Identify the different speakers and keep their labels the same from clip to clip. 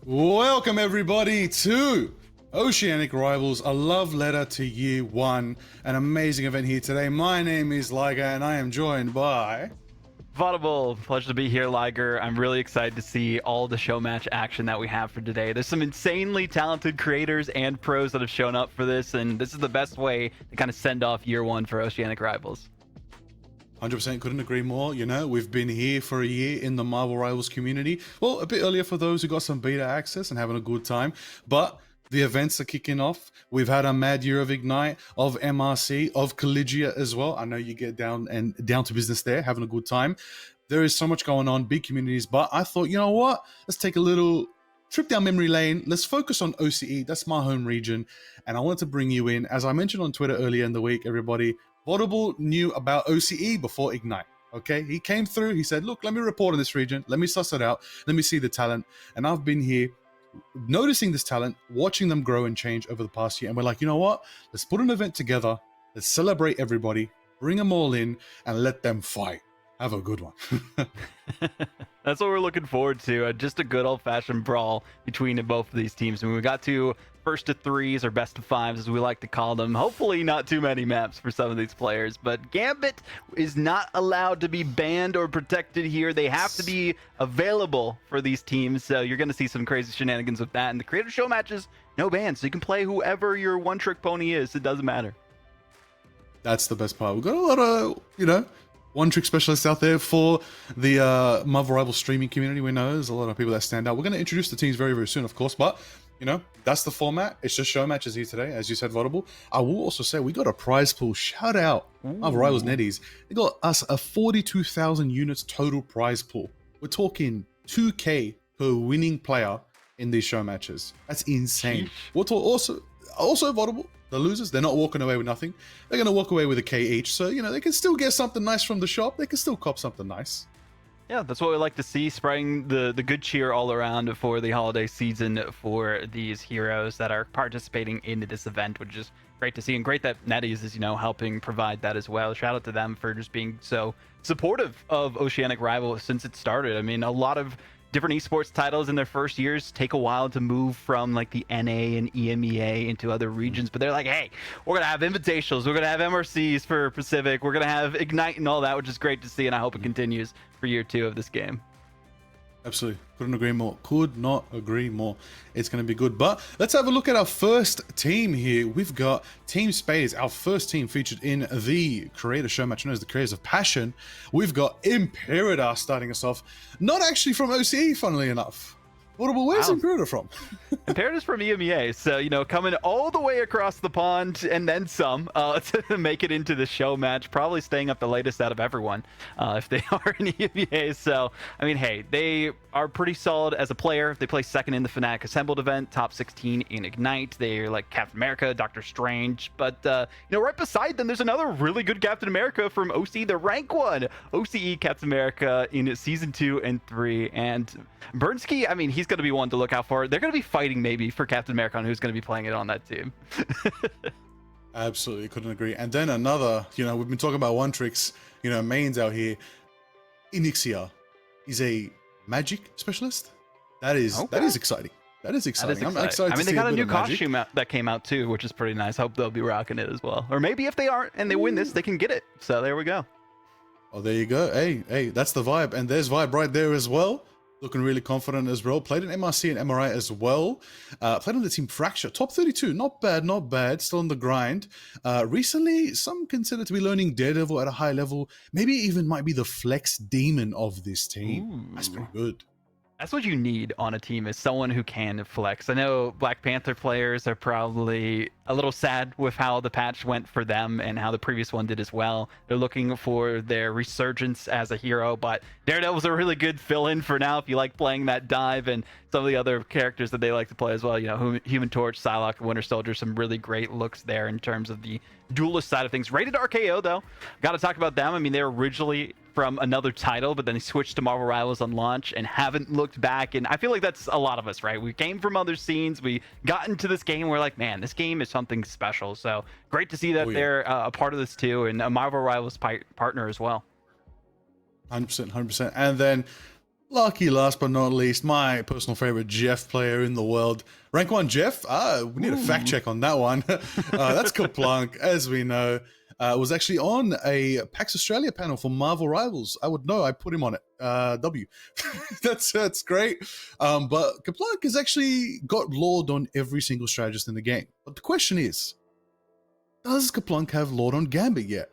Speaker 1: Welcome everybody to Oceanic Rivals, a love letter to year one. An amazing event here today. My name is Liger and I am joined by...
Speaker 2: Vaudable. Pleasure to be here, Liger. I'm really excited to see all the show match action that we have for today. There's some insanely talented creators and pros that have shown up for this, and this is the best way to kind of send off year one for Oceanic Rivals.
Speaker 1: 100% couldn't agree more. You know, we've been here for a year in the Marvel Rivals community. Well, a bit earlier for those who got some beta access and having a good time, but the events are kicking off. We've had a mad year of Ignite, of MRC, of Collegia as well. I know you get down to business there, having a good time. There is so much going on, big communities, but I thought, you know what? Let's take a little trip down memory lane. Let's focus on OCE. That's my home region. And I wanted to bring you in. As I mentioned on Twitter earlier in the week, everybody, Vaudable knew about OCE before Ignite. Okay, he came through, he said, look, let me report on this region, let me suss it out, let me see the talent. And I've been here noticing this talent, watching them grow and change over the past year. And we're like, you know what? Let's put an event together, let's celebrate everybody, bring them all in, and let them fight. Have a good one.
Speaker 2: That's what we're looking forward to. Just a good old-fashioned brawl between both of these teams. I mean, we got to first to threes or best of fives, as we like to call them. Hopefully not too many maps for some of these players, but Gambit is not allowed to be banned or protected here. They have to be available for these teams, so you're going to see some crazy shenanigans with that. And the creator show matches, no bans, so you can play whoever your one-trick pony is. It doesn't matter.
Speaker 1: That's the best part. We've got a lot of, you know, one-trick specialists out there for the Marvel Rival streaming community. We know there's a lot of people that stand out. We're going to introduce the teams very, very soon, of course, but, you know, that's the format. It's just show matches here today, as you said, Vaudable. I will also say we got a prize pool. Shout out Marvel Rivals Netties. They got us a 42,000 units total prize pool. We're talking 2K per winning player in these show matches. That's insane. We'll talk also Vaudable. The losers, they're not walking away with nothing. They're going to walk away with a K each. So, you know, they can still get something nice from the shop. They can still cop something nice.
Speaker 2: Yeah, that's what we like to see, spreading the good cheer all around for the holiday season for these heroes that are participating in this event, which is great to see. And great that NetEase is, you know, helping provide that as well. Shout out to them for just being so supportive of Oceanic Rival since it started. I mean, a lot of different esports titles in their first years take a while to move from like the NA and EMEA into other regions, but they're like, hey, we're gonna have invitationals, we're gonna have MRCs for Pacific, we're gonna have Ignite and all that, which is great to see, and I hope it continues for year two of this game.
Speaker 1: Absolutely. Couldn't agree more. Could not agree more. It's going to be good. But let's have a look at our first team here. We've got Team Spades, our first team featured in the Creator Show match known as the Creators of Passion. We've got Imperator starting us off. Not actually from OCE, funnily enough. Where's Imperator from?
Speaker 2: Imperator's from EMEA, so, you know, coming all the way across the pond and then some to make it into the show match, probably staying up the latest out of everyone if they are in EMEA. So, I mean, hey, they are pretty solid as a player. They play second in the Fnatic Assembled event, top 16 in Ignite. They're like Captain America, Doctor Strange, but, you know, right beside them, there's another really good Captain America from OC, the rank one, OCE Captain America in season 2 and 3. And Bernski, I mean, he's going to be one to look out for. They're going to be fighting maybe for Captain America on who's going to be playing it on that team.
Speaker 1: Absolutely, couldn't agree. And then another, you know, we've been talking about one tricks, you know, mains out here. Inixia is a magic specialist. That is exciting. That is exciting. I'm excited.
Speaker 2: I mean, they got a new costume that came out too, which is pretty nice. Hope they'll be rocking it as well. Or maybe if they aren't and they win this, they can get it. So there we go.
Speaker 1: Oh, there you go. Hey, that's the vibe. And there's vibe right there as well. Looking really confident as well. Played in MRC and MRI as well. Played on the team Fracture. Top 32. Not bad, not bad. Still on the grind. Recently, some consider to be learning Daredevil at a high level. Maybe even might be the flex demon of this team. Ooh. That's pretty good.
Speaker 2: That's what you need on a team, is someone who can flex. I know Black Panther players are probably a little sad with how the patch went for them and how the previous one did as well. They're looking for their resurgence as a hero, but Daredevil's a really good fill-in for now if you like playing that dive, and some of the other characters that they like to play as well. You know, Human Torch, Psylocke, Winter Soldier, some really great looks there in terms of the duelist side of things. Rated RKO, though. Got to talk about them. I mean, they were originally from another title, but then he switched to Marvel Rivals on launch and haven't looked back. And I feel like that's a lot of us, right? We came from other scenes. We got into this game. We're like, man, this game is something special. So great to see that they're a part of this too, and a Marvel Rivals partner as well.
Speaker 1: 100%. And then Lucky last but not least, my personal favorite Jeff player in the world. Rank 1 Jeff? We need a fact check on that one. That's Kaplunk, as we know. Was actually on a PAX Australia panel for Marvel Rivals. I would know, I put him on it. W. That's great. But Kaplunk has actually got Lord on every single strategist in the game. But the question is, does Kaplunk have Lord on Gambit yet?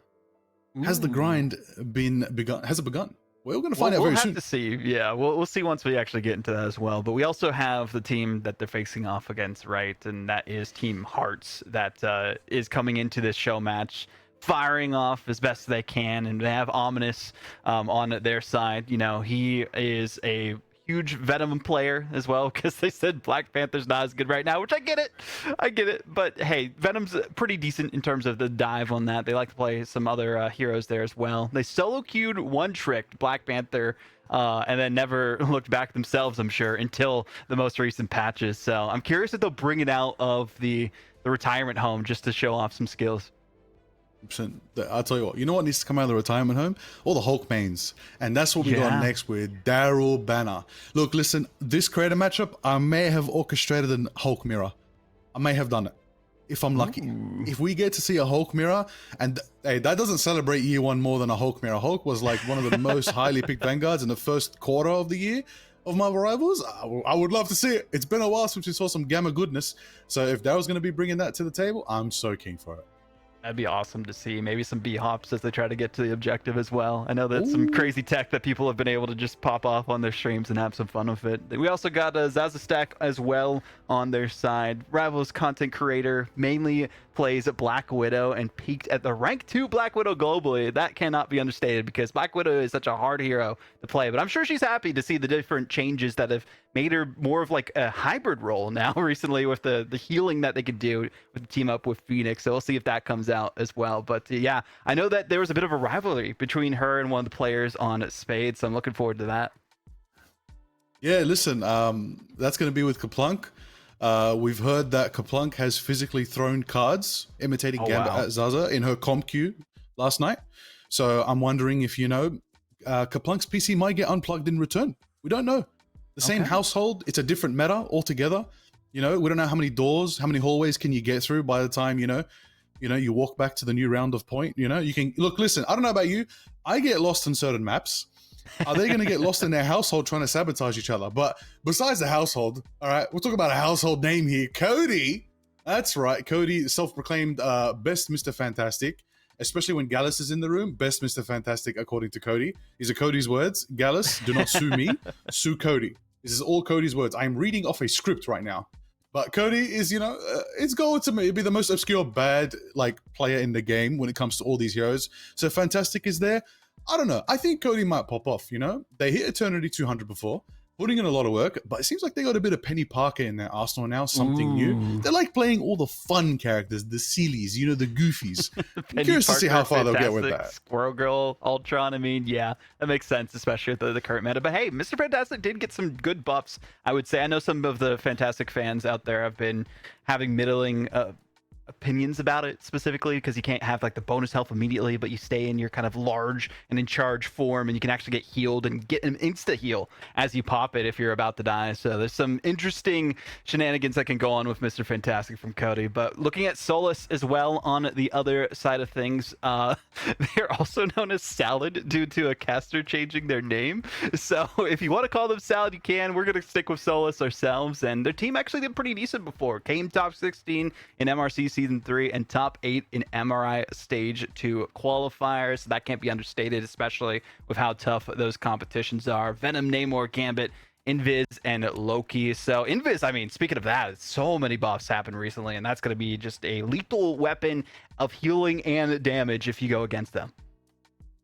Speaker 1: Has the grind been begun? Has it begun? We're going to find out very soon.
Speaker 2: We'll have to see. Yeah, we'll see once we actually get into that as well. But we also have the team that they're facing off against, right? And that is Team Hearts that is coming into this show match, firing off as best they can. And they have Ominous on their side. You know, he is a huge Venom player as well, because they said Black Panther's not as good right now, which I get it. But hey, Venom's pretty decent in terms of the dive on that. They like to play some other heroes there as well. They solo queued one trick Black Panther and then never looked back themselves, I'm sure, until the most recent patches. So I'm curious if they'll bring it out of the retirement home just to show off some skills.
Speaker 1: I'll tell you what, you know what needs to come out of the retirement home? All the Hulk mains. And that's what we got next with Daryl Banner. Look, listen, this creator matchup, I may have orchestrated a Hulk mirror. I may have done it, if I'm lucky. If we get to see a Hulk mirror, and hey, that doesn't celebrate year one more than a Hulk mirror. Hulk was like one of the most highly picked Vanguards in the first quarter of the year of Marvel Rivals. I would love to see it. It's been a while since we saw some Gamma goodness. So if Daryl's going to be bringing that to the table, I'm so keen for it.
Speaker 2: That'd be awesome to see. Maybe some B-hops as they try to get to the objective as well. I know that's some crazy tech that people have been able to just pop off on their streams and have some fun with it. We also got Zazastack as well on their side. Rivals content creator, mainly plays Black Widow and peaked at the rank 2 Black Widow globally. That cannot be understated because Black Widow is such a hard hero to play. But I'm sure she's happy to see the different changes that have made her more of like a hybrid role now recently with the healing that they could do with the team up with Phoenix. So we'll see if that comes out as well. But yeah, I know that there was a bit of a rivalry between her and one of the players on Spade. So I'm looking forward to that.
Speaker 1: Yeah, listen, that's going to be with Kaplunk. We've heard that Kaplunk has physically thrown cards imitating Gambit at Zaza in her comp queue last night. So I'm wondering if, you know, Kaplunk's PC might get unplugged in return. We don't know. The same household, it's a different meta altogether. You know, we don't know how many doors, how many hallways can you get through by the time, you know, you walk back to the new round of point. You know, you can look, listen, I don't know about you. I get lost in certain maps. Are they going to get lost in their household trying to sabotage each other? But besides the household, all right, we'll talk about a household name here. Cody. That's right. Cody, self-proclaimed best Mr. Fantastic, especially when Gallus is in the room. Best Mr. Fantastic, according to Cody. These are Cody's words. Gallus, do not sue me. Sue Cody. This is all Cody's words. I'm reading off a script right now. But Cody is, you know, it's going to be the most obscure bad like player in the game when it comes to all these heroes. So Fantastic is there. I don't know. I think Cody might pop off, you know? They hit Eternity 200 before, putting in a lot of work, but it seems like they got a bit of Penny Parker in their arsenal now, something new. They're like playing all the fun characters, the Sealies, you know, the Goofies. I'm curious to see how far they'll get with that.
Speaker 2: Squirrel Girl, Ultron, I mean, yeah, that makes sense, especially with the current meta. But hey, Mr. Fantastic did get some good buffs, I would say. I know some of the Fantastic fans out there have been having middling opinions about it specifically because you can't have like the bonus health immediately, but you stay in your kind of large and in charge form and you can actually get healed and get an insta heal as you pop it if you're about to die. So there's some interesting shenanigans that can go on with Mr. Fantastic from Cody. But looking at Solus as well on the other side of things, they're also known as Salad due to a caster changing their name. So if you want to call them Salad, you can. We're going to stick with Solus ourselves, and their team actually did pretty decent before. Came top 16 in MRC Season 3 and top 8 in MRI Stage 2 qualifiers. So that can't be understated, especially with how tough those competitions are. Venom, Namor, Gambit, Invis, and Loki. So Invis, I mean, speaking of that, so many buffs happened recently, and that's going to be just a lethal weapon of healing and damage if you go against them.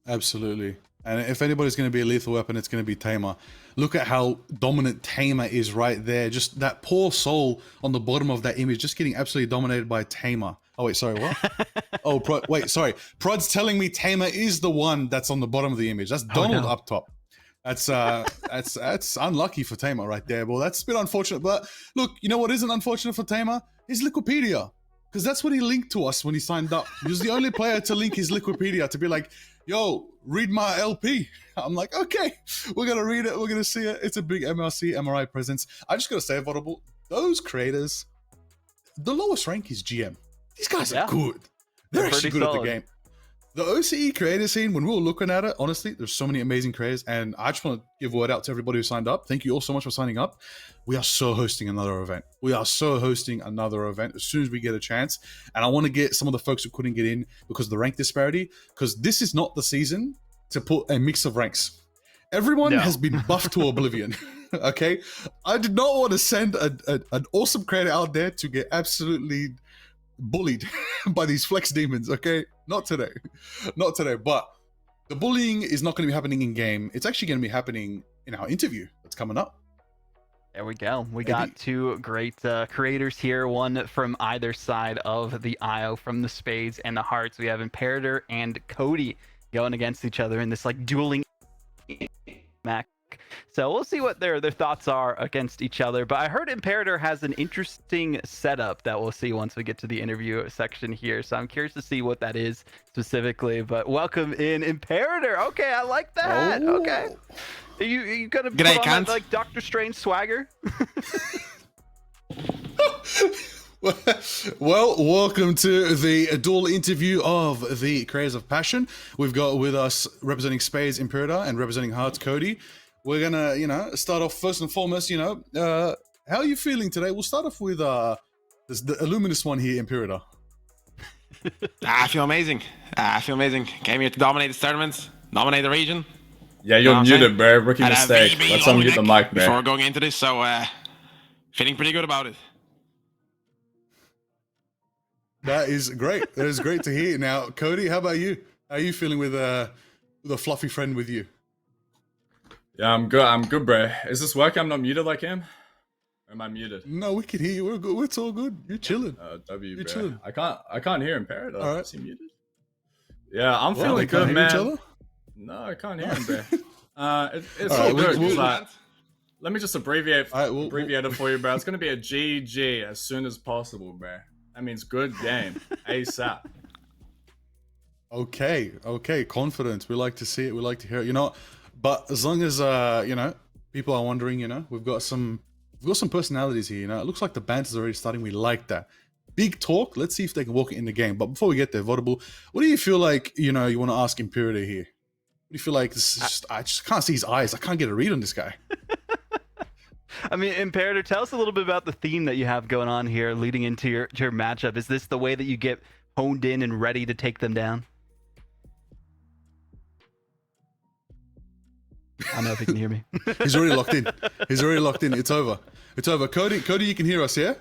Speaker 1: Absolutely. And if anybody's going to be a lethal weapon, it's going to be Tamer. Look at how dominant Tamer is right there. Just that poor soul on the bottom of that image, just getting absolutely dominated by Tamer. Oh, wait, sorry, what? Wait, sorry. Prod's telling me Tamer is the one that's on the bottom of the image. That's Donald up top. That's unlucky for Tamer right there. Well, that's a bit unfortunate. But look, you know what isn't unfortunate for Tamer? His Liquipedia. Because that's what he linked to us when he signed up. He was the only player to link his Liquipedia to be like, yo, read my LP. I'm like, okay, we're gonna read it. We're gonna see it. It's a big MLC MRI presence. I just gotta say, Audible, those creators, the lowest rank is GM. These guys are good. They're actually good at the game. The OCE creator scene, when we were looking at it, honestly, there's so many amazing creators, and I just want to give a word out to everybody who signed up. Thank you all so much for signing up. We are so hosting another event. As soon as we get a chance, and I want to get some of the folks who couldn't get in because of the rank disparity, because this is not the season to put a mix of ranks. Everyone has been buffed to oblivion. Okay, I did not want to send an awesome creator out there to get absolutely bullied by these flex demons. Okay, not today, but the bullying is not going to be happening in game. It's actually going to be happening in our interview that's coming up.
Speaker 2: There we go. We got two great creators here, one from either side of the aisle, from the spades and the hearts. We have Imperator and Cody going against each other in this like dueling match. So we'll see what their thoughts are against each other. But I heard Imperator has an interesting setup that we'll see once we get to the interview section here. So I'm curious to see what that is specifically. But welcome in, Imperator. Okay, I like that. Oh. Okay. Are you gonna put on that, like Doctor Strange swagger?
Speaker 1: Well, welcome to the dual interview of the Creators of Passion. We've got with us representing Spades, Imperator, and representing Hearts, Cody. We're gonna, start off first and foremost. How are you feeling today? We'll start off with the Illuminous one here, Imperator.
Speaker 3: I feel amazing. Came here to dominate the tournament, dominate the region.
Speaker 4: Yeah, you're muted, bro. Rookie mistake. Let's unmute the mic, bro.
Speaker 3: Before going into this, so feeling pretty good about it.
Speaker 1: That is great. That is great to hear. Now, Cody, how about you? How are you feeling with a fluffy friend with you?
Speaker 4: Yeah, I'm good, bro. Is this working? I'm not muted like him? Or am I muted?
Speaker 1: No, we can hear you. We're good. It's all good. You're chilling.
Speaker 4: You're
Speaker 1: bro.
Speaker 4: Chilling. I can't hear him, Parrot.
Speaker 1: All right.
Speaker 4: Is he muted? Yeah, I'm feeling good, man. Each other? No, I can't hear him, bro. It's all good. Let me just abbreviate it for you, bro. It's gonna be a GG as soon as possible, bro. That means good game. ASAP.
Speaker 1: Okay. Confidence. We like to see it. We like to hear it. But as long as people are wondering, we've got some personalities here. It looks like the banter's already starting. We like that. Big talk. Let's see if they can walk it in the game. But before we get there, Votable, what do you feel like? You want to ask Imperator here. What do you feel like? I just can't see his eyes. I can't get a read on this guy.
Speaker 2: I mean, Imperator, tell us a little bit about the theme that you have going on here leading into your matchup. Is this the way that you get honed in and ready to take them down? I don't know if he can hear me.
Speaker 1: He's already locked in. It's over. Cody, you can hear us, yeah?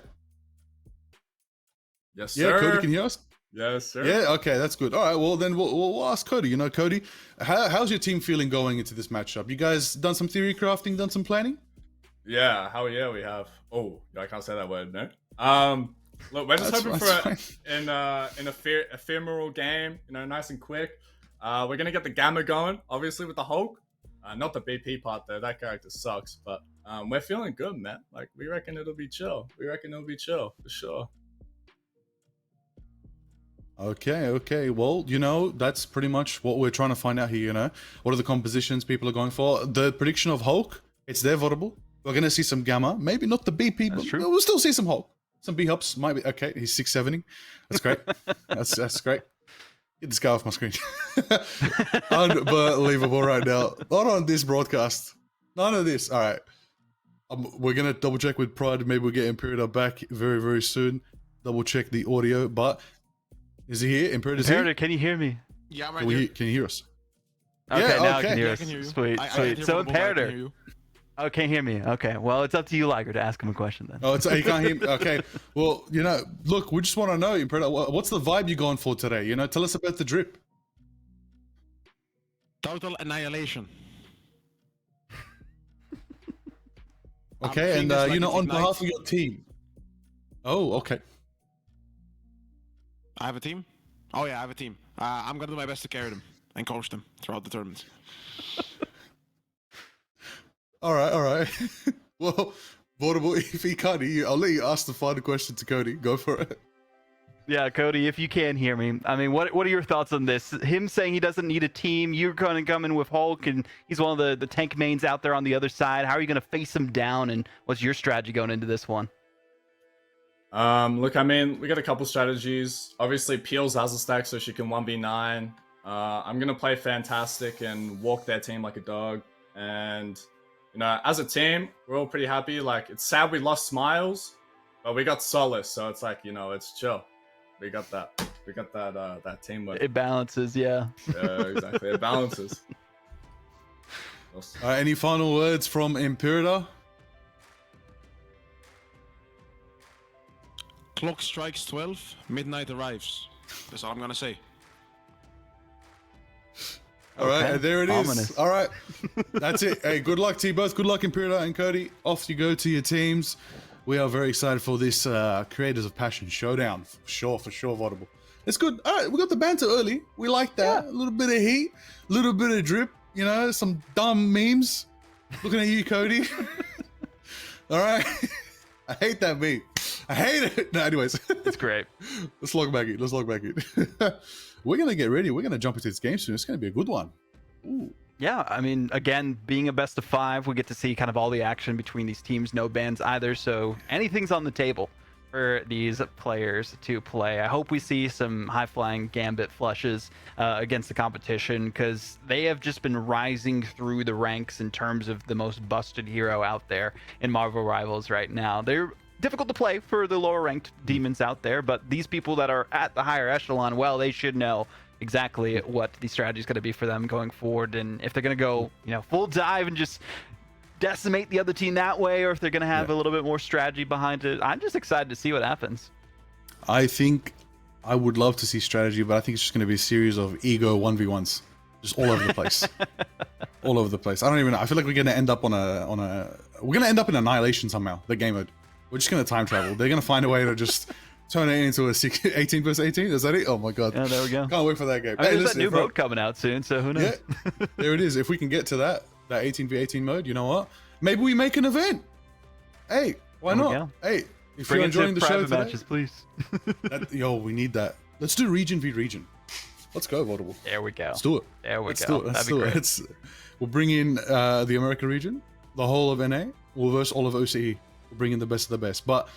Speaker 4: Yes, sir.
Speaker 1: Yeah, Cody can hear us?
Speaker 4: Yes, sir.
Speaker 1: Yeah, okay, that's good. All right, well, then we'll ask Cody. Cody, how's your team feeling going into this matchup? You guys done some theory crafting, done some planning?
Speaker 4: Yeah, hell yeah, we have. Oh, I can't say that word, no? Look, we're just hoping for an ephemeral game, nice and quick. We're going to get the Gamma going, obviously, with the Hulk. Not the BP part, though. That character sucks, but we're feeling good, man. Like, we reckon it'll be chill. For sure.
Speaker 1: Okay. Well, that's pretty much what we're trying to find out here, What are the compositions people are going for? The prediction of Hulk, it's there, Votable. We're going to see some Gamma. Maybe not the BP, but we'll still see some Hulk. Some B-Hops might be. Okay, he's 670. That's great. That's great. Get this guy off my screen. Unbelievable right now. Not on this broadcast. None of this. All right. We're going to double check with Pride. Maybe we'll get Imperator back very, very soon. Double check the audio. But is he here? Imperator's here?
Speaker 2: Imperator, can you hear me?
Speaker 3: Yeah, I'm right here.
Speaker 1: Can you hear us?
Speaker 2: Okay, now I can hear us.
Speaker 3: I can hear you.
Speaker 2: Sweet. So Imperator. Oh, can't hear me. Okay, well, it's up to you, Liger, to ask him a question then.
Speaker 1: Oh, you can't hear me. Okay, well, look, we just want to know, Imperator, what's the vibe you're going for today? Tell us about the drip.
Speaker 3: Total annihilation.
Speaker 1: Okay, and on behalf of your team. Oh, okay.
Speaker 3: I have a team? Oh yeah, I have a team. I'm gonna do my best to carry them and coach them throughout the tournament.
Speaker 1: All right. Well, Votable, if he can't hear you, I'll let you ask the final question to Cody. Go for it.
Speaker 2: Yeah, Cody, if you can hear me, I mean, what are your thoughts on this? Him saying he doesn't need a team, you're going to come in with Hulk, and he's one of the tank mains out there on the other side. How are you going to face him down, and what's your strategy going into this one?
Speaker 4: Look, I mean, we got a couple strategies. Obviously, Peels has a stack, so she can 1v9. I'm gonna play Fantastic and walk their team like a dog. And you know, as a team, we're all pretty happy. Like, it's sad we lost Smiles, but we got Solace, so it's like, you know, it's chill. We got that that teamwork.
Speaker 2: It balances, yeah.
Speaker 4: Yeah, exactly. It balances.
Speaker 1: Any final words from Imperator?
Speaker 3: Clock strikes 12, midnight arrives. That's all I'm gonna say.
Speaker 1: All right, there it is.
Speaker 2: Ominous.
Speaker 1: All right, that's it. Hey, good luck to you both. Good luck, Imperator and Cody. Off you go to your teams. We are very excited for this Creators of Passion showdown. For sure, Vaudable. It's good. All right, we got the banter early. We like that. A little bit of heat, a little bit of drip, you know, some dumb memes. Looking at you, Cody. All right. I hate that meme. I hate it. No, anyways.
Speaker 2: It's great.
Speaker 1: Let's log back in. We're going to get ready. We're going to jump into this game soon. It's going to be a good one. Ooh.
Speaker 2: Yeah, I mean, again, being a best of 5, we get to see kind of all the action between these teams. No bans either, so anything's on the table for these players to play. I hope we see some high-flying Gambit flushes against the competition, because they have just been rising through the ranks in terms of the most busted hero out there in Marvel Rivals right now. They're difficult to play for the lower-ranked demons out there, but these people that are at the higher echelon, well, they should know exactly what the strategy is going to be for them going forward, and if they're going to go, you know, full dive and just decimate the other team that way, or if they're going to have a little bit more strategy behind it. I'm just excited to see what happens.
Speaker 1: I think I would love to see strategy, but I think it's just going to be a series of ego 1v1s, just all over the place. All over the place. I don't even know. I feel like we're going to end up on a we're going to end up in Annihilation somehow, the game mode. We're just going to time travel. They're going to find a way to just turn it into a 18 versus 18. Is that it? Oh my god.
Speaker 2: Yeah, there we go.
Speaker 1: Can't wait for that game.
Speaker 2: I mean, there's that new mode coming out soon, so who knows?
Speaker 1: Yeah, there it is. If we can get to that 18v18 mode, you know what? Maybe we make an event. Hey, why not? Hey, if you're enjoying the show today,
Speaker 2: matches, please.
Speaker 1: Yo, we need that. Let's do region v region. Let's go, Vaudable.
Speaker 2: There we go.
Speaker 1: Let's do it.
Speaker 2: There we
Speaker 1: Let's
Speaker 2: go.
Speaker 1: do it. Let's
Speaker 2: That'd
Speaker 1: do
Speaker 2: be
Speaker 1: it.
Speaker 2: great.
Speaker 1: We'll bring in the America region, the whole of NA. We'll verse all of OCE. We'll bring in the best of the best. But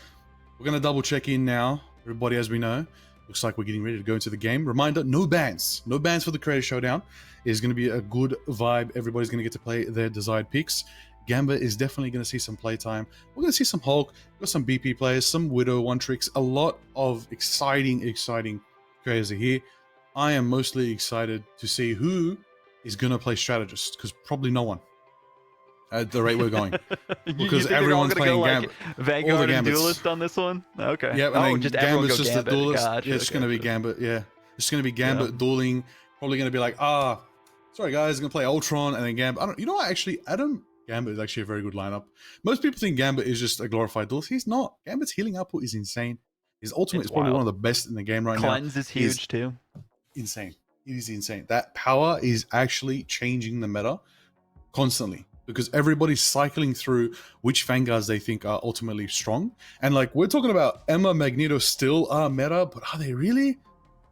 Speaker 1: we're gonna double check in now. Everybody, as we know, looks like we're getting ready to go into the game. Reminder: no bans. No bans for the Creator Showdown. It's gonna be a good vibe. Everybody's gonna get to play their desired picks. Gambit is definitely going to see some playtime. We're going to see some Hulk, got some BP players, some Widow, one tricks, a lot of exciting creators are here. I am mostly excited to see who is going to play strategist, because probably no one at the rate we're going. Because everyone's playing Gambit.
Speaker 2: Vanguard and Duelist on this one? Okay.
Speaker 1: Yeah,
Speaker 2: and just
Speaker 1: Gambit's just
Speaker 2: Gambit.
Speaker 1: the Duelist.
Speaker 2: Gotcha,
Speaker 1: Yeah, it's going to be Gambit, yeah. It's going to be Gambit dueling. Probably going to be like, sorry guys, going to play Ultron and then Gambit. You know what, actually, Gambit is actually a very good lineup. Most people think Gambit is just a glorified duelist. He's not. Gambit's healing output is insane. His ultimate is probably one of the best in the game right now.
Speaker 2: Cleanse is huge too.
Speaker 1: Insane. It is insane. That power is actually changing the meta constantly, because everybody's cycling through which Vanguards they think are ultimately strong. And like, we're talking about Emma, Magneto still are meta, but are they really?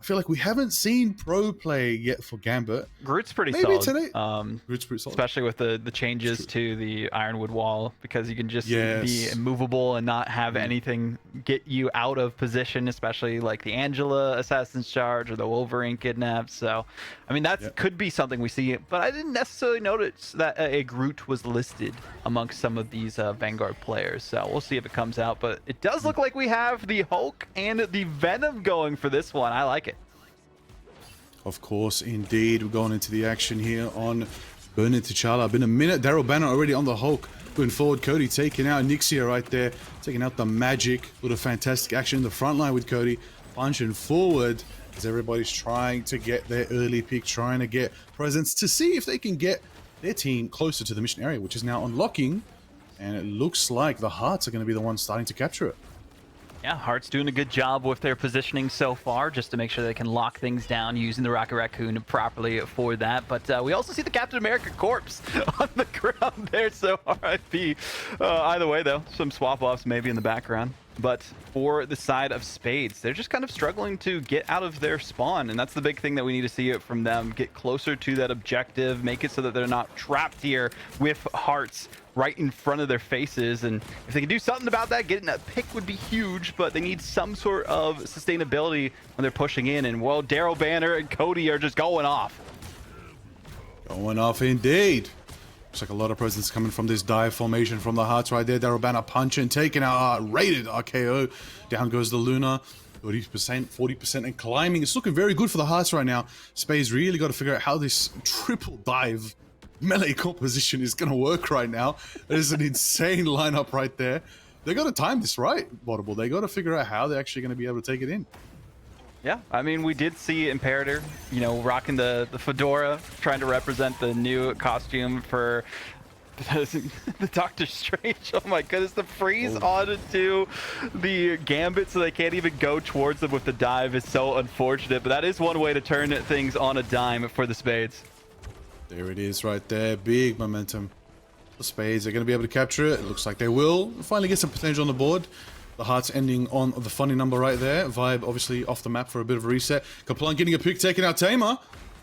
Speaker 1: I feel like we haven't seen pro play yet for Gambit.
Speaker 2: Groot's pretty
Speaker 1: Maybe
Speaker 2: solid.
Speaker 1: Today. Groot's pretty solid.
Speaker 2: Especially with the changes to the Ironwood wall, because you can just be immovable and not have anything get you out of position, especially like the Angela Assassin's Charge or the Wolverine kidnap. So, I mean, that could be something we see, but I didn't necessarily notice that a Groot was listed amongst some of these Vanguard players. So we'll see if it comes out, but it does look like we have the Hulk and the Venom going for this one. I like it.
Speaker 1: Of course, indeed. We're going into the action here on Bernard T'Challa. Been a minute. Daryl Banner already on the Hulk. Going forward, Cody taking out Nixia right there. Taking out the Magic. A little fantastic action in the front line with Cody. Punching forward as everybody's trying to get their early pick. Trying to get presents to see if they can get their team closer to the mission area, which is now unlocking. And it looks like the Hearts are going to be the ones starting to capture it.
Speaker 2: Yeah, Heart's doing a good job with their positioning so far, just to make sure they can lock things down using the Rocket Raccoon properly for that. But we also see the Captain America corpse on the ground there, so RIP. Either way, though, some swap-offs maybe in the background. But for the side of Spades, they're just kind of struggling to get out of their spawn, and that's the big thing that we need to see it from them. Get closer to that objective, make it so that they're not trapped here with Hearts right in front of their faces. And if they can do something about that, getting that pick would be huge, but they need some sort of sustainability when they're pushing in. And well, Daryl Banner and Cody are just going off.
Speaker 1: Going off indeed. Looks like a lot of presence coming from this dive formation from the Hearts right there. Daryl Banner punching, taking out rated RKO. Down goes the Luna. 30%, 40%, and climbing. It's looking very good for the Hearts right now. Spade's really got to figure out how this triple dive melee composition is going to work right now. There's an insane lineup right there. They got to time this right, Audible. They got to figure out how they're actually going to be able to take it in.
Speaker 2: Yeah, I mean, we did see Imperator, you know, rocking the fedora, trying to represent the new costume for the Doctor Strange. Oh my goodness, the freeze onto the Gambit so they can't even go towards them with the dive is so unfortunate. But that is one way to turn things on a dime for the Spades.
Speaker 1: There it is right there. Big momentum. The Spades are going to be able to capture it. It looks like they will finally get some potential on the board. The Hearts ending on the funny number right there. Vibe obviously off the map for a bit of a reset. Kaplan getting a pick, taking out TzTamer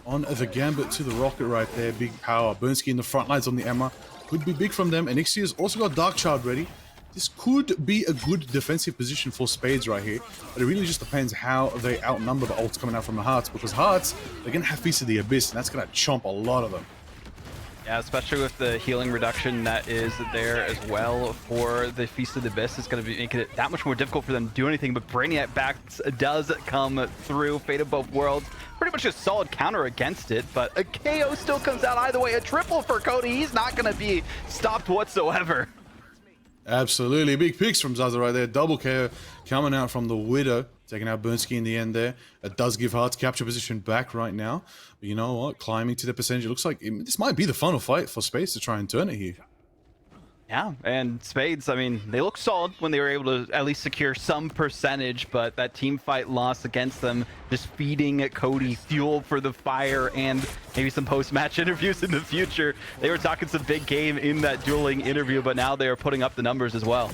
Speaker 1: on the Gambit to the Rocket right there. Big power. Burnski in the front lines on the Emma. Could be big from them. And Ixia's also got Dark Child ready. This could be a good defensive position for Spades right here. But it really just depends how they outnumber the ults coming out from the Hearts. Because Hearts, they're going to have Feast of the Abyss. And that's going to chomp a lot of them.
Speaker 2: Yeah, especially with the healing reduction that is there as well for the Feast of the Abyss. It's going to be making it that much more difficult for them to do anything, but Brainiac backs does come through. Fate of Both Worlds, pretty much a solid counter against it, but a KO still comes out either way. A triple for Cody. He's not going to be stopped whatsoever.
Speaker 1: Absolutely. Big picks from Zaza right there. Double KO coming out from the Widow. Taking out Burnski in the end there. It does give Hearts capture position back right now. But you know what? Climbing to the percentage. It looks like this might be the final fight for Spades to try and turn it here.
Speaker 2: Yeah, and Spades, I mean, they look solid when they were able to at least secure some percentage, but that team fight loss against them, just feeding Cody fuel for the fire and maybe some post-match interviews in the future. They were talking some big game in that dueling interview, but now they are putting up the numbers as well.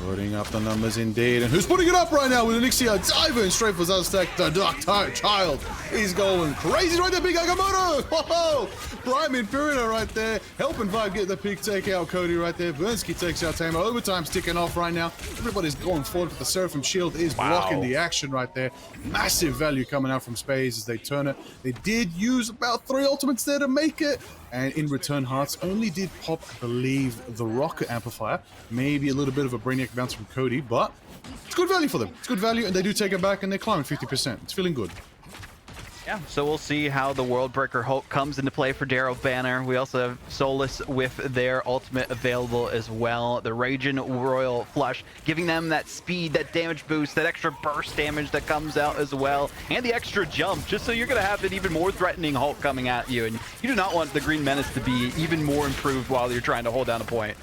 Speaker 1: Putting up the numbers indeed. And who's putting it up right now with Anixia diving straight for Zaztek, the Dark Child. He's going crazy right there, Big Agamotto. Whoa! Prime Imperator right there, helping Vibe get the pick, take out Cody right there. Burnski takes out TzTamer. Overtime's ticking off right now. Everybody's going forward, but the Seraphim Shield is blocking the action right there. Massive value coming out from Spades as they turn it. They did use about 3 ultimates there to make it. And in return, Hearts only did pop, I believe, the Rocket Amplifier. Maybe a little bit of a Brainiac bounce from Cody, but it's good value for them. It's good value, and they do take it back, and they're climbing 50%. It's feeling good.
Speaker 2: Yeah, so we'll see how the World Breaker Hulk comes into play for Daryl Banner. We also have Solus with their ultimate available as well. The Raging Royal Flush, giving them that speed, that damage boost, that extra burst damage that comes out as well, and the extra jump, just so you're going to have an even more threatening Hulk coming at you. And you do not want the Green Menace to be even more improved while you're trying to hold down a point.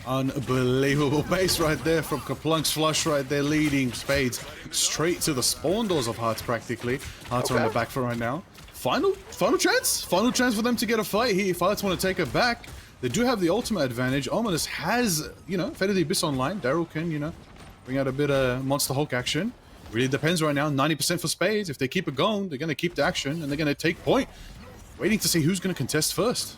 Speaker 1: Unbelievable base right there from Kaplunk's Flush right there, leading Spades straight to the spawn doors of Hearts practically. Hearts are on the back foot right now. Final chance for them to get a fight here if Hearts want to take it back. They do have the ultimate advantage. Ominous has, you know, Fate of the Abyss online. Daryl can, you know, bring out a bit of Monster Hulk action. Really depends right now. 90% for Spades. If they keep it going, they're going to keep the action and they're going to take point. Waiting to see who's going to contest first.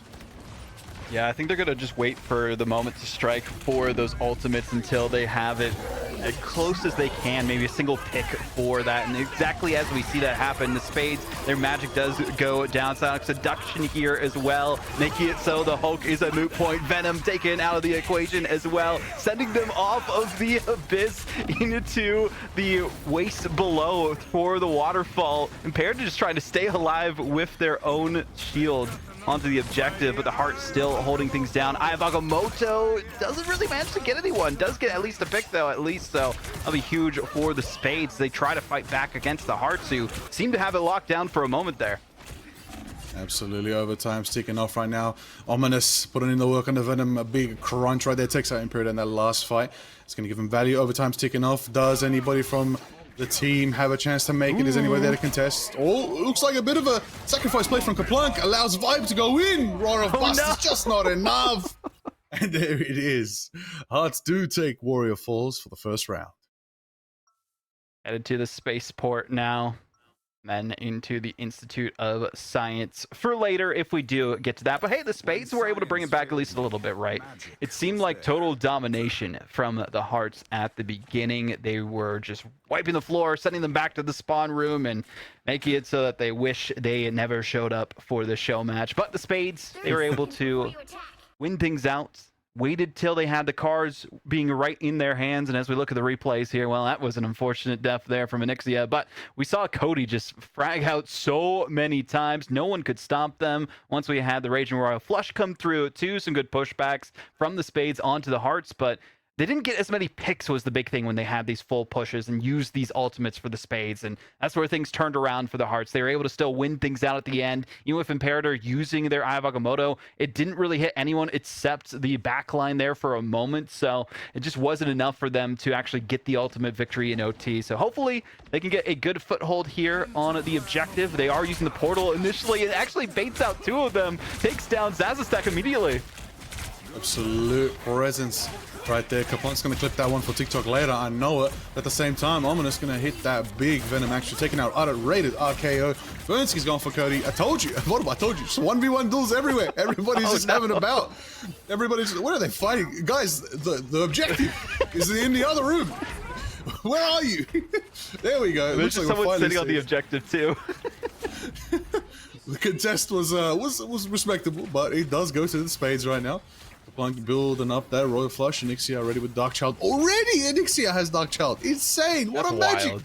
Speaker 2: Yeah, I think they're going to just wait for the moment to strike for those ultimates until they have it as close as they can, maybe a single pick for that. And exactly as we see that happen, the Spades, their magic does go down. Sonic Seduction here as well, making it so the Hulk is a moot point. Venom taken out of the equation as well, sending them off of the Abyss into the waste below for the waterfall. Imperator just trying to stay alive with their own shield onto the objective, but the Heart still holding things down. Agamotto doesn't really manage to get anyone. Does get at least a pick though, at least, so that'll be huge for the Spades. They try to fight back against the Hearts, who seem to have it locked down for a moment there.
Speaker 1: Absolutely, overtime's ticking off right now. Ominous putting in the work on the Venom, a big crunch right there, takes out Imperial in that last fight. It's going to give him value. Overtime's ticking off. Does anybody from the team have a chance to make it? Is anybody there to contest? Oh, looks like a bit of a sacrifice play from Kaplank. Allows Vibe to go in. Roar of Bust is just not enough. And there it is. Hearts do take Warrior Falls for the first round.
Speaker 2: Headed to the spaceport now. Then into the Institute of Science for later if we do get to that. But hey, the Spades were able to bring it back at least a little bit, right? It seemed like total domination from the Hearts at the beginning. They were just wiping the floor, sending them back to the spawn room, and making it so that they wish they never showed up for the show match. But the Spades, they were able to win things out. Waited till they had the cards being right in their hands, and as we look at the replays here, well, that was an unfortunate death there from Onyxia, but we saw Cody just frag out so many times. No one could stop them once we had the Raging Royal Flush come through, too. Some good pushbacks from the Spades onto the Hearts, but they didn't get as many picks was the big thing when they had these full pushes and used these ultimates for the Spades, and that's where things turned around for the Hearts. They were able to still win things out at the end. Even with Imperator using their Eye of Agamotto, it didn't really hit anyone except the backline there for a moment, so it just wasn't enough for them to actually get the ultimate victory in OT. So hopefully they can get a good foothold here on the objective. They are using the portal initially. It actually baits out two of them, takes down TzTamer immediately.
Speaker 1: Absolute presence right there. Kaplank's going to clip that one for TikTok later. I know it. At the same time, Ominous going to hit that big Venom action, taking out rated RKO. Bernski's gone for Cody. I told you. What have I told you? Just 1v1 duels everywhere. Everybody's just having a bout. Everybody's... What are they fighting? Guys, the objective is in the other room. Where are you? There we go.
Speaker 2: There's just someone sitting on the objective, too.
Speaker 1: The contest was respectable, but it does go to the Spades right now. Kaplank building up that Royal Flush. Onyxia already with Darkchild. Already Onyxia has Darkchild. Insane. What a magic.
Speaker 2: Wild.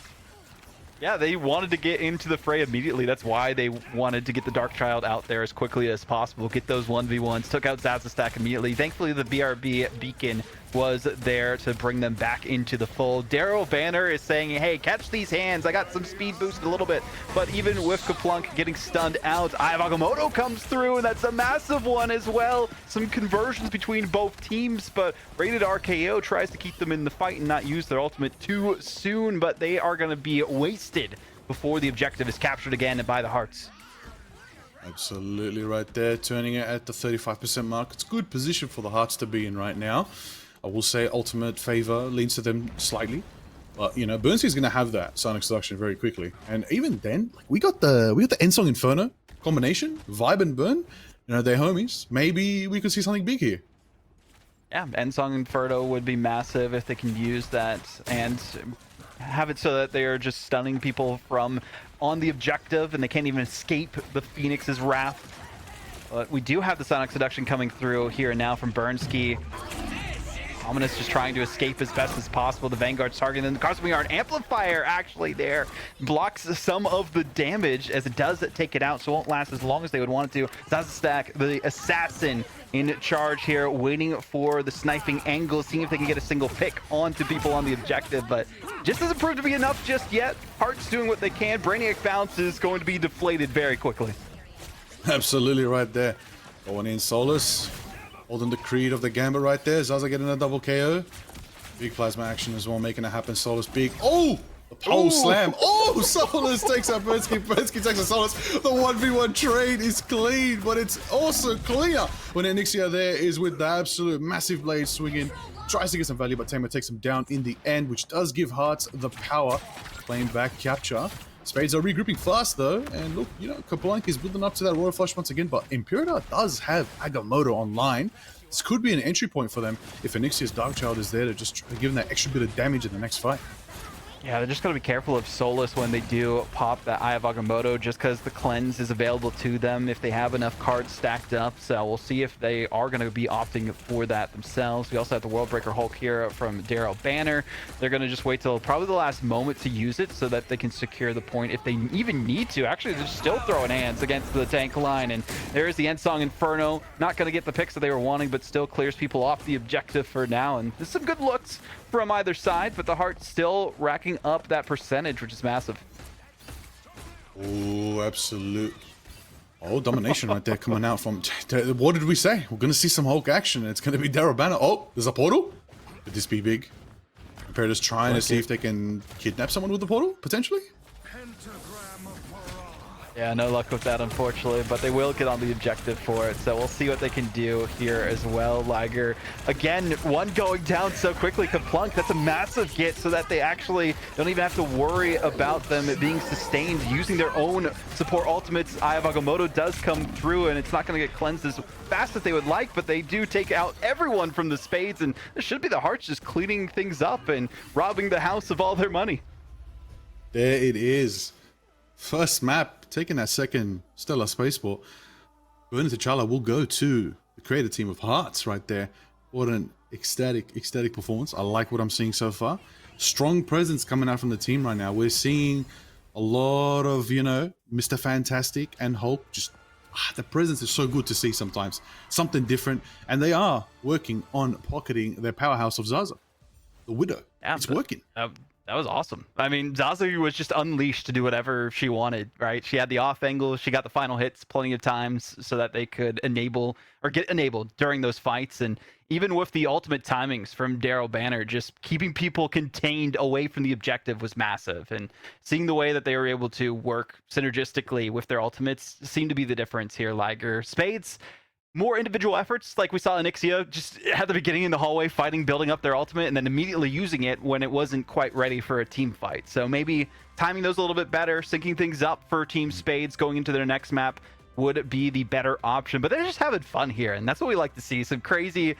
Speaker 2: Yeah, they wanted to get into the fray immediately. That's why they wanted to get the Darkchild out there as quickly as possible. Get those 1v1s. Took out TzTamer immediately. Thankfully, the BRB beacon was there to bring them back into the fold. Daryl Banner is saying, hey, catch these hands. I got some speed boost a little bit. But even with Kaplank getting stunned out, Eye of Agamotto comes through, and that's a massive one as well. Some conversions between both teams, but rated RKO tries to keep them in the fight and not use their ultimate too soon, but they are going to be wasted before the objective is captured again by the Hearts.
Speaker 1: Absolutely right there, turning it at the 35% mark. It's a good position for the Hearts to be in right now. I will say ultimate favor leans to them slightly, but you know, Bernstein's going to have that Sonic seduction very quickly. And even then, like, we got the Ensong Inferno combination, Vibe and Burn. You know, they're homies. Maybe we could see something big here.
Speaker 2: Yeah, Ensong Inferno would be massive if they can use that and have it so that they are just stunning people from on the objective and they can't even escape the Phoenix's wrath. But we do have the Sonic Seduction coming through here and now from Bernski. Ominous just trying to escape as best as possible. The Vanguard's targeting them. The Cosmic Iron Amplifier actually there blocks some of the damage as it does take it out, so it won't last as long as they would want it to. Zazastak, the assassin, in charge here, waiting for the sniping angle, seeing if they can get a single pick onto people on the objective, but just doesn't prove to be enough just yet. Hearts doing what they can. Brainiac Bounce is going to be deflated very quickly.
Speaker 1: Absolutely right there. Going in Solus. Holding the Creed of the Gambit right there. Zaza getting a double KO. Big plasma action as well, making it happen. Solus big. Oh! The pole slam. Oh! Solus takes out Bernski. Bernski takes out Solus. The 1v1 trade is clean, but it's also cleaner when Onyxia there is with the absolute massive blade swinging. Tries to get some value, but Tamer takes him down in the end, which does give Hearts the power to claim back capture. Spades are regrouping fast though, and look, you know, Kaplank is building up to that Royal Flush once again, but Imperator does have Agamotto online. This could be an entry point for them if Onyxia's Darkchild is there to just give them that extra bit of damage in the next fight.
Speaker 2: Yeah, they're just going to be careful of Solus when they do pop that Eye of Agamotto, just because the cleanse is available to them if they have enough cards stacked up. So we'll see if they are going to be opting for that themselves. We also have the Worldbreaker Hulk here from Daryl Banner. They're going to just wait till probably the last moment to use it so that they can secure the point if they even need to. Actually, they're still throwing hands against the tank line. And there's the Ensong Inferno. Not going to get the picks that they were wanting, but still clears people off the objective for now. And there's some good looks from either side, but the Heart still racking up that percentage, which is massive.
Speaker 1: Oh, absolute. Oh, domination right there coming out from... What did we say? We're going to see some Hulk action. It's going to be Daryl Banner. Oh, there's a portal. Could this be big? Predators trying to see if they can kidnap someone with the portal, potentially?
Speaker 2: Yeah, no luck with that, unfortunately, but they will get on the objective for it, so we'll see what they can do here as well. Liger, again, one going down so quickly. Kaplunk, that's a massive get so that they actually don't even have to worry about them being sustained using their own support ultimates. Eye of Agamotto does come through, and it's not going to get cleansed as fast as they would like, but they do take out everyone from the Spades, and this should be the Hearts just cleaning things up and robbing the house of all their money.
Speaker 1: There it is. First map, taking that second Stellar Spaceport. Going into T'Challa will go to the creator team of Hearts right there. What an ecstatic performance. I like what I'm seeing so far. Strong presence coming out from the team right now. We're seeing a lot of, you know, Mr. Fantastic and Hulk. Just the presence is so good to see sometimes. Something different. And they are working on pocketing their powerhouse of Zaza, the Widow. Yeah, it's working.
Speaker 2: That was awesome. I mean, Zazu was just unleashed to do whatever she wanted, right? She had the off angle. She got the final hits plenty of times so that they could enable or get enabled during those fights. And even with the ultimate timings from Daryl Banner, just keeping people contained away from the objective was massive. And seeing the way that they were able to work synergistically with their ultimates seemed to be the difference here. Liger, Spades, more individual efforts like we saw in Ixia, just at the beginning in the hallway fighting, building up their ultimate, and then immediately using it when it wasn't quite ready for a team fight. So maybe timing those a little bit better, syncing things up for Team Spades going into their next map would be the better option. But they're just having fun here, and that's what we like to see. Some crazy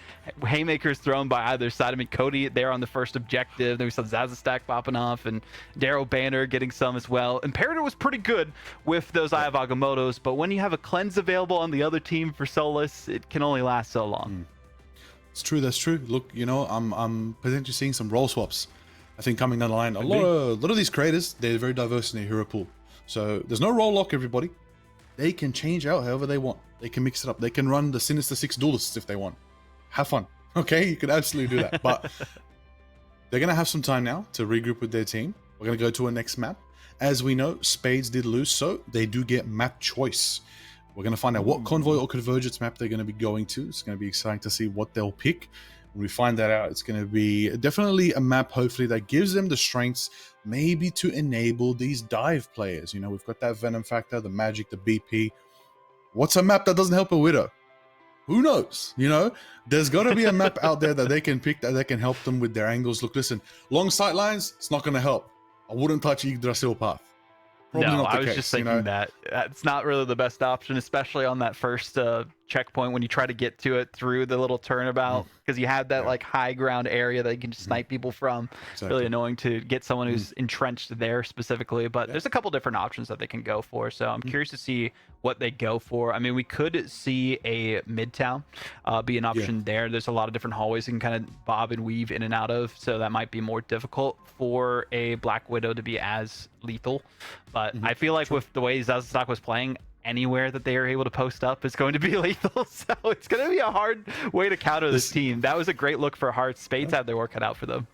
Speaker 2: haymakers thrown by either side. I mean, Cody there on the first objective. Then we saw Zaza Stack popping off, and Daryl Banner getting some as well. Imperator was pretty good with those Eye of Agamottos, but when you have a cleanse available on the other team for Solus, it can only last so long.
Speaker 1: It's true, that's true. Look, you know, I'm potentially seeing some role swaps. I think coming down the line, a lot of these creators, they're very diverse in their hero pool. So there's no role lock, everybody. They can change out however they want. They can mix it up. They can run the Sinister Six Duelists if they want. Have fun. Okay, you can absolutely do that. But they're going to have some time now to regroup with their team. We're going to go to a next map. As we know, Spades did lose, so they do get map choice. We're going to find out what Convoy or Convergence map they're going to be going to. It's going to be exciting to see what they'll pick. When we find that out, it's going to be definitely a map, hopefully, that gives them the strengths maybe to enable these dive players. You know, we've got that Venom factor, the Magic, the BP. What's a map that doesn't help a Widow? Who knows? You know, there's got to be a map out there that they can pick that can help them with their angles. Look, listen, long sight lines, it's not going to help. I wouldn't touch Yggdrasil path. Probably
Speaker 2: no,
Speaker 1: not the
Speaker 2: I was
Speaker 1: case,
Speaker 2: just thinking that it's not really the best option, especially on that first checkpoint when you try to get to it through the little turnabout, because you have that like high ground area that you can just snipe people from. Exactly. Really annoying to get someone who's entrenched there specifically, but there's a couple different options that they can go for. So I'm curious to see what they go for. I mean, we could see a Midtown be an option there. There's a lot of different hallways you can kind of bob and weave in and out of, so that might be more difficult for a Black Widow to be as lethal. But I feel like with the way Zazastock was playing, anywhere that they are able to post up is going to be lethal. So it's going to be a hard way to counter this team. That was a great look for Hearts. Spades had their work cut out for them.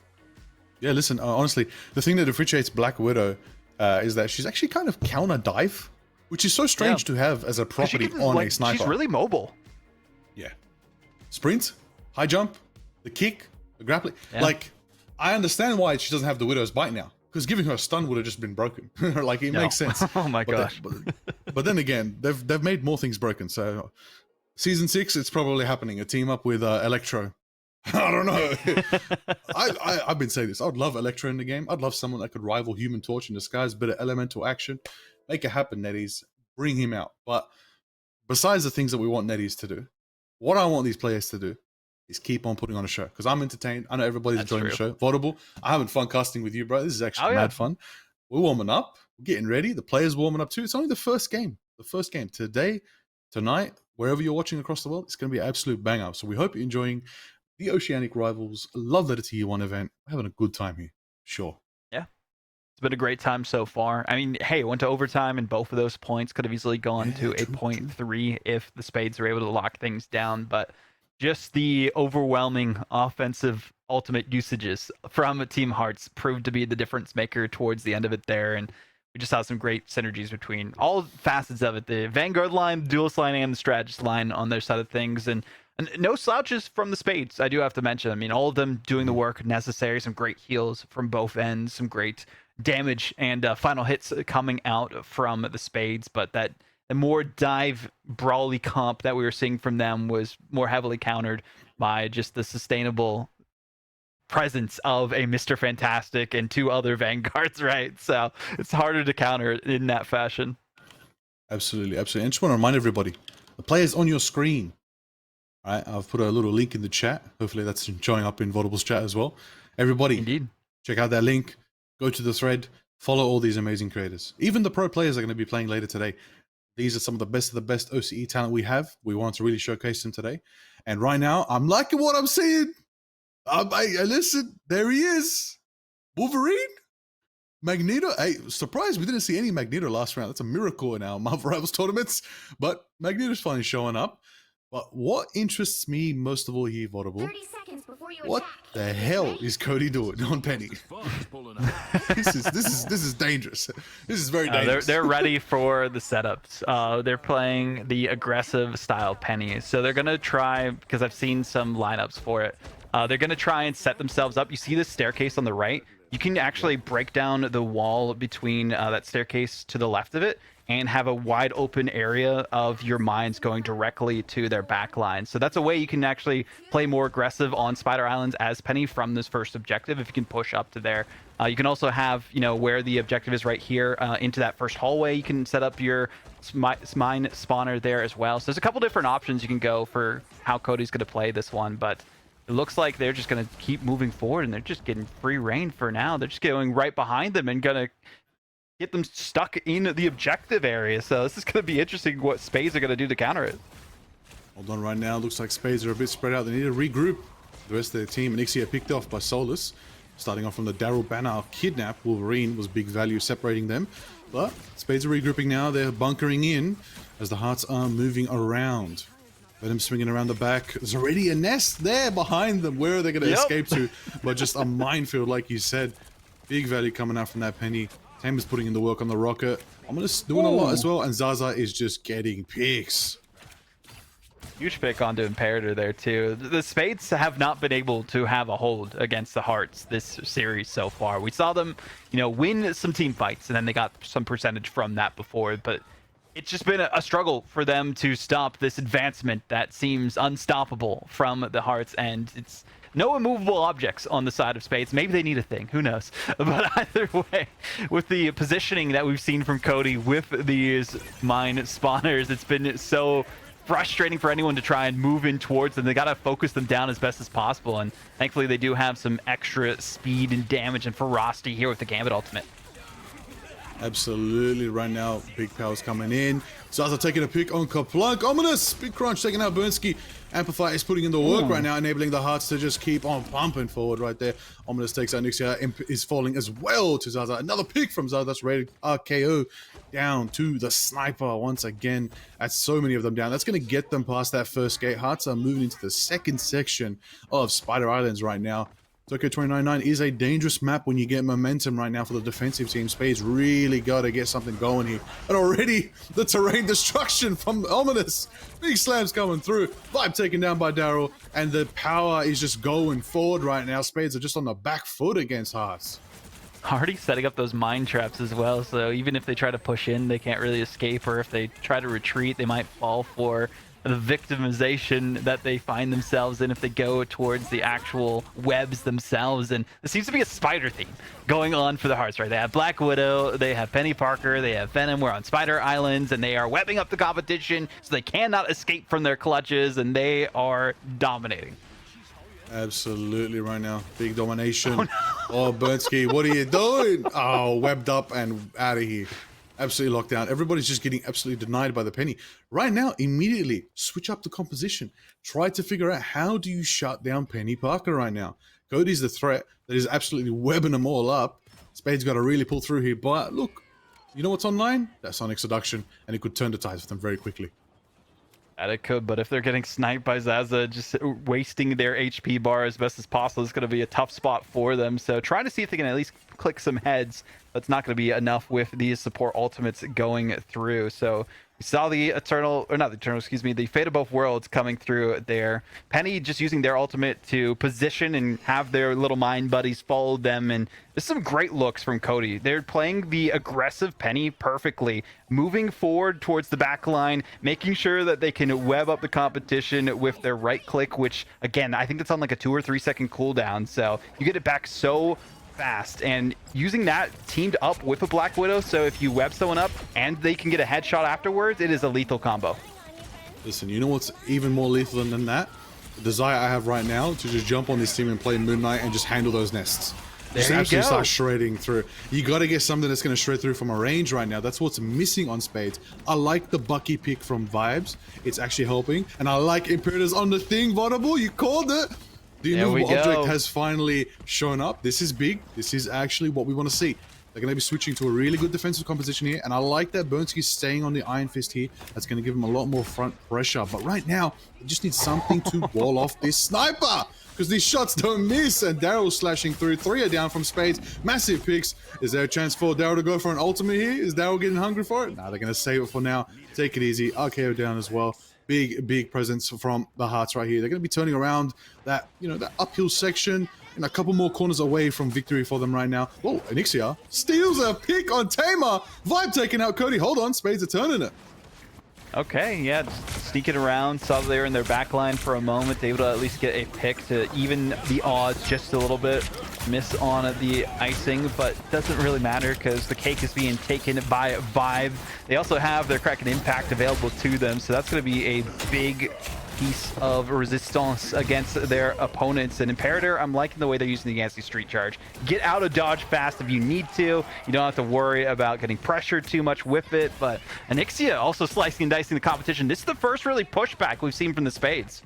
Speaker 2: Yeah,
Speaker 1: listen, honestly, the thing that differentiates Black Widow is that she's actually kind of counter dive, which is so strange to have as a property on a sniper.
Speaker 2: She's really mobile.
Speaker 1: Yeah. Sprint, high jump, the kick, the grappling. Like, I understand why she doesn't have the Widow's bite now. Because giving her a stun would have just been broken. Like, it makes sense.
Speaker 2: Oh my gosh.
Speaker 1: But then again, they've made more things broken. So season 6, it's probably happening. A team up with Electro. I don't know. I've been saying this. I would love Electro in the game. I'd love someone that could rival Human Torch in disguise, bit of elemental action. Make it happen, NetEase. Bring him out. But besides the things that we want NetEase to do, what I want these players to do is keep on putting on a show, because I'm entertained. I know everybody's enjoying the show. Vodable, I'm having fun casting with you, bro. This is actually mad fun. We're warming up. We're getting ready. The players warming up too. It's only the first game. The first game. Today, tonight, wherever you're watching across the world, it's going to be an absolute banger. So we hope you're enjoying the Oceanic Rivals Love Letter to You 1 event. We're having a good time here. Sure.
Speaker 2: Yeah. It's been a great time so far. I mean, hey, it went to overtime, and both of those points could have easily gone to a 0.3 if the Spades are able to lock things down. But just the overwhelming offensive ultimate usages from Team Hearts proved to be the difference maker towards the end of it there. And we just saw some great synergies between all facets of it, the Vanguard line, the Duelist line, and the Strategist line on their side of things. And no slouches from the Spades, I do have to mention. I mean, all of them doing the work necessary, some great heals from both ends, some great damage and final hits coming out from the Spades. But that the more dive brawly comp that we were seeing from them was more heavily countered by just the sustainable presence of a Mr. Fantastic and 2 other Vanguards, right? So it's harder to counter in that fashion.
Speaker 1: Absolutely, absolutely. And just want to remind everybody, the player's on your screen. All right, I've put a little link in the chat. Hopefully that's showing up in Vaudible's chat as well. Everybody,
Speaker 2: Indeed,
Speaker 1: check out that link. Go to the thread. Follow all these amazing creators. Even the pro players are going to be playing later today. These are some of the best OCE talent we have. We want to really showcase them today. And right now, I'm liking what I'm seeing. Listen, there he is. Wolverine? Magneto? Hey, surprised we didn't see any Magneto last round. That's a miracle in our Marvel Rivals tournaments. But Magneto's finally showing up. But what interests me most of all here, Vaudable,
Speaker 5: 30 seconds before you
Speaker 1: what
Speaker 5: attack.
Speaker 1: the hell is Cody doing on Penny? This is dangerous. This is very dangerous.
Speaker 2: they're ready for the setups. They're playing the aggressive style Penny. So they're going to try, because I've seen some lineups for it, they're going to try and set themselves up. You see this staircase on the right? You can actually break down the wall between that staircase to the left of it and have a wide open area of your mines going directly to their back line. So that's a way you can actually play more aggressive on Spider Islands as Penny from this first objective, if you can push up to there. You can also have, where the objective is right here, into that first hallway, you can set up your mine spawner there as well. So there's a couple different options you can go for how Cody's going to play this one, but it looks like they're just going to keep moving forward, and they're just getting free reign for now. They're just going right behind them and going to get them stuck in the objective area. So this is going to be interesting what Spades are going to do to counter it.
Speaker 1: Hold on right now. Looks like Spades are a bit spread out. They need to regroup. The rest of their team. And Ixia picked off by Solus. Starting off from the Daryl banner. Kidnap Wolverine was big value separating them. But Spades are regrouping now. They're bunkering in as the Hearts are moving around. Venom swinging around the back. There's already a nest there behind them. Where are they going to escape to? But just a minefield, like you said. Big value coming out from that Penny. Tamer's putting in the work on the rocket. Ominous doing a lot as well. And Zaza is just getting picks.
Speaker 2: Huge pick onto Imperator there too. The Spades have not been able to have a hold against the Hearts this series so far. We saw them, win some team fights, and then they got some percentage from that before, but it's just been a struggle for them to stop this advancement that seems unstoppable from the Hearts, and it's no immovable objects on the side of Spades. Maybe they need a thing, who knows? But either way, with the positioning that we've seen from Cody with these mine spawners, it's been so frustrating for anyone to try and move in towards them. They got to focus them down as best as possible, and thankfully they do have some extra speed and damage and ferocity here with the Gambit ultimate.
Speaker 1: Absolutely, right now, big powers coming in. Zaza taking a pick on Kaplunk. Ominous! Big crunch taking out Burnski. Amplify is putting in the work right now, enabling the Hearts to just keep on pumping forward right there. Ominous takes out Nixia. Imp is falling as well to Zaza. Another pick from Zaza. That's rated RKO down to the Sniper once again. That's so many of them down. That's going to get them past that first gate. Hearts are moving into the second section of Spider Islands right now. Tokyo 299 is a dangerous map when you get momentum right now for the defensive team. Spades really got to get something going here. And already the terrain destruction from Ominous. Big slams coming through. Vibe taken down by Daryl. And the power is just going forward right now. Spades are just on the back foot against Hearts.
Speaker 2: Already setting up those mine traps as well. So even if they try to push in, they can't really escape. Or if they try to retreat, they might fall for the victimization that they find themselves in if they go towards the actual webs themselves. And there seems to be a spider theme going on for the Hearts, right? They have Black Widow, they have Penny Parker, they have Venom. We're on Spider Islands, and they are webbing up the competition so they cannot escape from their clutches, and they are dominating.
Speaker 1: Absolutely right now. Big domination. Oh, Burnski, what are you doing? Oh, webbed up and out of here. Absolutely locked down. Everybody's just getting absolutely denied by the Penny. Right now, immediately switch up the composition. Try to figure out how do you shut down Penny Parker right now. Cody's the threat that is absolutely webbing them all up. Spade's got to really pull through here. But look, you know what's online? That Sonic Seduction, and it could turn the tides for them very quickly.
Speaker 2: And it could, but if they're getting sniped by Zaza, just wasting their HP bar as best as possible is going to be a tough spot for them. So trying to see if they can at least click some heads. That's not going to be enough with these support ultimates going through. So we saw the Eternal, or not the Eternal, excuse me, the Fate of Both Worlds coming through there. Penny just using their ultimate to position and have their little mind buddies follow them. And there's some great looks from Cody. They're playing the aggressive Penny perfectly, moving forward towards the back line, making sure that they can web up the competition with their right click, which, again, I think that's on like a 2 or 3 second cooldown. So you get it back so fast, and using that teamed up with a Black Widow, so if you web someone up and they can get a headshot afterwards, it is a lethal combo.
Speaker 1: Listen, you know what's even more lethal than that? The desire I have right now to just jump on this team and play Moon Knight and just handle those nests. Just absolutely start shredding through. You got to get something that's going to shred through from a range right now. That's what's missing on Spades. I like the Bucky pick from Vibes. It's actually helping. And I like Imperator's on the thing, Vulnerable. You called it. The immovable object has finally shown up. This is big. This is actually what we want to see. They're going to be switching to a really good defensive composition here. And I like that Bernski's staying on the Iron Fist here. That's going to give him a lot more front pressure. But right now, they just need something to wall off this sniper, because these shots don't miss. And Daryl slashing through. 3 are down from Spades. Massive picks. Is there a chance for Daryl to go for an ultimate here? Is Daryl getting hungry for it? Nah, they're going to save it for now. Take it easy. RKO down as well. Big presence from the Hearts right here. They're going to be turning around that, you know, that uphill section and a couple more corners away from victory for them right now. Oh, Anixia steals a pick on Tamer. Vibe taking out Cody. Hold on, Spades are turning it.
Speaker 2: Okay, yeah, just sneaking around. Saw they were in their back line for a moment, able to at least get a pick to even the odds just a little bit. Miss on the icing, but doesn't really matter because the cake is being taken by Vibe. They also have their Kraken Impact available to them, so that's going to be a big piece of resistance against their opponents. And Imperator, I'm liking the way they're using the anti-street charge. Get out of dodge fast if you need to. You don't have to worry about getting pressured too much with it. But Anixia also slicing and dicing the competition. This is the first really pushback we've seen from the Spades.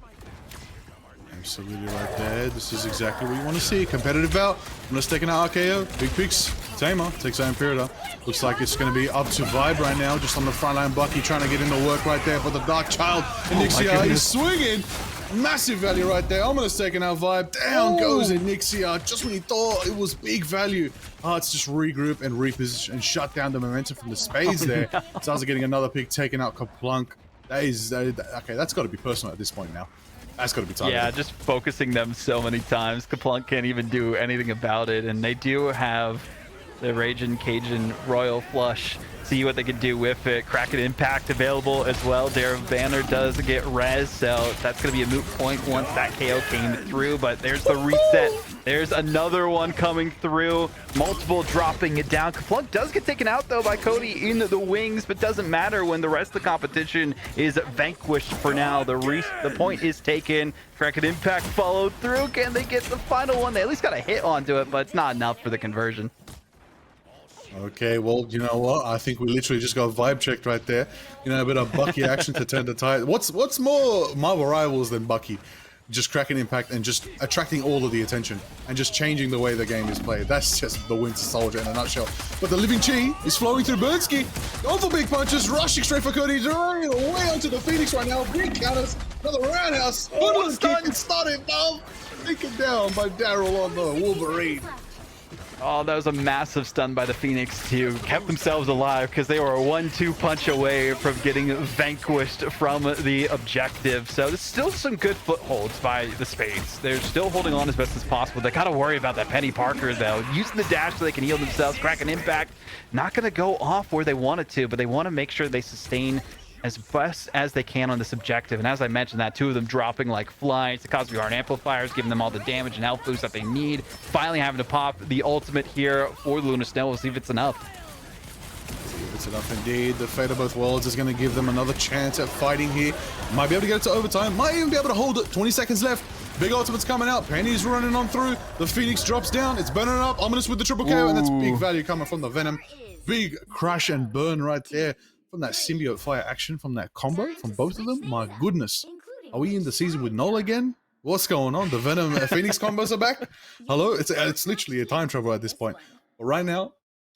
Speaker 1: Absolutely right there. This is exactly what you want to see. Competitive bout. Let's take an RKO. Big picks. Tamer takes out Imperator. Looks like it's going to be up to Vibe right now. Just on the front line. Bucky trying to get into work right there for the Dark Child. Anixia is swinging. Massive value right there. Almost taking out Vibe. Down goes Anixia. Just when you thought it was big value. Hearts just regroup and reposition and shut down the momentum from the Spades there. No. Stars are getting another pick, taking out Kaplunk. Okay, that's got to be personal at this point now. That's got to be targeted.
Speaker 2: Yeah, just focusing them so many times. Kaplunk can't even do anything about it, and they do have the Raging Cajun Royal Flush. See what they can do with it. Kraken Impact available as well. Darren Banner does get res, so that's going to be a moot point once that KO came through. But there's the reset. There's another one coming through. Multiple dropping it down. Kaplunk does get taken out, though, by Cody in the wings, but doesn't matter when the rest of the competition is vanquished for now. The point is taken. Kraken Impact followed through. Can they get the final one? They at least got a hit onto it, but it's not enough for the conversion.
Speaker 1: Okay, well, you know what? I think we literally just got vibe checked right there. You know, a bit of Bucky action to turn the tide. What's more Marvel Rivals than Bucky? Just Kraken Impact and just attracting all of the attention and just changing the way the game is played. That's just the Winter Soldier in a nutshell. But the living chi is flowing through Bernski. Going for big punches, rushing straight for Cody. Running away onto the Phoenix right now. Big counters, another roundhouse. Woodland kick and started down. Taken down by Daryl on the Wolverine.
Speaker 2: Oh, that was a massive stun by the Phoenix too. Kept themselves alive because they were a 1-2 punch away from getting vanquished from the objective. So there's still some good footholds by the Spades. They're still holding on as best as possible. They gotta worry about that Penny Parker though. Using the dash so they can heal themselves. Kraken Impact, not gonna go off where they want it to, but they want to make sure they sustain as best as they can on this objective. And as I mentioned, that 2 of them dropping like flies, the Cosmic Heart Amplifiers, giving them all the damage and health boost that they need. Finally having to pop the ultimate here for Luna Snow. We'll see if it's enough.
Speaker 1: It's enough indeed. The Fate of Both Worlds is going to give them another chance at fighting here. Might be able to get it to overtime. Might even be able to hold it. 20 seconds left. Big ultimate's coming out. Penny's running on through. The Phoenix drops down. It's burning up. Ominous with the triple KO, and that's big value coming from the Venom. Big crash and burn right there. From that symbiote fire action, from that combo, from both of them. My goodness. Are we in the season with Null again? What's going on? The Venom Phoenix combos are back? Hello? It's literally a time travel at this point. But right now,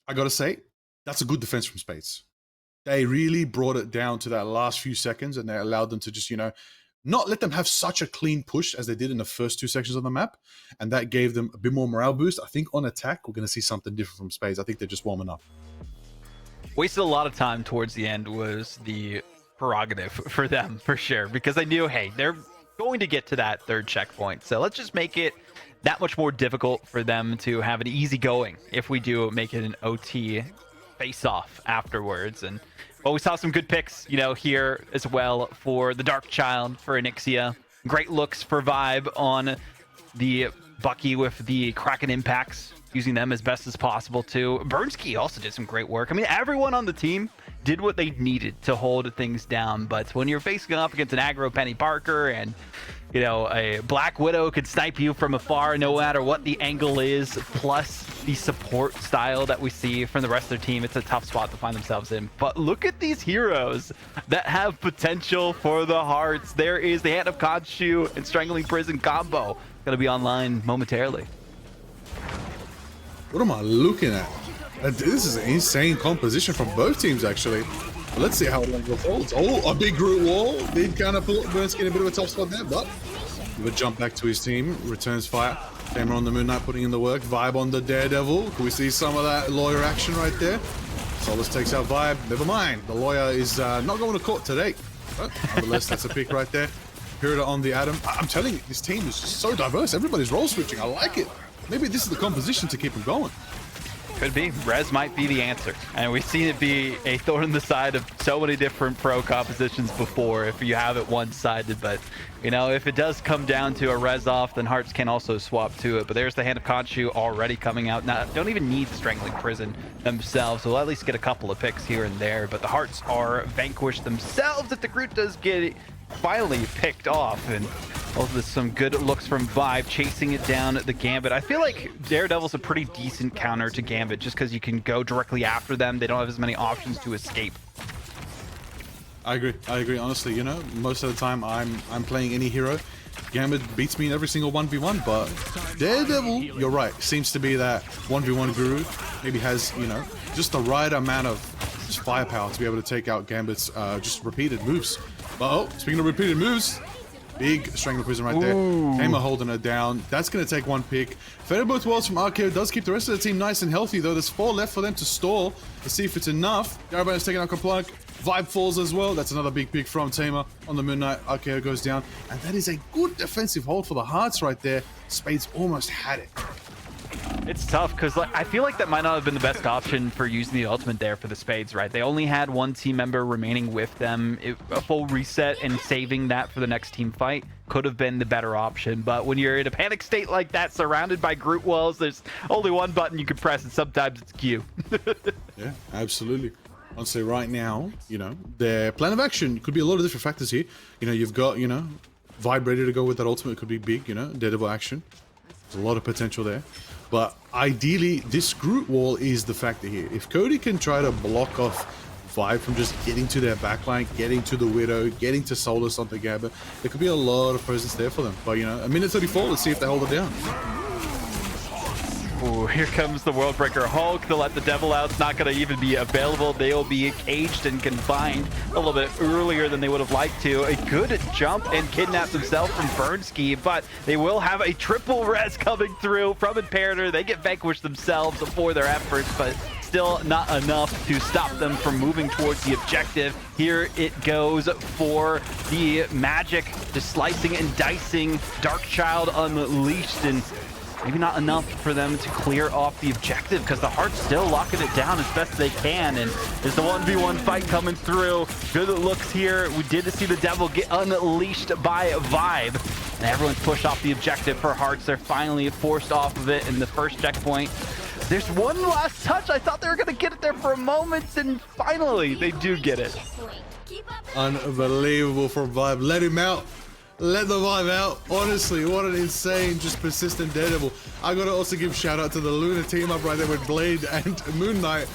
Speaker 1: I gotta say, that's a good defense from Spades. They really brought it down to that last few seconds and they allowed them to just, you know, not let them have such a clean push as they did in the first 2 sections of the map, and that gave them a bit more morale boost. I think on attack, we're going to see something different from Spades. I think they're just warming up.
Speaker 2: Wasted a lot of time towards the end was the prerogative for them, for sure, because I knew, hey, they're going to get to that 3rd checkpoint. So let's just make it that much more difficult for them to have an easy going if we do make it an OT face-off afterwards. And well, we saw some good picks, you know, here as well for the Dark Child, for Anixia. Great looks for Vibe on the Bucky with the Kraken impacts, using them as best as possible too. Burnski also did some great work. I mean, everyone on the team did what they needed to hold things down, but when you're facing up against an aggro Penny Parker and, you know, a Black Widow could snipe you from afar no matter what the angle is, plus the support style that we see from the rest of their team, it's a tough spot to find themselves in. But look at these heroes that have potential for the hearts. There is the Hand of Khonshu and Strangling Prison combo going to be online momentarily.
Speaker 1: What am I looking at? This is an insane composition from both teams, actually. Let's see how long it unfolds. Oh, a big root wall. Did kind of put Burnski in a bit of a tough spot there, but he would jump back to his team. Returns fire. TzTamer on the Moon Knight putting in the work. Vibe on the Daredevil. Can we see some of that lawyer action right there? Solus takes out Vibe. Never mind. The lawyer is not going to court today. But nonetheless, that's a pick right there. Pirita on the Atom. I'm telling you, this team is just so diverse. Everybody's role switching. I like it. Maybe this is the composition to keep them going.
Speaker 2: Could be. Rez might be the answer. And we've seen it be a thorn in the side of so many different pro compositions before if you have it one-sided. But, you know, if it does come down to a Rez off, then Hearts can also swap to it. But there's the Hand of Khonshu already coming out. Now, don't even need the Strangling Prison themselves. So we'll at least get a couple of picks here and there. But the Hearts are vanquished themselves if the Groot does get finally picked off. And also some good looks from Vibe, chasing it down the Gambit. I feel like Daredevil's a pretty decent counter to Gambit just because you can go directly after them. They don't have as many options to escape.
Speaker 1: I agree. Honestly, you know, most of the time I'm playing any hero. Gambit beats me in every single 1v1, but Daredevil, you're right, seems to be that 1v1 guru. Maybe has, you know, just the right amount of just firepower to be able to take out Gambit's just repeated moves. But oh, speaking of repeated moves, big Strangler Prison right there. TzTamer holding her down. That's going to take one pick. Fed both worlds from RKO does keep the rest of the team nice and healthy, though. There's 4 left for them to stall. Let's see if it's enough. Garaban's taking out Kaplunk. Vibe falls as well. That's another big pick from TzTamer on the Moon Knight. RKO goes down. And that is a good defensive hold for the Hearts right there. Spades almost had it.
Speaker 2: It's tough because I feel like that might not have been the best option for using the ultimate there for the Spades, right? They only had one team member remaining with them. A full reset and saving that for the next team fight could have been the better option. But when you're in a panic state like that, surrounded by Groot walls, there's only one button you can press, and sometimes it's Q.
Speaker 1: Yeah, absolutely. I'd say right now, you know, their plan of action could be a lot of different factors here. You know, you've got, you know, Vibe ready to go with that ultimate. Could be big, you know, Daredevil action. There's a lot of potential there. But ideally, this Groot wall is the factor here. If Cody can try to block off Vibe from just getting to their backline, getting to the Widow, getting to Solus on the Gabba, there could be a lot of presence there for them. But, you know, a minute 34, let's see if they hold it down.
Speaker 2: Ooh, here comes the Worldbreaker Hulk to let the Devil out. It's not going to even be available. They will be caged and confined a little bit earlier than they would have liked to. A good jump and kidnap themselves from Burnski, but they will have a triple res coming through from Imperator. They get vanquished themselves for their efforts, but still not enough to stop them from moving towards the objective. Here it goes for the Magic, just slicing and dicing. Dark Child unleashed, and maybe not enough for them to clear off the objective because the Hearts still locking it down as best they can. And there's the 1v1 fight coming through. Good looks here. We did see the Devil get unleashed by Vibe. And everyone's pushed off the objective for Hearts. They're finally forced off of it in the first checkpoint. There's one last touch. I thought they were going to get it there for a moment, and finally they do get it.
Speaker 1: Unbelievable from Vibe. Let him out. Let the Vibe out. Honestly, what an insane, just persistent Daredevil. I gotta also give shout out to the Luna team up right there with Blade and Moon Knight.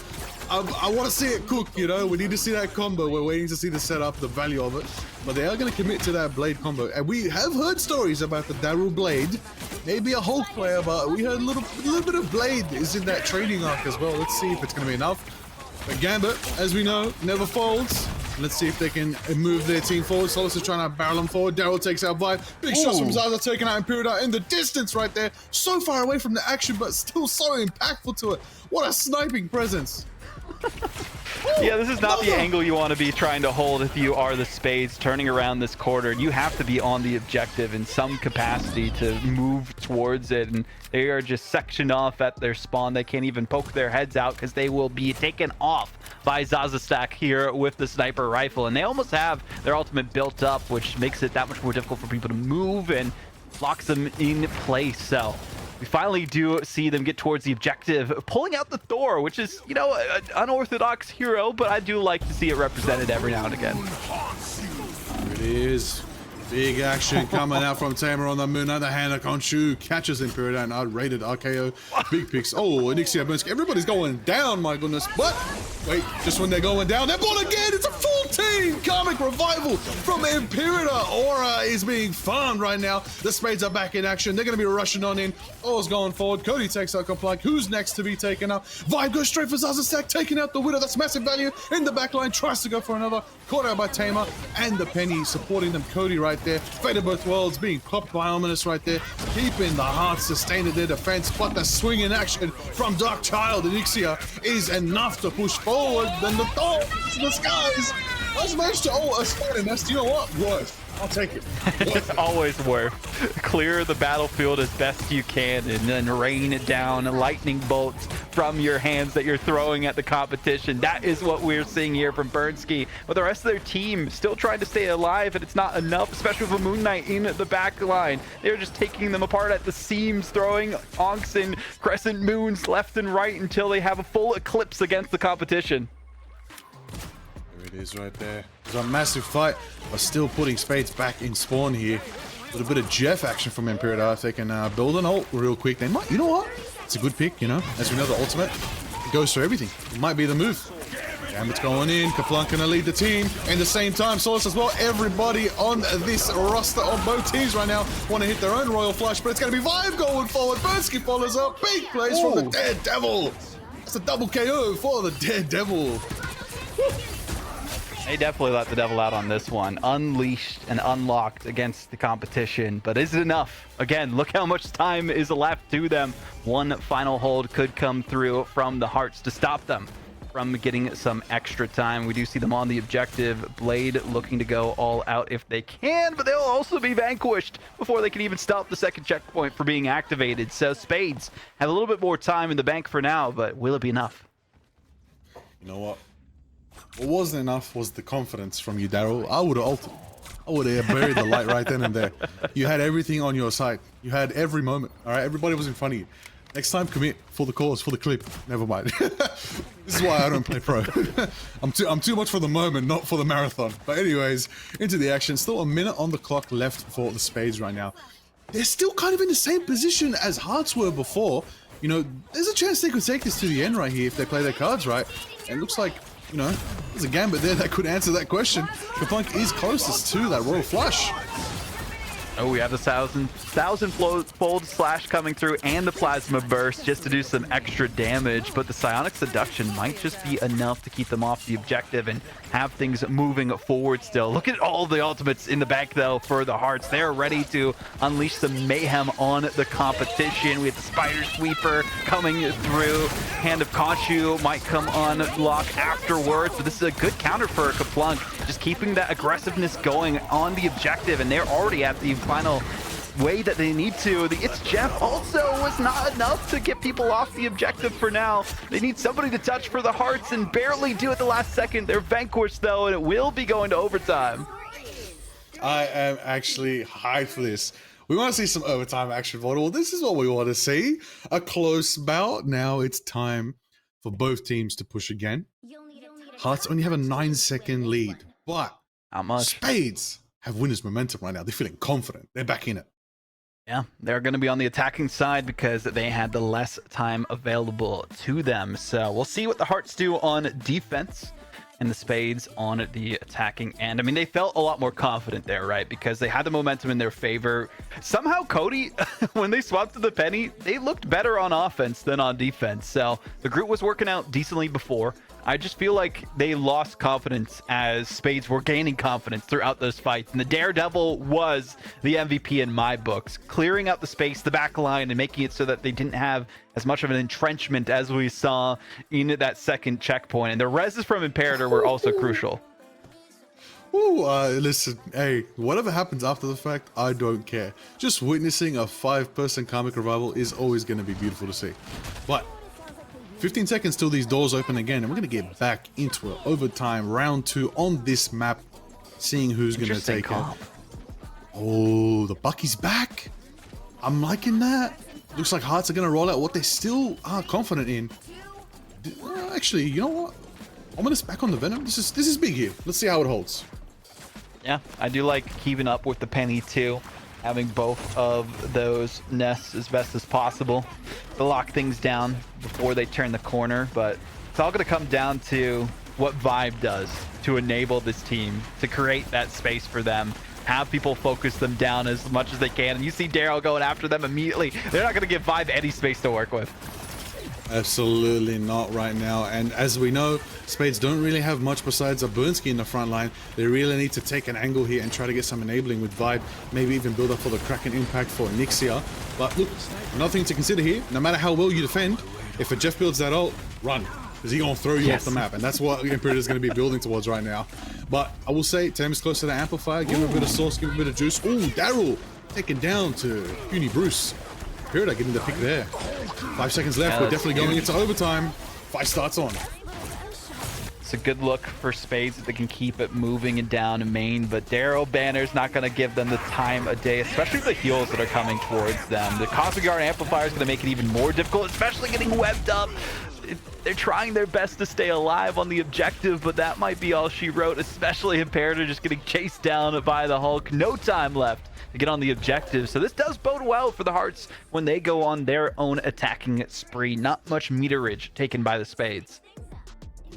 Speaker 1: I want to see it cook, you know. We need to see that combo. We're waiting to see the setup, the value of it. But they are going to commit to that Blade combo. And we have heard stories about the Daryl Blade. Maybe a Hulk player, but we heard a little bit of Blade is in that training arc as well. Let's see if it's going to be enough. But Gambit, as we know, never folds. Let's see if they can move their team forward. Solus is trying to barrel them forward. Daryl takes out Vibe. Big shots from Zaza, taking out Imperial in the distance right there. So far away from the action, but still so impactful to it. What a sniping presence.
Speaker 2: Yeah, this is not the angle you want to be trying to hold if you are the Spades turning around this quarter. You have to be on the objective in some capacity to move towards it, and they are just sectioned off at their spawn. They can't even poke their heads out because they will be taken off by Zaza Stack here with the sniper rifle, and they almost have their ultimate built up, which makes it that much more difficult for people to move and locks them in place. So we finally do see them get towards the objective, pulling out the Thor, which is, you know, an unorthodox hero, but I do like to see it represented every now and again.
Speaker 1: There it is. Big action coming out from TzTamer on the moon. Other hand, Khonshu catches Imperial and rated RKO. Big picks. Oh, Anixia Burns. Everybody's going down, my goodness. But wait, just when they're going down, they're bought again. It's a full team. Karmic revival from Imperial. Aura is being farmed right now. The Spades are back in action. They're going to be rushing on in. Aura's going forward. Cody takes out Complank. Who's next to be taken out? Vibe goes straight for Zaza Stack, taking out the Widow. That's massive value in the back line. Tries to go for another. Caught out by Tamer and the Penny supporting them. Cody right there. Fate of both worlds being popped by Ominous right there. Keeping the Hearts sustaining their defense, but the swing in action from Dark Child and Ixia is enough to push forward. Then the thoughts, the skies. I just managed to a spider nest. You know what? Worth. I'll take it.
Speaker 2: It's always worth. Clear the battlefield as best you can and then rain it down, lightning bolts from your hands that you're throwing at the competition. That is what we're seeing here from Bernski. But the rest of their team still trying to stay alive, and it's not enough, especially with a Moon Knight in the back line. They're just taking them apart at the seams, throwing onks and crescent moons left and right until they have a full eclipse against the competition.
Speaker 1: There it is right there. It's a massive fight, but still putting Spades back in spawn here. A little bit of Jeff action from Imperial. If they can build an ult real quick, they might, you know what? It's a good pick, you know? As we know, the ultimate goes for everything. It might be the move. Gambit's going in. Kaplan gonna lead the team. In the same time, Source as well. Everybody on this roster on both teams right now want to hit their own Royal Flush, but it's gonna be Vibe going forward. Bernski follows up. Big plays from the Dead Devil. That's a double KO for the Dead Devil.
Speaker 2: They definitely let the devil out on this one. Unleashed and unlocked against the competition. But is it enough? Again, look how much time is left to them. One final hold could come through from the Hearts to stop them from getting some extra time. We do see them on the objective. Blade looking to go all out if they can, but they'll also be vanquished before they can even stop the second checkpoint for being activated. So Spades have a little bit more time in the bank for now, but will it be enough?
Speaker 1: You know what? What wasn't enough was the confidence from you, Daryl. I would have ulted. I would have buried the light right then and there. You had everything on your side. You had every moment. All right, everybody was in front of you. Next time, commit for the cause, for the clip. Never mind. This is why I don't play pro. I'm too much for the moment, not for the marathon. But anyways, into the action. Still a minute on the clock left for the Spades right now. They're still kind of in the same position as Hearts were before. You know, there's a chance they could take this to the end right here if they play their cards right. And it looks like, you know, there's a Gambit there that could answer that question. Kaplank is closest to that Royal Flush.
Speaker 2: Oh, we have the thousand-fold slash coming through and the plasma burst just to do some extra damage, but the psionic seduction might just be enough to keep them off the objective and have things moving forward still. Look at all the ultimates in the back though for the Hearts. They're ready to unleash some mayhem on the competition. We have the Spider Sweeper coming through. Hand of Khonshu might come unlock afterwards, but this is a good counter for Kaplank, just keeping that aggressiveness going on the objective, and they're already at the final way that they need to. The It's Jeff also was not enough to get people off the objective for now. They need somebody to touch for the Hearts and barely do it the last second. They're vanquished though, and it will be going to overtime.
Speaker 1: I am actually hyped for this. We want to see some overtime action. Well, this is what we want to see. A close bout. Now it's time for both teams to push again. Hearts only have a 9-second lead, but
Speaker 2: How much?
Speaker 1: Spades have winners momentum right now. They're feeling confident. They're back in it.
Speaker 2: Yeah, they're going to be on the attacking side because they had the less time available to them. So we'll see what the Hearts do on defense and the Spades on the attacking end. I mean, they felt a lot more confident there, right? Because they had the momentum in their favor. Somehow Cody, when they swapped to the Penny, they looked better on offense than on defense. So the group was working out decently before. I just feel like they lost confidence as Spades were gaining confidence throughout those fights. And the Daredevil was the MVP in my books, clearing out the space, the back line, and making it so that they didn't have as much of an entrenchment as we saw in that second checkpoint. And the reses from Imperator were also crucial.
Speaker 1: Ooh, listen, hey, whatever happens after the fact, I don't care. Just witnessing a 5-person Karmic Revival is always going to be beautiful to see. But 15 seconds till these doors open again, and we're going to get back into it. Overtime, round 2 on this map, seeing who's going to take it. Oh, the Bucky's back. I'm liking that. Looks like Hearts are going to roll out what they still are confident in. Actually, you know what? Ominous back on the Venom. This is big here. Let's see how it holds.
Speaker 2: Yeah, I do like keeping up with the Penny too, having both of those nests as best as possible to lock things down before they turn the corner. But it's all going to come down to what Vibe does to enable this team to create that space for them, have people focus them down as much as they can. And you see Daryl going after them immediately. They're not going to give Vibe any space to work with.
Speaker 1: Absolutely not right now. And as we know, Spades don't really have much besides a Burnski in the front line. They really need to take an angle here and try to get some enabling with Vibe, maybe even build up for the Kraken impact for Nixia. But look, nothing to consider here. No matter how well you defend, if a Jeff builds that ult, run, because he's going to throw you off the map. And that's what Imperator is going to be building towards right now. But I will say, Tamer's close to the Amplifier. Give him a bit of sauce, give him a bit of juice. Ooh, Daryl taken down to Puny Bruce. Imperator getting the pick there. 5 seconds left. We're definitely going into overtime. Fight starts on.
Speaker 2: It's a good look for Spades if they can keep it moving and down in main, but Daryl Banner's not going to give them the time of day, especially the heals that are coming towards them. The Cosmic Guard Amplifier is going to make it even more difficult, especially getting webbed up. They're trying their best to stay alive on the objective, but that might be all she wrote, especially Imperator just getting chased down by the Hulk. No time left to get on the objective, so this does bode well for the Hearts when they go on their own attacking spree. Not much meterage taken by the Spades.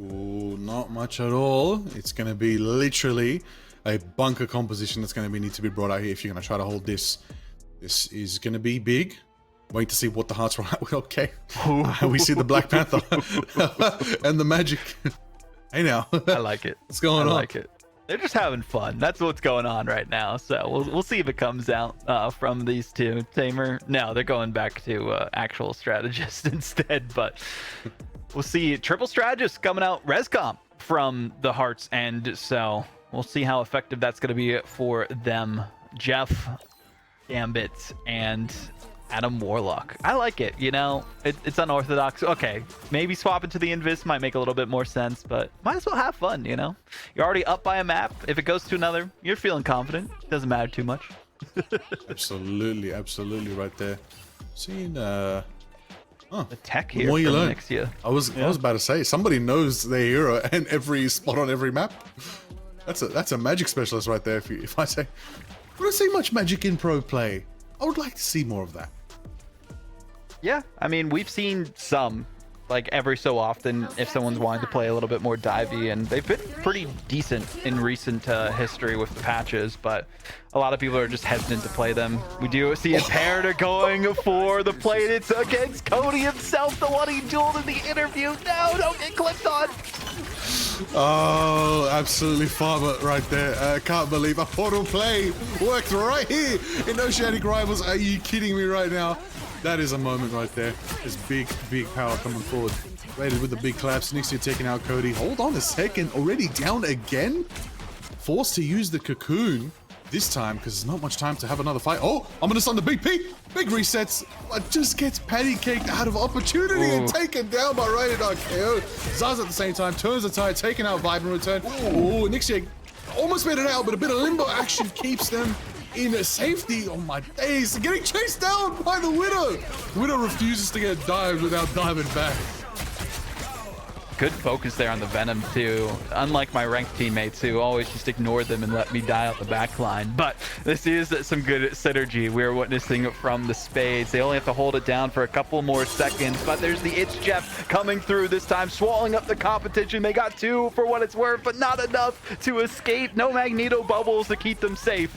Speaker 1: Ooh, not much at all. It's going to be literally a bunker composition that's going to need to be brought out here if you're going to try to hold this. This is going to be big. Wait to see what the Hearts are at with. Okay. We see the Black Panther and the magic. Hey now.
Speaker 2: I like it.
Speaker 1: What's going on?
Speaker 2: I like it. They're just having fun. That's what's going on right now. So we'll see if it comes out from these two. Tamer, no, they're going back to actual strategists instead. But we'll see. Triple strategist coming out rescomp from the Hearts end. So we'll see how effective that's going to be for them. Jeff, Gambit, and Adam Warlock. I like it, you know, it's unorthodox. Okay, maybe swap into the Invis might make a little bit more sense, but might as well have fun, you know? You're already up by a map. If it goes to another, you're feeling confident. Doesn't matter too much.
Speaker 1: Absolutely right there. Seeing
Speaker 2: the tech here
Speaker 1: more you
Speaker 2: from
Speaker 1: learn.
Speaker 2: Nixia.
Speaker 1: I was about to say, somebody knows their hero and every spot on every map. That's a magic specialist right there. If I say, I don't see much magic in pro play. I would like to see more of that.
Speaker 2: Yeah, I mean, we've seen some, like every so often, if someone's wanting to play a little bit more divey, and they've been pretty decent in recent history with the patches, but a lot of people are just hesitant to play them. We do see Imperator going for the play. It's against Cody himself, the one he dueled in the interview. No, don't get clipped on.
Speaker 1: Oh, absolutely farmer right there. I can't believe a portal play worked right here in Oceanic Rivals. Are you kidding me right now? That is a moment right there. There's big power coming forward. Rated with the big claps. Nixia taking out Cody. Hold on a second. Already down again? Forced to use the cocoon this time because there's not much time to have another fight. Oh, I'm going to stun the big P. Big resets. But just gets patty caked out of opportunity and taken down by Rated RKO. Zaz at the same time turns the tide, taking out Vibe in return. Oh, Nixia almost made it out, but a bit of limbo action keeps them in safety. Oh my days, getting chased down by the Widow. Widow refuses to get dived without diving back.
Speaker 2: Good focus there on the Venom too, unlike my ranked teammates who always just ignored them and let me die on the back line. But this is some good synergy we're witnessing from the Spades. They only have to hold it down for a couple more seconds, but there's the It's Jeff coming through this time, swallowing up the competition. They got 2 for what it's worth, but not enough to escape. No Magneto bubbles to keep them safe.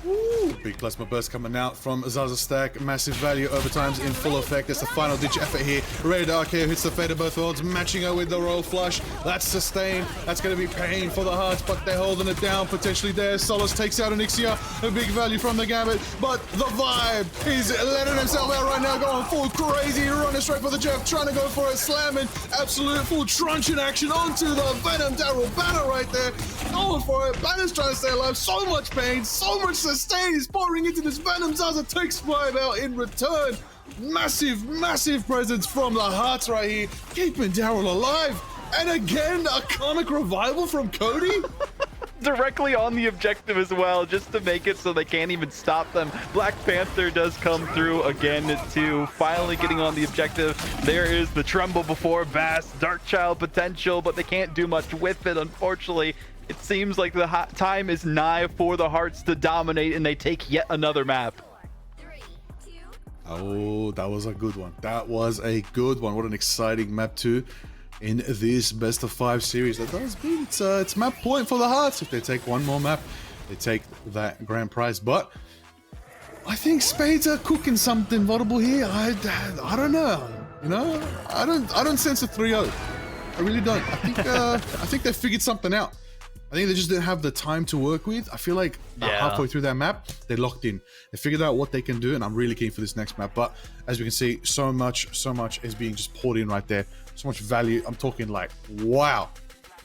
Speaker 1: Ooh, big plasma burst coming out from Zaza Stack. Massive value overtimes in full effect. It's the final ditch effort here. Red RKO hits the fate of both worlds, matching her with the royal flush. That's sustain. That's going to be pain for the Hearts, but they're holding it down potentially there. Solace takes out Onyxia. A big value from the Gambit, but the vibe. He's letting himself out right now, going full crazy, running straight for the Jeff, trying to go for it, slamming absolute full truncheon action onto the Venom Daryl Banner right there. Going for it. Banner's trying to stay alive. So much pain, so much sustain. He's pouring into this Venom. Zaza takes 5 out in return. Massive presence from the Hearts right here, keeping Daryl alive. And again, a comic revival from Cody.
Speaker 2: Directly on the objective as well, just to make it so they can't even stop them. Black Panther does come through again too, finally getting on the objective. There is the Tremble before Bass, Dark Child potential, but they can't do much with it, unfortunately. It seems like the time is nigh for the Hearts to dominate, and they take yet another map.
Speaker 1: Oh, that was a good one. That was a good one. What an exciting map too in this best of 5 series. That does mean it's map point for the Hearts. If they take one more map, they take that grand prize. But I think Spades are cooking something vulnerable here. I don't know. You know, I don't sense a 3-0. I really don't. I think they figured something out. I think they just didn't have the time to work with. I feel like halfway through that map, they locked in. They figured out what they can do, and I'm really keen for this next map. But as we can see, so much is being just poured in right there. So much value. I'm talking like, wow,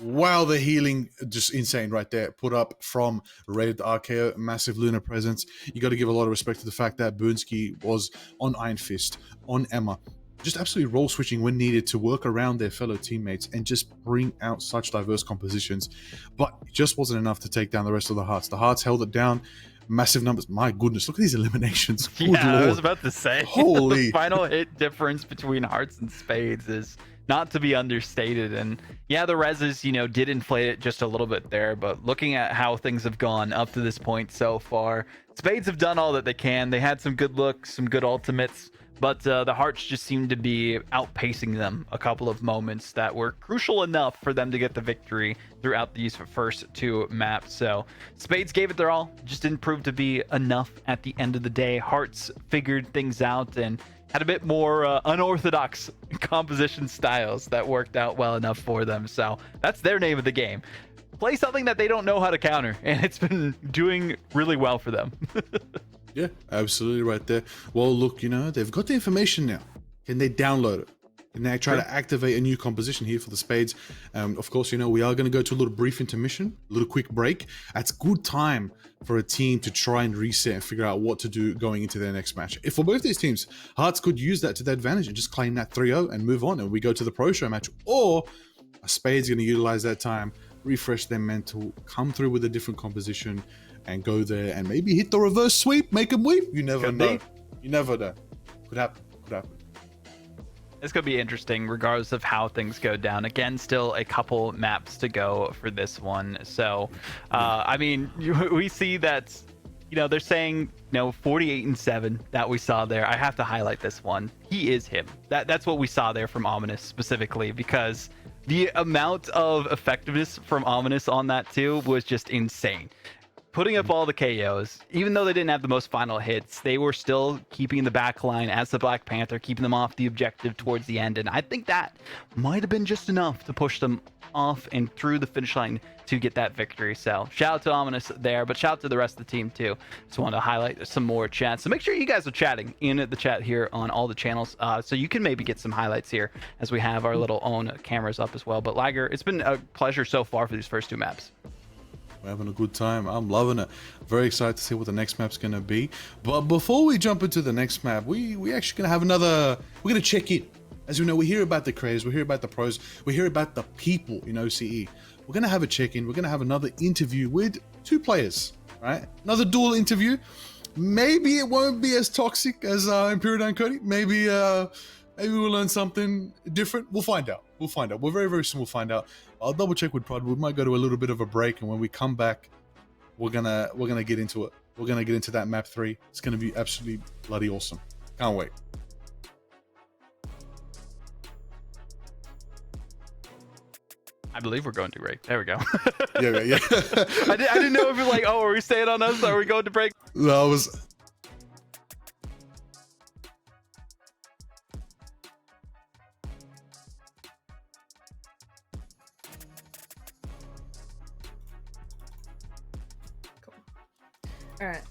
Speaker 1: the healing, just insane right there. Put up from Red RKO, massive Luna presence. You got to give a lot of respect to the fact that Burnski was on Iron Fist, on Emma, just absolutely role switching when needed to work around their fellow teammates and just bring out such diverse compositions. But it just wasn't enough to take down the rest of the Hearts. The Hearts held it down. Massive numbers. My goodness, look at these eliminations. Good
Speaker 2: yeah,
Speaker 1: Lord.
Speaker 2: I was about to say.
Speaker 1: Holy.
Speaker 2: The final hit difference between Hearts and Spades is not to be understated. And yeah, the reses, did inflate it just a little bit there. But looking at how things have gone up to this point so far, Spades have done all that they can. They had some good looks, some good ultimates. But the Hearts just seemed to be outpacing them a couple of moments that were crucial enough for them to get the victory throughout these first 2 maps. So Spades gave it their all, just didn't prove to be enough at the end of the day. Hearts figured things out and had a bit more unorthodox composition styles that worked out well enough for them. So that's their name of the game. Play something that they don't know how to counter, and it's been doing really well for them.
Speaker 1: Yeah, absolutely right there. Well, look, they've got the information now. Can they download it? Can they try to activate a new composition here for the Spades? Of course, we are going to go to a little brief intermission, a little quick break. That's good time for a team to try and reset and figure out what to do going into their next match. If for both these teams, Hearts could use that to their advantage and just claim that 3-0 and move on, and we go to the Pro Show match. Or a Spades going to utilize that time, refresh their mental, come through with a different composition, and go there and maybe hit the reverse sweep, make them weep. You never know. You never know. Could happen.
Speaker 2: It's going to be interesting regardless of how things go down. Again, still a couple maps to go for this one. So, we see that, they're saying, 48-7 that we saw there. I have to highlight this one. He is him. That's what we saw there from Ominous specifically, because the amount of effectiveness from Ominous on that too was just insane. Putting up all the KOs, even though they didn't have the most final hits, they were still keeping the back line as the Black Panther, keeping them off the objective towards the end. And I think that might have been just enough to push them off and through the finish line to get that victory. So shout out to Ominous there, but shout out to the rest of the team too. Just wanted to highlight some more chats. So make sure you guys are chatting in the chat here on all the channels, so you can maybe get some highlights here as we have our little own cameras up as well. But Liger, it's been a pleasure so far for these first 2 maps.
Speaker 1: We're having a good time. I'm loving it. Very excited to see what the next map's going to be. But before we jump into the next map, we actually going to have we're going to check in. As you know, we hear about the creators, we hear about the pros, we hear about the people in OCE. We're going to have a check-in. We're going to have another interview with 2 players, right? Another dual interview. Maybe it won't be as toxic as Imperial and Cody. Maybe we'll learn something different. We'll find out. We're very, very soon we'll find out. I'll double check with Prod. We might go to a little bit of a break, and when we come back, we're gonna get into it. We're gonna get into that map 3. It's gonna be absolutely bloody awesome. Can't wait.
Speaker 2: I believe we're going to break. There we go.
Speaker 1: Yeah.
Speaker 2: I didn't know if it was like, oh, are we staying on us? Or are we going to break?
Speaker 1: That was.
Speaker 5: All right.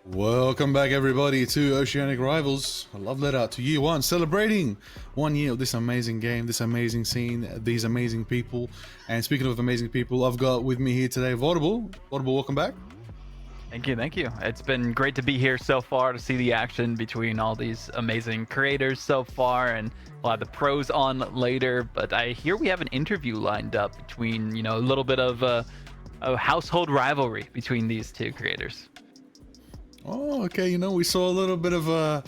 Speaker 1: Welcome back, everybody, to Oceanic Rivals. A love letter to year one, celebrating 1 year of this amazing game, this amazing scene, these amazing people. And speaking of amazing people, I've got with me here today Vaudable. Vaudable, welcome back.
Speaker 2: Thank you, thank you. It's been great to be here so far to see the action between all these amazing creators so far, and we'll have the pros on later. But I hear we have an interview lined up between, you know, a little bit of a household rivalry between these two creators.
Speaker 1: Oh, okay. You know, we saw a little bit of a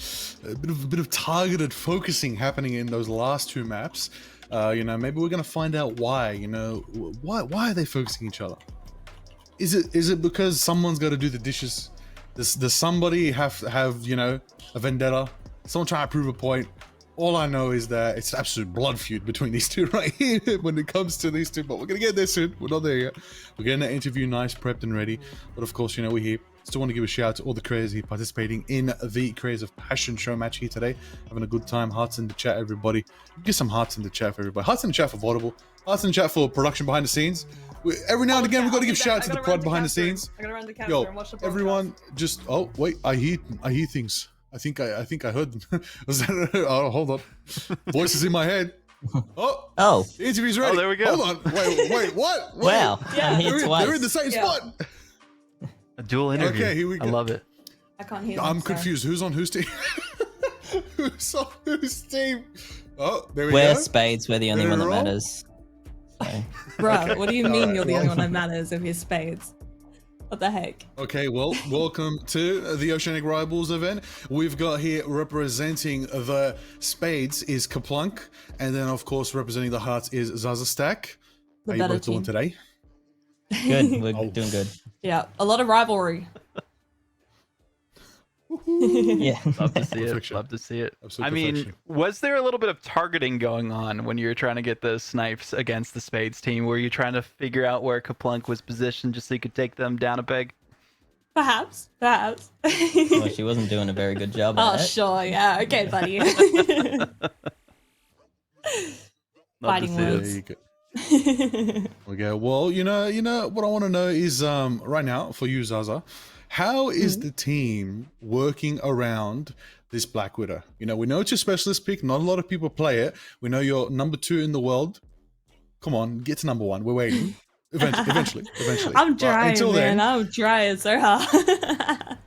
Speaker 1: bit of targeted focusing happening in those last two maps. You know, maybe we're gonna find out why. You know, why are they focusing each other? Is it because someone's got to do the dishes? Does somebody have you know, a vendetta? Someone trying to prove a point? All I know is that it's an absolute blood feud between these two right here when it comes to these two. But we're gonna get there soon. We're not there yet. We're getting that interview nice, prepped and ready. But of course, you know, we're here. Still want to give a shout out to all the creators here participating in the Creators of Passion show match here today. Having a good time. Hearts in the chat, everybody. Get some hearts in the chat for everybody. Hearts in the chat for Vaudable. Hearts in the chat for production behind the scenes. Every now and again, we've got to give shout out to the prod behind the scenes.
Speaker 5: I gotta run the
Speaker 1: Yo,
Speaker 5: and watch the
Speaker 1: everyone, just wait, I hear things. I think I heard them. Was that, oh, hold on. Voices in my head. Oh, the interview's ready.
Speaker 2: Oh, there we go.
Speaker 1: Hold on. Wait, what?
Speaker 6: Wow, I'm here twice.
Speaker 1: They're in the same spot.
Speaker 2: A dual interview.
Speaker 1: Okay, here we go.
Speaker 2: I love it.
Speaker 5: I can't hear them,
Speaker 1: I'm
Speaker 5: sorry.
Speaker 1: confused. Who's on whose team? Who's on whose team? Oh, there we
Speaker 6: We're
Speaker 1: go.
Speaker 6: spades, we're the only one that
Speaker 1: Roll.
Speaker 6: matters. So.
Speaker 5: Bro, what do you mean
Speaker 1: Alright,
Speaker 5: you're the
Speaker 1: well.
Speaker 5: only one that matters if you're spades? What the heck?
Speaker 1: Okay, well, welcome to the Oceanic Rivals event. We've got here representing the spades is Kaplunk, and then of course representing the hearts is Zazastack.
Speaker 5: The
Speaker 1: How you
Speaker 5: better
Speaker 1: both doing
Speaker 5: team.
Speaker 1: today?
Speaker 6: Good, we're
Speaker 1: Oh.
Speaker 6: doing good.
Speaker 5: Yeah, a lot of rivalry.
Speaker 6: Yeah.
Speaker 2: Love to see it.
Speaker 1: Perfection.
Speaker 2: Love to see it.
Speaker 1: Absolute
Speaker 2: I mean,
Speaker 1: perfection.
Speaker 2: was there a little bit of targeting going on when you were trying to get the snipes against the spades team? Were you trying to figure out where Kaplunk was positioned just so you could take them down a peg?
Speaker 5: Perhaps.
Speaker 6: Well, she wasn't doing a very good job
Speaker 5: Oh,
Speaker 6: at it.
Speaker 5: sure, yeah. Okay, buddy.
Speaker 2: Love
Speaker 5: Fighting
Speaker 2: to see
Speaker 5: words.
Speaker 2: it.
Speaker 1: There you go. Okay, well, you know what I want to know is right now for you, Zaza, how is the team working around this Black Widow? You know, we know it's your specialist pick. Not a lot of people play it. We know you're number 2 in the world. Come on, get to number 1. We're waiting. Eventually.
Speaker 5: I'm
Speaker 1: But
Speaker 5: trying,
Speaker 1: until
Speaker 5: man.
Speaker 1: then,
Speaker 5: I'm trying so hard.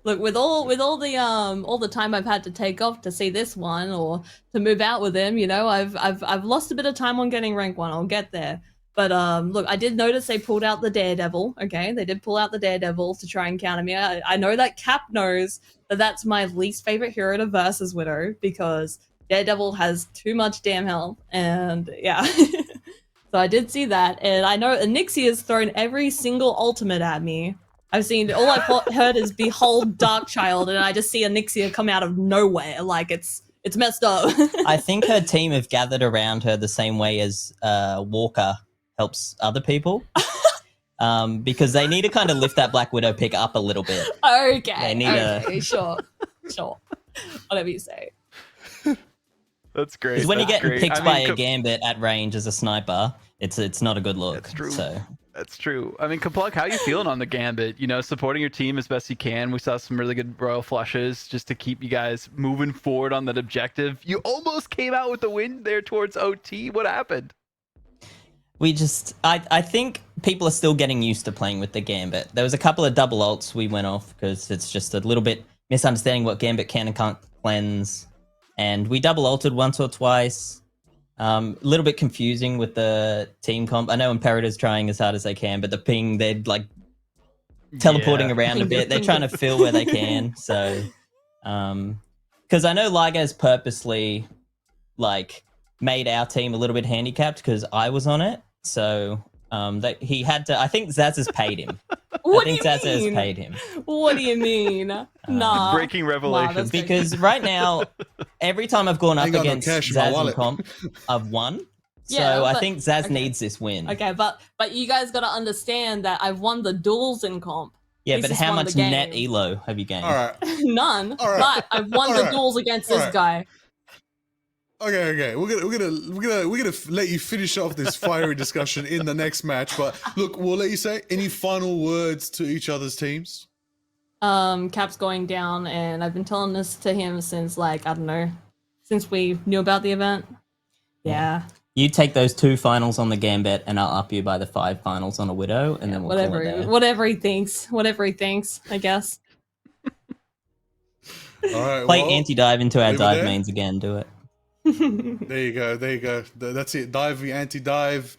Speaker 5: Look, with all the time I've had to take off to see this one or to move out with him, you know, I've lost a bit of time on getting rank 1. I'll get there. But look, I did notice they pulled out the Daredevil. Okay, they did pull out the Daredevil to try and counter me. I know that Cap knows that that's my least favorite hero to versus Widow because Daredevil has too much damn health, and yeah. So I did see that, and I know Anixia has thrown every single ultimate at me. I've seen all I've heard is "Behold, Darkchild," and I just see Anixia come out of nowhere. Like it's messed up.
Speaker 6: I think her team have gathered around her the same way as Walker helps other people. Because they need to kind of lift that Black Widow pick up a little bit.
Speaker 5: Okay.
Speaker 6: They need
Speaker 5: okay, sure. Whatever you say.
Speaker 2: That's great.
Speaker 6: Because when you
Speaker 2: that's
Speaker 6: get
Speaker 2: great.
Speaker 6: picked
Speaker 2: I
Speaker 6: by
Speaker 2: mean,
Speaker 6: a Gambit at range as a sniper, it's not a good look.
Speaker 2: That's true.
Speaker 6: So
Speaker 2: That's true. I mean, Kaplunk, how are you feeling on the Gambit? You know, supporting your team as best you can. We saw some really good royal flushes just to keep you guys moving forward on that objective. You almost came out with the win there towards OT. What happened?
Speaker 6: I think people are still getting used to playing with the Gambit. There was a couple of double ults we went off because it's just a little bit misunderstanding what Gambit can and can't cleanse. And we double ulted once or twice. A little bit confusing with the team comp. I know Imperator's trying as hard as they can, but the ping, they're like teleporting around a bit. They're trying to fill where they can. So, because I know Liga's purposely like made our team a little bit handicapped because I was on it. So that he had to. I think Zaz has paid him.
Speaker 5: What
Speaker 6: I think
Speaker 5: do you
Speaker 6: Zaz has
Speaker 5: mean?
Speaker 6: paid him.
Speaker 5: What do you mean? Nah.
Speaker 2: Breaking revelations.
Speaker 5: that's-
Speaker 6: Because right now, every time I've gone
Speaker 1: I
Speaker 6: up
Speaker 1: ain't got no
Speaker 6: against
Speaker 1: cash in my
Speaker 6: Zaz in
Speaker 1: wallet.
Speaker 6: comp, I've won. So
Speaker 5: Yeah,
Speaker 6: I
Speaker 5: but-
Speaker 6: think Zaz
Speaker 5: okay.
Speaker 6: needs this win.
Speaker 5: Okay, but you guys gotta understand that I've won the duels in comp.
Speaker 6: Yeah,
Speaker 5: He's
Speaker 6: but
Speaker 5: just
Speaker 6: how
Speaker 5: won
Speaker 6: much
Speaker 5: the game.
Speaker 6: net elo have you gained?
Speaker 1: all right.
Speaker 5: None.
Speaker 1: All right.
Speaker 5: But I've won
Speaker 1: All
Speaker 5: the
Speaker 1: right.
Speaker 5: duels against
Speaker 1: All
Speaker 5: this
Speaker 1: right.
Speaker 5: guy.
Speaker 1: Okay. We're gonna let you finish off this fiery discussion in the next match. But look, we'll let you say any final words to each other's teams.
Speaker 5: Cap's going down, and I've been telling this to him since, like, I don't know, since we knew about the event. Yeah.
Speaker 6: You take those 2 finals on the Gambit, and I'll up you by the 5 finals on a Widow, and then we'll call it there.
Speaker 5: Whatever he thinks, I guess.
Speaker 1: All right,
Speaker 6: Play
Speaker 1: well,
Speaker 6: anti-dive into our
Speaker 1: leave it
Speaker 6: dive
Speaker 1: there.
Speaker 6: mains again. Do it.
Speaker 1: There you go. There you go. That's it. Dive, anti-dive.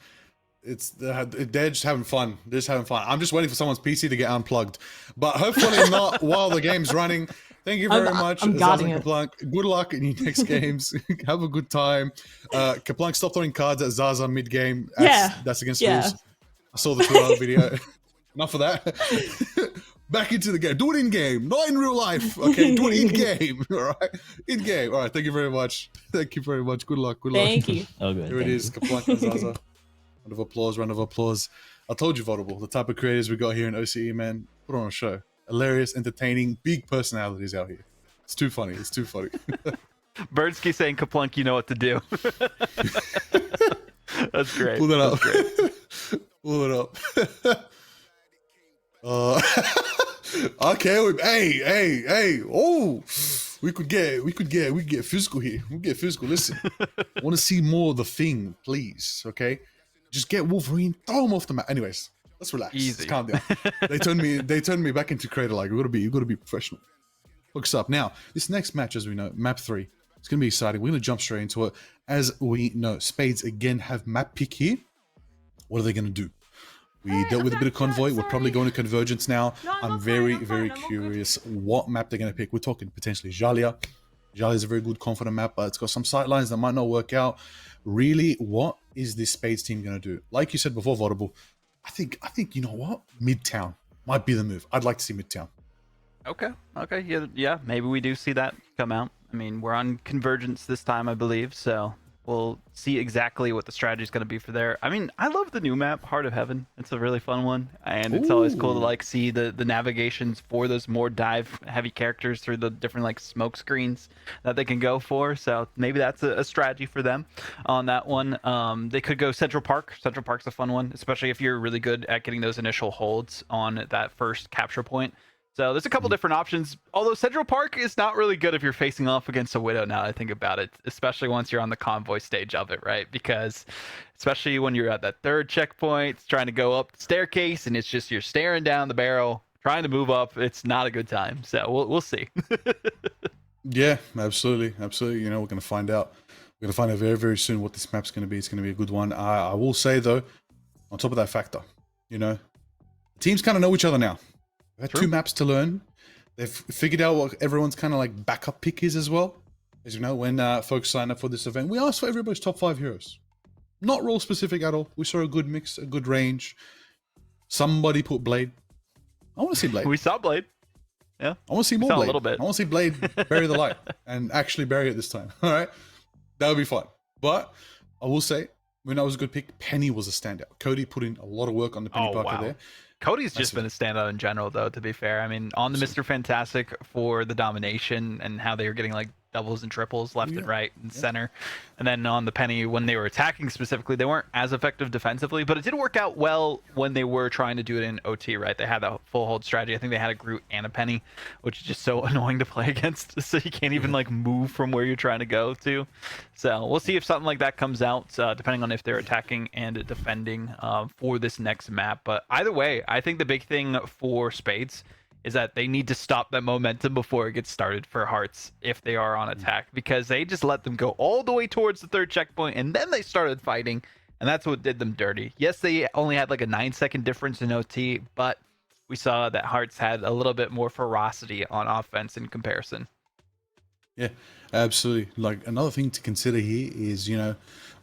Speaker 1: They're just having fun. They're just having fun. I'm just waiting for someone's PC to get unplugged, but hopefully not while the game's running. Thank you very much.
Speaker 5: I'm guarding it.
Speaker 1: Zaza Kaplunk. Good luck in your next games. Have a good time. Kaplunk, stop throwing cards at Zaza mid-game. That's against rules. I saw the 2-hour video. Enough of that. Back into the game. Do it in game, not in real life. Okay, do it in game. All right, in game. All right. Thank you very much. Thank you very much. Good luck. Good luck.
Speaker 5: Thank you.
Speaker 6: Oh, good.
Speaker 1: Here it is. Kaplunk and Zaza. Round of applause. Round of applause. I told you, Votable, the type of creators we got here in OCE, man. Put on a show. Hilarious, entertaining, big personalities out here. It's too funny. It's too funny.
Speaker 2: Birdsky saying, Kaplunk, you know what to do. That's great.
Speaker 1: Pull that up.
Speaker 2: That's great.
Speaker 1: Pull it up. Okay. Hey. Oh, we could get physical here. We get physical. Listen, I want to see more of the thing, please. Okay, just get Wolverine, throw him off the map. Anyways, let's relax.
Speaker 2: Easy.
Speaker 1: Let's calm down. They turned me back into creator. Like, you gotta be professional. Hooks up. Now, this next match, as we know, map 3. It's gonna be exciting. We're gonna jump straight into it. As we know, Spades again have map pick here. What are they gonna do? We dealt with a bit of convoy. We're probably going to convergence now. I'm very curious what map they're going to pick. We're talking potentially Jalia. Jalia is a very good, confident map, but it's got some sight lines that might not work out. Really, what is this Spades team going to do? Like you said before, Votable, I think you know what? Midtown might be the move. I'd like to see Midtown.
Speaker 2: Okay. Yeah. Maybe we do see that come out. I mean, we're on convergence this time, I believe, so we'll see exactly what the strategy is going to be for there. I mean, I love the new map, Heart of Heaven. It's a really fun one, and it's always cool to like see the navigations for those more dive-heavy characters through the different like smoke screens that they can go for. So maybe that's a strategy for them on that one. They could go Central Park. Central Park's a fun one, especially if you're really good at getting those initial holds on that first capture point. So there's a couple different options, although Central Park is not really good if you're facing off against a Widow now that I think about it, especially once you're on the convoy stage of it, right? Because especially when you're at that 3rd checkpoint, trying to go up the staircase, and it's just you're staring down the barrel, trying to move up. It's not a good time. So we'll see.
Speaker 1: Yeah, absolutely. You know, we're going to find out. We're going to find out very, very soon what this map's going to be. It's going to be a good one. I will say, though, on top of that factor, you know, teams kind of know each other now. We've had 2 maps to learn. They've figured out what everyone's kind of like backup pick is as well. As you know, when folks sign up for this event, we asked for everybody's top 5 heroes. Not role specific at all. We saw a good mix, a good range. Somebody put Blade. I want to see Blade.
Speaker 2: We saw Blade. Yeah.
Speaker 1: I want to see more Blade.
Speaker 2: A little bit.
Speaker 1: I want to see Blade bury the light and actually bury it this time. All right. That would be fun. But I will say, when that was a good pick, Penny was a standout. Cody put in a lot of work on the Penny Parker there.
Speaker 2: Cody's just been a standout in general, though, to be fair. I mean, on the Mr. Fantastic for the domination and how they were getting like doubles and triples left and right and center. And then on the Penny, when they were attacking specifically, they weren't as effective defensively, but it did work out well when they were trying to do it in OT, right? They had that full hold strategy. I think they had a Groot and a Penny, which is just so annoying to play against. So you can't even like move from where you're trying to go to. So we'll see if something like that comes out, depending on if they're attacking and defending for this next map. But either way, I think the big thing for Spades is that they need to stop that momentum before it gets started for Hearts if they are on attack, because they just let them go all the way towards the 3rd checkpoint and then they started fighting, and that's what did them dirty. Yes, they only had like a 9-second difference in OT, but we saw that Hearts had a little bit more ferocity on offense in comparison.
Speaker 1: Yeah, absolutely. Like, another thing to consider here is, you know,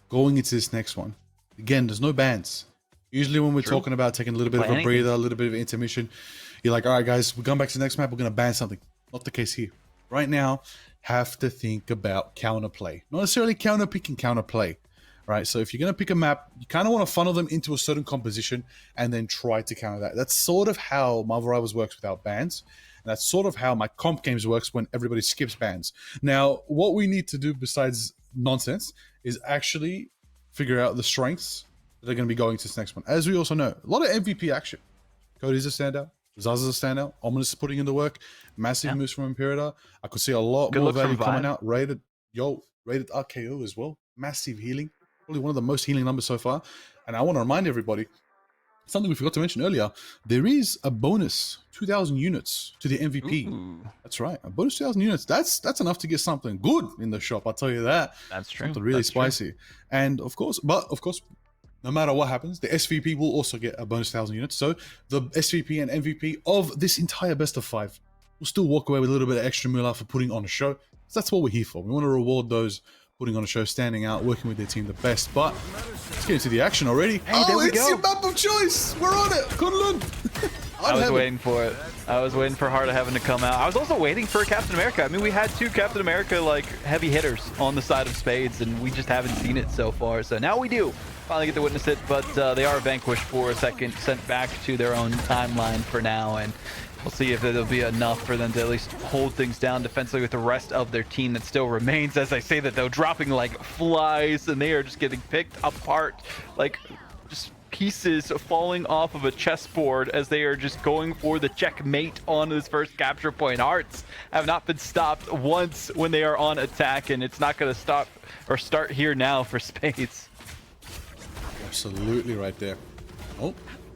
Speaker 1: going into this next one, again, there's no bans. Usually when we're talking about taking a little bit of a breather, a little bit of intermission, you're like, all right, guys, we're going back to the next map. We're going to ban something. Not the case here. Right now, have to think about counterplay. Not necessarily counter picking, counterplay. Right? So if you're going to pick a map, you kind of want to funnel them into a certain composition and then try to counter that. That's sort of how Marvel Rivals works without bans. And that's sort of how my comp games works when everybody skips bans. Now, what we need to do besides nonsense is actually figure out the strengths that are going to be going to this next one. As we also know, a lot of MVP action. Cody's a standout. Zaza's a standout. Ominous is putting in the work. Massive moves from Imperator. I could see a lot
Speaker 2: Good
Speaker 1: more
Speaker 2: looks from
Speaker 1: value coming
Speaker 2: Vine.
Speaker 1: out. Rated RKO as well. Massive healing. Probably one of the most healing numbers so far. And I want to remind everybody, something we forgot to mention earlier, there is a bonus 2,000 units to the MVP.
Speaker 2: Ooh,
Speaker 1: That's right, a bonus 2,000 units. That's enough to get something good in the shop. I'll tell you that.
Speaker 2: that's true.
Speaker 1: Something really
Speaker 2: That's true.
Speaker 1: spicy. And of course, no matter what happens, the SVP will also get a bonus 1,000 units. So the SVP and MVP of this entire best of 5 will still walk away with a little bit of extra moolah for putting on a show. So that's what we're here for. We want to reward those putting on a show, standing out, working with their team the best. But let's get into the action already.
Speaker 2: there we
Speaker 1: it's
Speaker 2: go.
Speaker 1: your map of choice. We're on it. Kunlun.
Speaker 2: I was waiting for it. I was waiting for Heart of Heaven to come out. I was also waiting for Captain America. I mean, we had 2 Captain America like heavy hitters on the side of Spades, and we just haven't seen it so far. So now we do finally get to witness it, but they are vanquished for a second, sent back to their own timeline for now, and we'll see if it'll be enough for them to at least hold things down defensively with the rest of their team that still remains. As I say that, though, dropping like flies, and they are just getting picked apart, like just pieces falling off of a chessboard as they are just going for the checkmate on this first capture point. Hearts have not been stopped once when they are on attack, and it's not going to stop or start here now for Spades.
Speaker 1: Absolutely right there. Oh,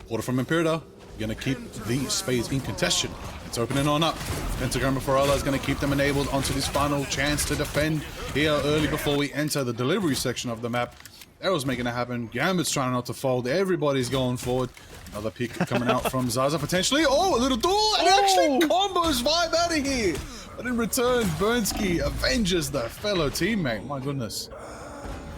Speaker 1: order from Imperator. Gonna keep the Spades in contention. It's opening on up. Pentagram for Allah is gonna keep them enabled onto this final chance to defend here early before we enter the delivery section of the map. Arrow's making it happen. Gambit's trying not to fold. Everybody's going forward. Another pick coming out from Zaza potentially. Oh, a little duel and actually combos Vibe out of here. But in return, Burnski avenges the fellow teammate. My goodness.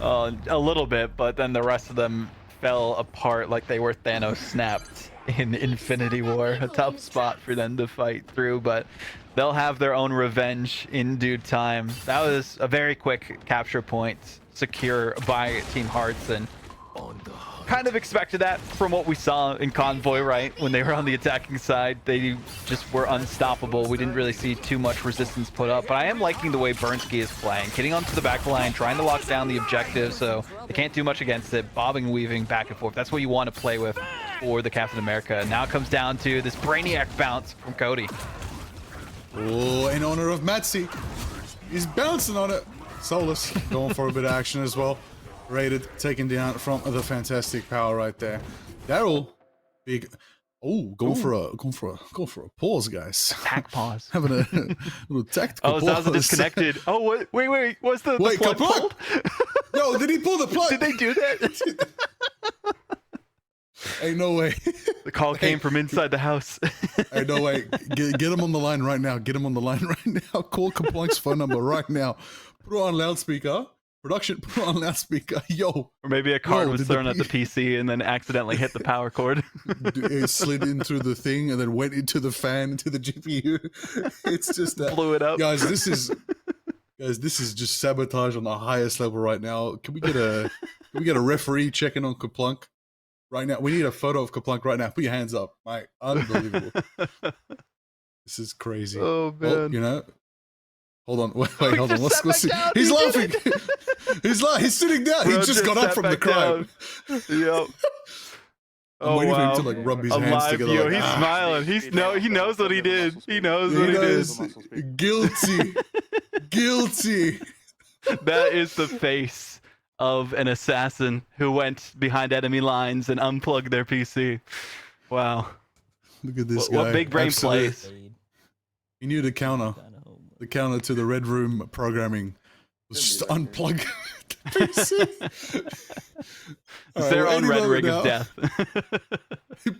Speaker 2: A little bit, but then the rest of them fell apart like they were Thanos snapped in Infinity War. A tough spot for them to fight through, but they'll have their own revenge in due time. That was a very quick capture point secure by Team Hearts, and kind of expected that from what we saw in Convoy, right? When they were on the attacking side, they just were unstoppable. We didn't really see too much resistance put up, but I am liking the way Burnski is playing, getting onto the back line, trying to lock down the objective, so they can't do much against it, bobbing and weaving back and forth. That's what you want to play with for the Captain America. Now it comes down to this Brainiac bounce from Cody.
Speaker 1: Oh, in honor of Matsi. He's bouncing on it. Solus going for a bit of action as well. Rated, taken down from the fantastic power right there. Daryl, big. Oh, going for a pause, guys.
Speaker 2: Attack pause.
Speaker 1: Having a little tactical pause.
Speaker 2: Zaza disconnected. Oh, wait. Was the plug pulled?
Speaker 1: No, did he pull the plug?
Speaker 2: Did they do that?
Speaker 1: Ain't no way.
Speaker 2: The call came from inside the house.
Speaker 1: Ain't no way. Get him on the line right now. Get him on the line right now. Call Complank's phone number right now. Put it on loudspeaker. Production, put it on loudspeaker. Yo.
Speaker 2: Or maybe a card was thrown
Speaker 1: the
Speaker 2: at the PC and then accidentally hit the power cord.
Speaker 1: It slid in through the thing and then went into the fan, into the GPU. It's just that.
Speaker 2: Blew it up.
Speaker 1: Guys, this is just sabotage on the highest level right now. Can we get a referee checking on Kaplunk right now? We need a photo of Kaplunk right now. Put your hands up, mate. Unbelievable. This is crazy.
Speaker 2: Oh man.
Speaker 1: Oh, you know. Hold on. Wait, hold on. Let's see. He's laughing. He's sitting down.
Speaker 2: Bro,
Speaker 1: he just got up from the crime.
Speaker 2: Yep.
Speaker 1: I'm waiting for him to like rub his hands together.
Speaker 2: Yo,
Speaker 1: like,
Speaker 2: he's smiling. He knows what he did. He knows what he did.
Speaker 1: Guilty. Guilty.
Speaker 2: That is the face of an assassin who went behind enemy lines and unplugged their PC. Wow.
Speaker 1: Look at this
Speaker 2: What
Speaker 1: guy.
Speaker 2: big brain
Speaker 1: Absolute.
Speaker 2: plays.
Speaker 1: He knew the counter. The counter to the Red Room programming was just unplug the PC.
Speaker 2: It's their own red ring of death.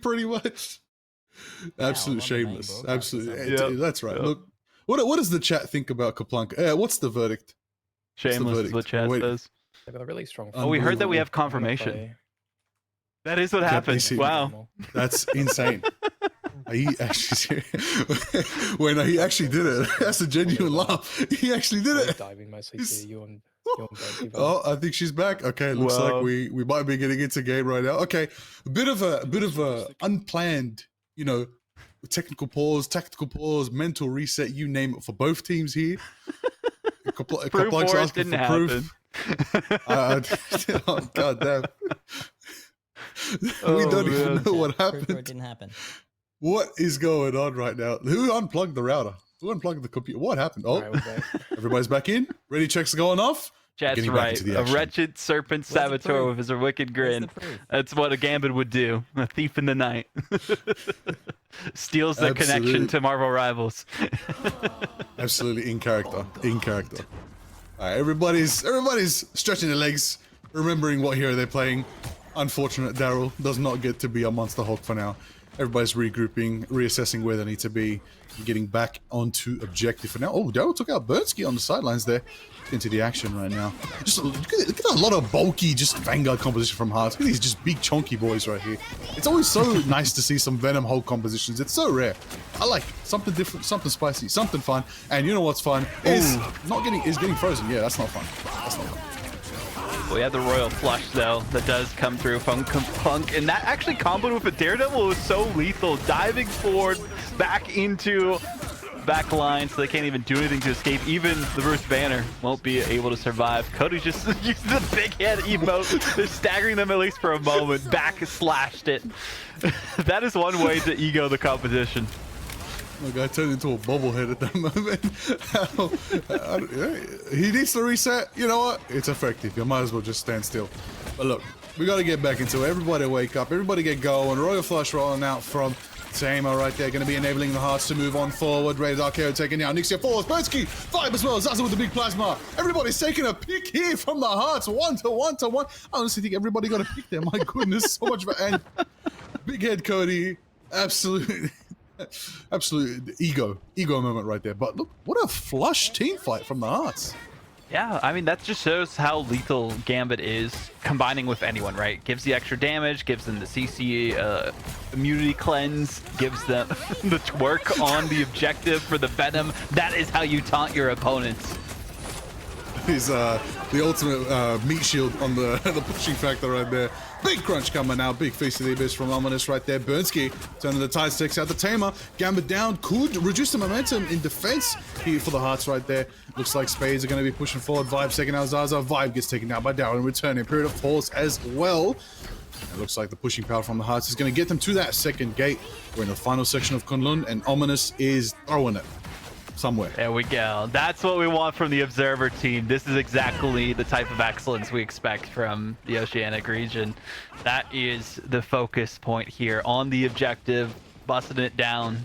Speaker 1: Pretty much. Absolute shameless. Absolutely.
Speaker 2: Yep.
Speaker 1: That's right.
Speaker 2: Yep.
Speaker 1: Look, what does the chat think about Kaplunk? What's the verdict?
Speaker 2: Shameless is what Chad
Speaker 1: Wait.
Speaker 2: says.
Speaker 7: They got a really strong.
Speaker 2: Oh, we heard that we have confirmation. That is what happened. Wow.
Speaker 1: That's insane. He actually, when he actually did it, that's a genuine laugh. He actually did it.
Speaker 7: Diving mostly
Speaker 1: He's-
Speaker 7: to you on
Speaker 1: Oh, I think she's back. Okay, looks
Speaker 2: Wow.
Speaker 1: like we might be getting into game right now. Okay, a bit of a unplanned, technical pause, tactical pause, mental reset, you name it, for both teams here.
Speaker 2: Proof or it didn't happen.
Speaker 1: Oh, God damn. We
Speaker 2: Oh,
Speaker 1: don't even
Speaker 2: man.
Speaker 1: know what
Speaker 6: Proof or it
Speaker 1: happened.
Speaker 6: didn't happen.
Speaker 1: What is going on right now? Who unplugged the router? Who unplugged the computer? What happened? Oh,
Speaker 7: Alright, we're back.
Speaker 1: everybody's back in. Ready checks going off.
Speaker 2: That's
Speaker 1: Getting back
Speaker 2: right.
Speaker 1: into the
Speaker 2: A
Speaker 1: action.
Speaker 2: wretched serpent
Speaker 6: Where's the
Speaker 2: saboteur
Speaker 6: proof?
Speaker 2: with his wicked
Speaker 6: Where's
Speaker 2: grin.
Speaker 6: the proof?
Speaker 2: That's what a Gambit would do. A thief in the night. Steals the connection
Speaker 1: Absolute.
Speaker 2: to Marvel Rivals.
Speaker 1: Absolutely in character. In character. All right, everybody's stretching their legs, remembering what hero they're playing. Unfortunate Daryl does not get to be a Monster Hawk for now. Everybody's regrouping, reassessing where they need to be, getting back onto objective for now. Oh, Daryl took out Burnsky on the sidelines there. Into the action right now. Just look at a lot of bulky, just Vanguard composition from Hearts. Look at these just big chunky boys right here. It's always so nice to see some Venom Hulk compositions. It's so rare. I like it. Something different, something spicy, something fun. And you know what's fun is getting frozen. Yeah, that's not fun. That's not fun.
Speaker 2: We have the Royal Flush though that does come through from Punk, and that actually comboed with a Daredevil was so lethal, diving forward back into back line so they can't even do anything to escape. Even the Bruce Banner won't be able to survive. Cody just used the big head emote. They're staggering them at least for a moment. Back slashed it. That is one way to ego the competition.
Speaker 1: Look, I turned into a bobblehead at that moment. He needs to reset. You know what? It's effective. You might as well just stand still. But look, we got to get back into it. Everybody wake up. Everybody get going. Royal Flush rolling out from TzTamer right there. Going to be enabling the Hearts to move on forward. Radar KO taking down Nixia forwards. Burnsky, 5 as well. Zaza with the big plasma. Everybody's taking a pick here from the Hearts. 1-to-1-to-1. I honestly think everybody got a pick there. My goodness. So much. And big head Cody. Absolutely. Absolute ego moment right there. But look, what a flush team fight from the Hearts.
Speaker 2: Yeah, I mean, that just shows how lethal Gambit is combining with anyone, right? Gives the extra damage, gives them the CC immunity cleanse, gives them the twerk on the objective for the Venom. That is how you taunt your opponents.
Speaker 1: He's the ultimate meat shield on the pushing factor right there. Big crunch coming out. Big face of the abyss from Ominous right there. Burnsky turning the tide, takes out the Tamer. Gambit down. Could reduce the momentum in defense here for the Hearts right there. Looks like Spades are going to be pushing forward. Vibe taking out Zaza. Vibe gets taken out by Darren. Returning. Period of pause as well. It looks like the pushing power from the Hearts is going to get them to that second gate. We're in the final section of Kunlun, and Ominous is throwing it somewhere.
Speaker 2: There we go. That's what we want from the Observer team. This is exactly the type of excellence we expect from the Oceanic region. That is the focus point here on the objective, busting it down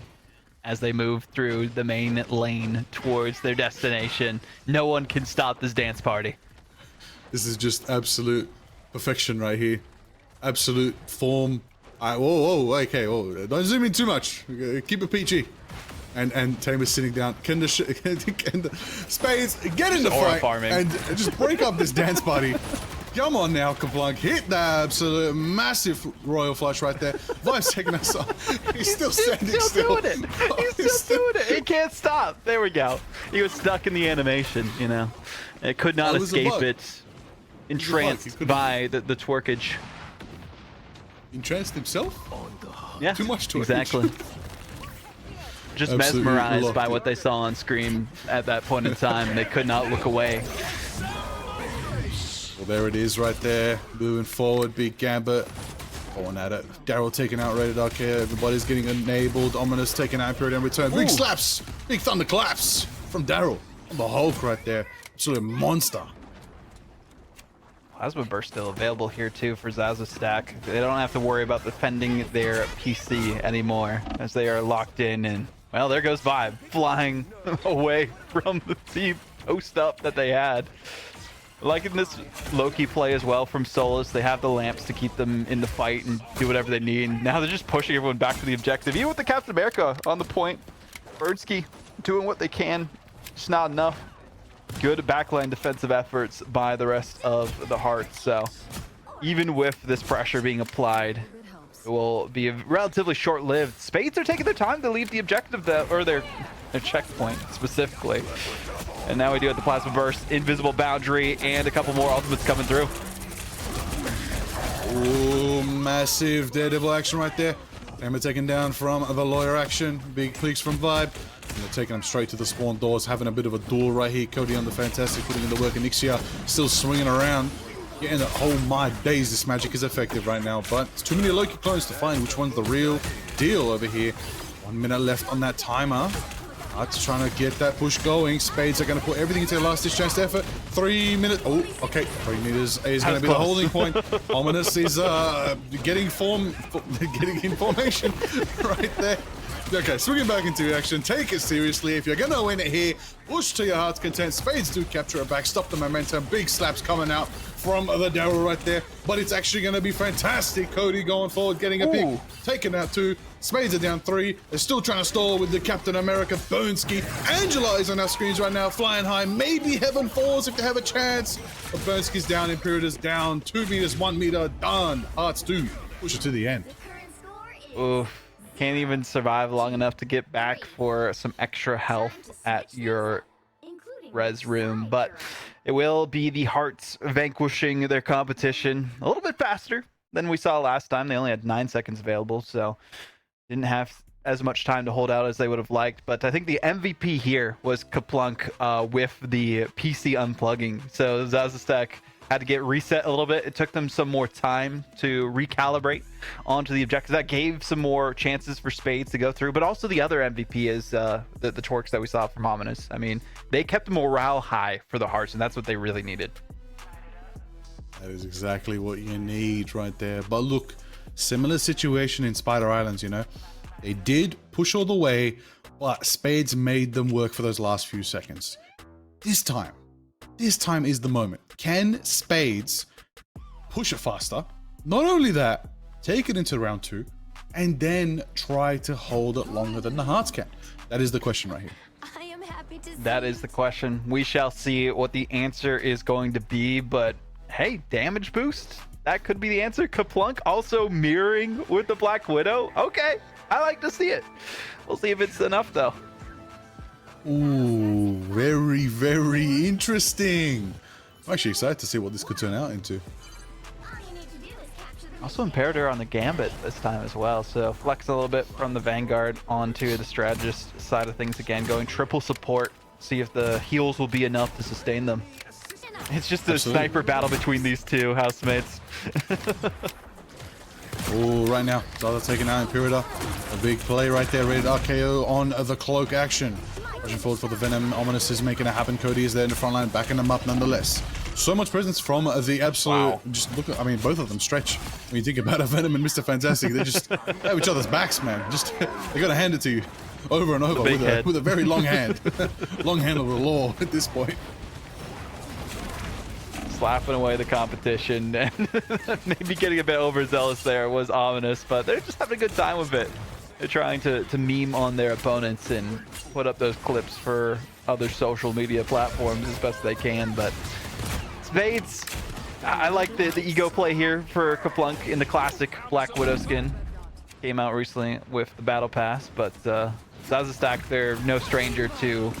Speaker 2: as they move through the main lane towards their destination. No one can stop this dance party.
Speaker 1: This is just absolute perfection right here. Absolute form. Whoa, okay, whoa. Don't zoom in too much. Keep it PG. And Tamer's sitting down. Can the Spades get in the fight
Speaker 2: farming.
Speaker 1: and just break up this dance party? Come on now, Kablanc. Hit the absolute massive Royal Flush right there. Vibe's taking us off. He's still standing still.
Speaker 2: Doing it. He's still doing it. He can't stop. There we go. He was stuck in the animation, you know. It could not
Speaker 1: That was a
Speaker 2: escape
Speaker 1: bug.
Speaker 2: it. Entranced by the twerkage.
Speaker 1: Entranced himself?
Speaker 2: Yeah,
Speaker 1: Too much twerkage.
Speaker 2: Exactly. Just
Speaker 1: Absolutely
Speaker 2: mesmerized
Speaker 1: loved
Speaker 2: by
Speaker 1: it.
Speaker 2: what they saw on screen at that point in time. They could not look away.
Speaker 1: Well, there it is right there. Moving forward, big Gambit. Going at it. Daryl taking out Rated Arc here. Everybody's getting enabled. Ominous taking out Period in return. Big slaps. Big thunder claps from Daryl. The Hulk right there. Absolute monster.
Speaker 2: Plasma Burst still available here too for Zaza Stack. They don't have to worry about defending their PC anymore as they are locked in, and well, there goes Vibe flying away from the team post up that they had. Liking this low-key play as well from Solus. They have the lamps to keep them in the fight and do whatever they need. Now they're just pushing everyone back to the objective. Even with the Captain America on the point, Birdsky doing what they can, just not enough. Good backline defensive efforts by the rest of the Hearts. So even with this pressure being applied, it will be relatively short-lived. Spades are taking their time to leave the objective, or their checkpoint specifically. And now we do have the Plasma Burst, Invisible Boundary, and a couple more ultimates coming through.
Speaker 1: Ooh, massive Daredevil action right there. Hammer taken down from the Lawyer action. Big clicks from Vibe. And they're taking them straight to the spawn doors, having a bit of a duel right here. Cody on the Fantastic, putting in the work, and Ixia still swinging around. getting that, oh my days, this magic is effective right now, but it's too many Loki clones to find which one's the real deal over here. 1 minute left on that timer. Hearts trying to get that push going. Spades are going to put everything into their last discharged effort. 3 minutes. Oh, okay. 3 meters is going to be the holding point. Ominous is getting in formation right there. Okay, swinging back into action. Take it seriously. If you're going to win it here, push to your heart's content. Spades do capture it back. Stop the momentum. Big slaps coming out from the Daryl right there. But it's actually going to be fantastic. Cody going forward, getting a pick. Taking out 2. Spades are down 3. They're still trying to stall with the Captain America Burnski. Angela is on our screens right now, flying high. Maybe Heaven Falls if they have a chance. But Burnski's down. Imperator's down. 2 meters, 1 meter. Done. Hearts do push it to the end.
Speaker 2: Oof. Can't even survive long enough to get back for some extra health at your res room, but it will be the Hearts vanquishing their competition a little bit faster than we saw last time. They only had 9 seconds available, so didn't have as much time to hold out as they would have liked. But I think the MVP here was KaPlunk with the PC unplugging. So ZaZaStack had to get reset a little bit. It took them some more time to recalibrate onto the objectives. That gave some more chances for Spades to go through, but also the other MVP is the torques that we saw from Ominous. I mean, they kept the morale high for the Hearts, and that's what they really needed.
Speaker 1: That is exactly what you need right there. But look, similar situation in Spider Islands, you know. They did push all the way, but Spades made them work for those last few seconds. This time is the moment. Can Spades push it faster? Not only that, take it into round 2, and then try to hold it longer than the Hearts can? That is the question right here.
Speaker 7: I am happy to see
Speaker 2: That is the question. We shall see what the answer is going to be, but hey, damage boost? That could be the answer. KaPlunk also mirroring with the Black Widow? Okay, I like to see it. We'll see if it's enough though.
Speaker 1: Ooh, very, very interesting. I'm actually excited to see what this could turn out into.
Speaker 2: Also Imperator on the Gambit this time as well, so flex a little bit from the Vanguard onto the Strategist side of things again, going triple support, see if the heals will be enough to sustain them. It's just a sniper battle between these two housemates.
Speaker 1: Oh, right now, Zada taking out Imperator. A big play right there, rated RKO on the cloak action. Rushing forward for the Venom. Ominous is making it happen. Cody is there in the front line, backing them up nonetheless. So much presence from the absolute. Wow. Just look at, I mean, both of them stretch. When you think about it, Venom and Mr. Fantastic, they just have each other's backs, man. Just they gotta hand it to you over and over with a very long hand. Long hand of the law at this point.
Speaker 2: Slapping away the competition and maybe getting a bit overzealous there was Ominous, but they're just having a good time with it. They're trying to meme on their opponents and put up those clips for other social media platforms as best they can, but Spades, I like the ego play here for KaPlunk in the classic Black Widow skin. Came out recently with the Battle Pass, but ZaZaStack, they're no stranger to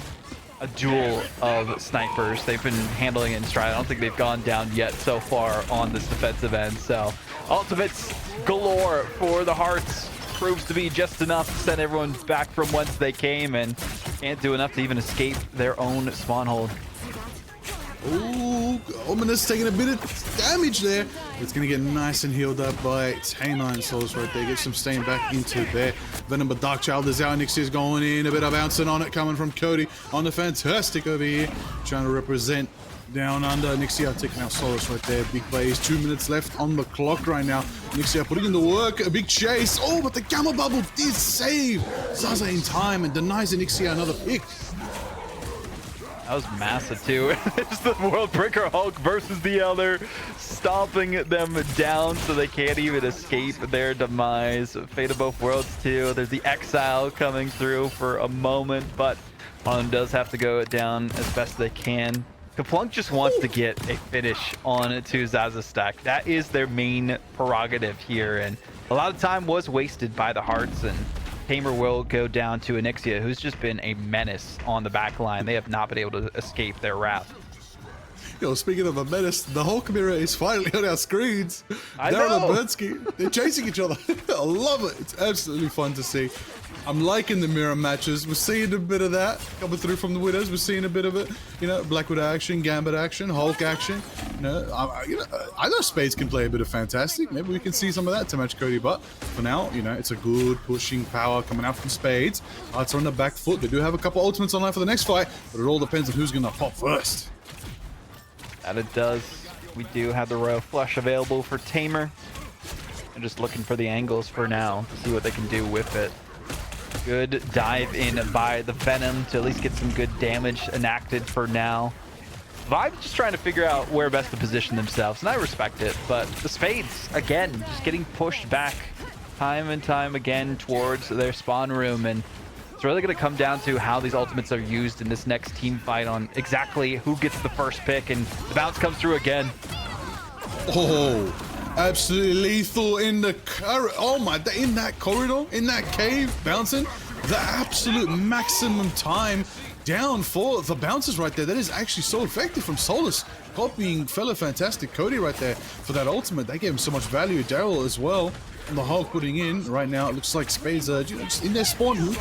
Speaker 2: a duel of snipers. They've been handling it in stride. I don't think they've gone down yet so far on this defensive end. So ultimates galore for the Hearts. Proves to be just enough to send everyone back from whence they came and can't do enough to even escape their own spawn hold.
Speaker 1: Ooh, Ominous taking a bit of damage there. It's going to get nice and healed up by TzTamer and Souls right there. Get some stain back into there. Venom, but Dark Child is out. Nixia's going in. A bit of bouncing on it coming from Cody on the Fantastic over here. Trying to represent down under. Nixia taking out Solus right there. Big plays. 2 minutes left on the clock right now. Nixia putting in the work. A big chase. Oh, but the Gamma Bubble did save Zaza in time and denies Nixia another pick.
Speaker 2: That was massive too. It's the World Breaker Hulk versus the other, stomping them down so they can't even escape their demise. Fate of both worlds too. There's the Exile coming through for a moment, but one does have to go down as best they can. KaPlunk just wants to get a finish on to ZaZaStack. That is their main prerogative here, and a lot of time was wasted by the Hearts, and TzTamer will go down to Onyxia, who's just been a menace on the back line. They have not been able to escape their wrath.
Speaker 1: Yo, speaking of a menace, the Hulk mirror is finally on our screens. Darren and Bernsky, they're chasing each other. I love it. It's absolutely fun to see. I'm liking the mirror matches. We're seeing a bit of that coming through from the Widows. We're seeing a bit of it. You know, Black Widow action, Gambit action, Hulk action. You know, I know Spades can play a bit of Fantastic. Maybe we can see some of that to match Cody. But for now, you know, it's a good pushing power coming out from Spades. Hearts are on the back foot. They do have a couple ultimates online for the next fight, but it all depends on who's going to pop first.
Speaker 2: And it does. We do have the Royal Flush available for Tamer. They're just looking for the angles for now to see what they can do with it. Good dive in by the Venom to at least get some good damage enacted for now. Vibe's just trying to figure out where best to position themselves, and I respect it. But the Spades, again, just getting pushed back time and time again towards their spawn room. And it's really going to come down to how these ultimates are used in this next team fight on exactly who gets the first pick. And the bounce comes through again.
Speaker 1: Oh, absolutely lethal in the in that corridor, in that cave, bouncing. The absolute maximum time down for the bounces right there. That is actually so effective from Solus, copying fellow Fantastic Cody right there for that ultimate. That gave him so much value. Daryl as well. And the Hulk putting in right now. It looks like Spades are just in their spawn room.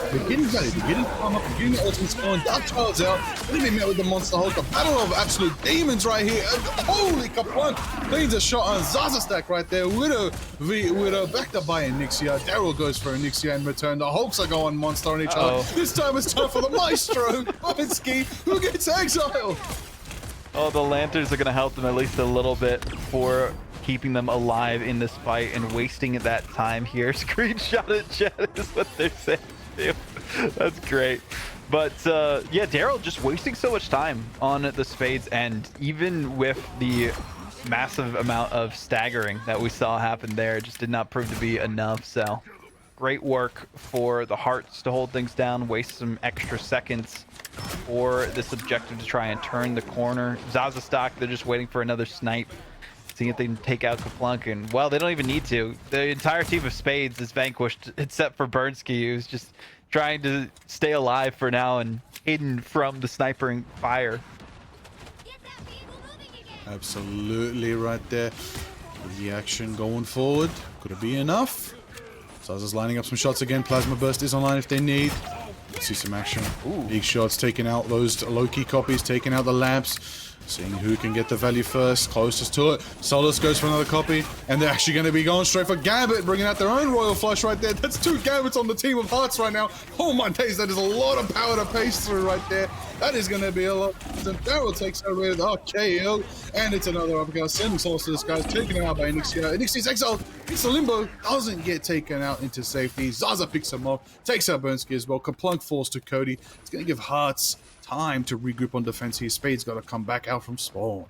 Speaker 1: They're getting value. They're getting come up. They're getting the ultimate spawn. Dark Child's out. Then they met with the Monster Hulk. A battle of absolute demons right here. And holy kaplan! Cleans a shot on Zaza stack right there. Widow v Widow backed up by Anixia. Daryl goes for Anixia in return. The Hulks are going monster on each other. This time it's time for the Maestro Bobinsky, who gets exiled.
Speaker 2: Oh, the lanterns are going to help them at least a little bit for keeping them alive in this fight and wasting that time here. Screenshot it, chat is what they're saying too. That's great. But yeah, Daryl just wasting so much time on the Spades, and even with the massive amount of staggering that we saw happen there, it just did not prove to be enough. So great work for the Hearts to hold things down, waste some extra seconds for this objective to try and turn the corner. Zaza stock, they're just waiting for another snipe, seeing if they can take out Kaplunk, and well, they don't even need to. The entire team of Spades is vanquished except for Burnsky, who's just trying to stay alive for now and hidden from the snipering fire.
Speaker 1: Absolutely right there. The action going forward. Could it be enough? Zaza's lining up some shots again. Plasma Burst is online if they need. Let's see some action. Ooh. Big shots taking out those low-key copies, taking out the lamps. Seeing who can get the value first, closest to it. Solus goes for another copy, and they're actually going to be going straight for Gambit, bringing out their own Royal Flush right there. That's 2 Gambits on the team of Hearts right now. Oh my days, that is a lot of power to pace through right there. That is going to be a lot. Daryl takes over with KO, and it's another uppercut. Sending Solus to this guy, taken out by Anixia. Anixia's exiled. It's a limbo, doesn't get taken out into safety. Zaza picks him up, takes out Burnsky as well. Kaplunk falls to Cody. It's going to give Hearts time to regroup on defense here. Spade's got to come back out from spawn.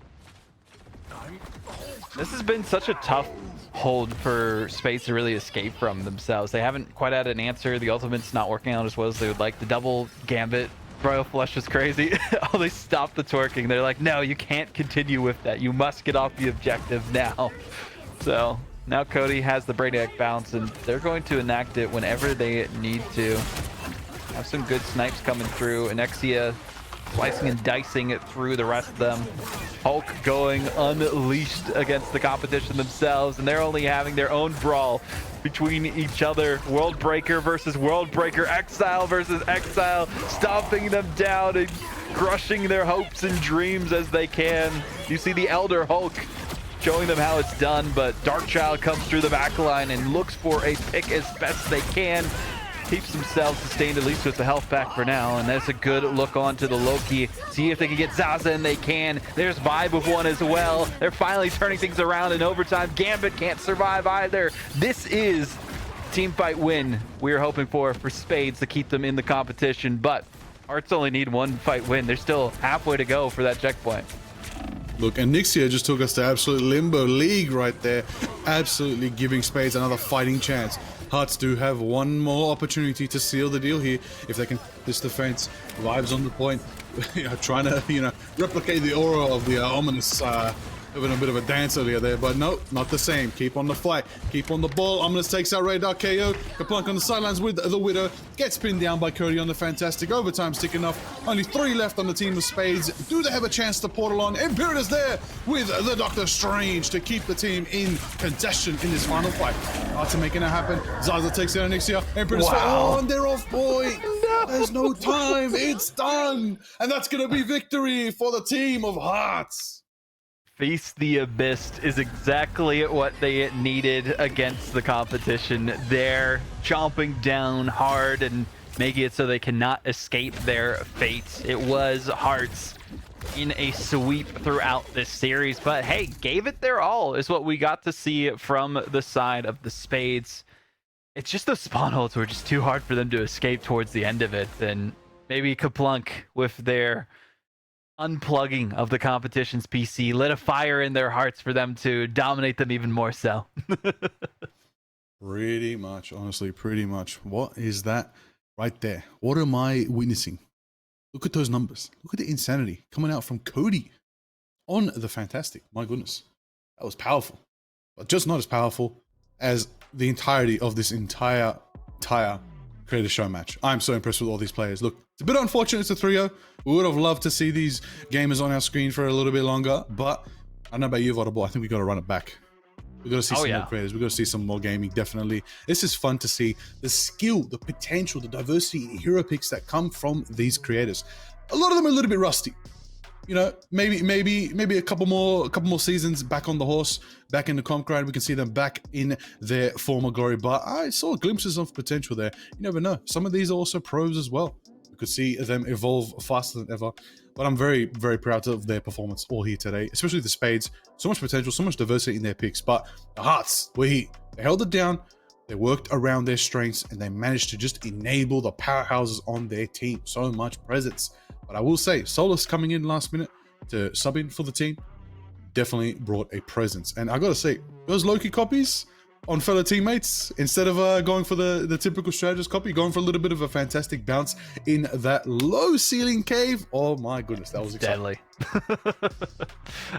Speaker 2: This has been such a tough hold for Spades to really escape from themselves. They haven't quite had an answer. The ultimate's not working out as well as they would like. The double Gambit Royal Flush is crazy. Oh, they stopped the twerking. They're like, no, you can't continue with that. You must get off the objective now. So now Cody has the Brainiac bounce, and they're going to enact it whenever they need to. Have some good snipes coming through. Anexia slicing and dicing it through the rest of them. Hulk going unleashed against the competition themselves, and they're only having their own brawl between each other. World Breaker versus World Breaker, Exile versus Exile, stomping them down and crushing their hopes and dreams as they can. You see the Elder Hulk showing them how it's done, but Darkchild comes through the back line and looks for a pick as best they can. Keeps themselves sustained, at least with the health back for now, and that's a good look on to the Loki. See if they can get Zaza, and they can. There's Vibe with one as well. They're finally turning things around in overtime. Gambit can't survive either. This is team fight win we were hoping for Spades to keep them in the competition, but Hearts only need 1 fight win. They're still halfway to go for that checkpoint.
Speaker 1: Look, Anixia just took us to absolute limbo league right there. Absolutely giving Spades another fighting chance. Hearts do have 1 more opportunity to seal the deal here if they can this defense. Vibes on the point, trying to replicate the aura of the ominous Having a bit of a dance earlier there, but no, not the same. Keep on the fight. Keep on the ball. Ominous takes out Radar KO. Kaplunk on the sidelines with the Widow. Gets pinned down by Cody on the Fantastic. Overtime's ticking off. Only 3 left on the team of Spades. Do they have a chance to portal on? Imperius there with the Doctor Strange to keep the team in congestion in this final fight. Arta making it happen. Zaza takes it on Nixia. Imperius and they're off, boy. No. There's no time. It's done. And that's going to be victory for the team of Hearts.
Speaker 2: Feast the Abyss is exactly what they needed against the competition. They're chomping down hard and making it so they cannot escape their fate. It was Hearts in a sweep throughout this series, but hey, gave it their all is what we got to see from the side of the Spades. It's just those spawn holds were just too hard for them to escape towards the end of it. And maybe Kaplunk with their unplugging of the competition's PC lit a fire in their hearts for them to dominate them even more so.
Speaker 1: Pretty much, honestly, pretty much. What is that right there? What am I witnessing? Look at those numbers. Look at the insanity coming out from Cody on the Fantastic. My goodness, that was powerful, but just not as powerful as the entirety of this entire Creator Show match. I'm so impressed with all these players. Look, it's a bit unfortunate it's a 3-0. We would have loved to see these gamers on our screen for a little bit longer, but I don't know about you, Vodable. I think we got to run it back. We got to see some more creators. We got to see some more gaming, definitely. This is fun to see the skill, the potential, the diversity in hero picks that come from these creators. A lot of them are a little bit rusty. You know, maybe a couple more seasons back on the horse, back in the comp grind. We can see them back in their former glory. But I saw glimpses of potential there. You never know. Some of these are also pros as well. We could see them evolve faster than ever. But I'm very, very proud of their performance all here today, especially the Spades. So much potential, so much diversity in their picks. But the Hearts were here. They held it down. They worked around their strengths, and they managed to just enable the powerhouses on their team. So much presence. But I will say, Solus coming in last minute to sub in for the team definitely brought a presence. And I gotta say, those Loki copies on fellow teammates, instead of going for the typical strategist copy, going for a little bit of a fantastic bounce in that low ceiling cave. Oh my goodness, that was exciting.
Speaker 2: Deadly.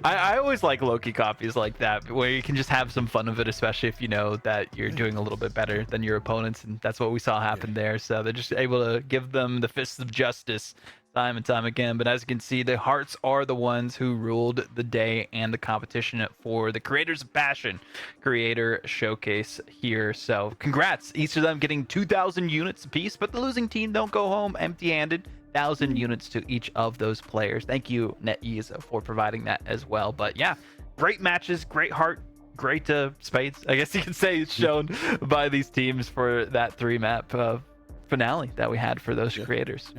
Speaker 2: I always like Loki copies like that, where you can just have some fun with it, especially if you know that you're doing a little bit better than your opponents, and that's what we saw happen there. So they're just able to give them the fists of justice time and time again. But as you can see, the Hearts are the ones who ruled the day and the competition for the Creators of Passion Creator Showcase here. So congrats, each of them getting 2,000 units apiece, but the losing team don't go home empty-handed. 1,000 units to each of those players. Thank you, NetEase, for providing that as well. But yeah, great matches, great heart, great Spades, I guess you could say, it's shown by these teams for that 3-map finale that we had for those creators.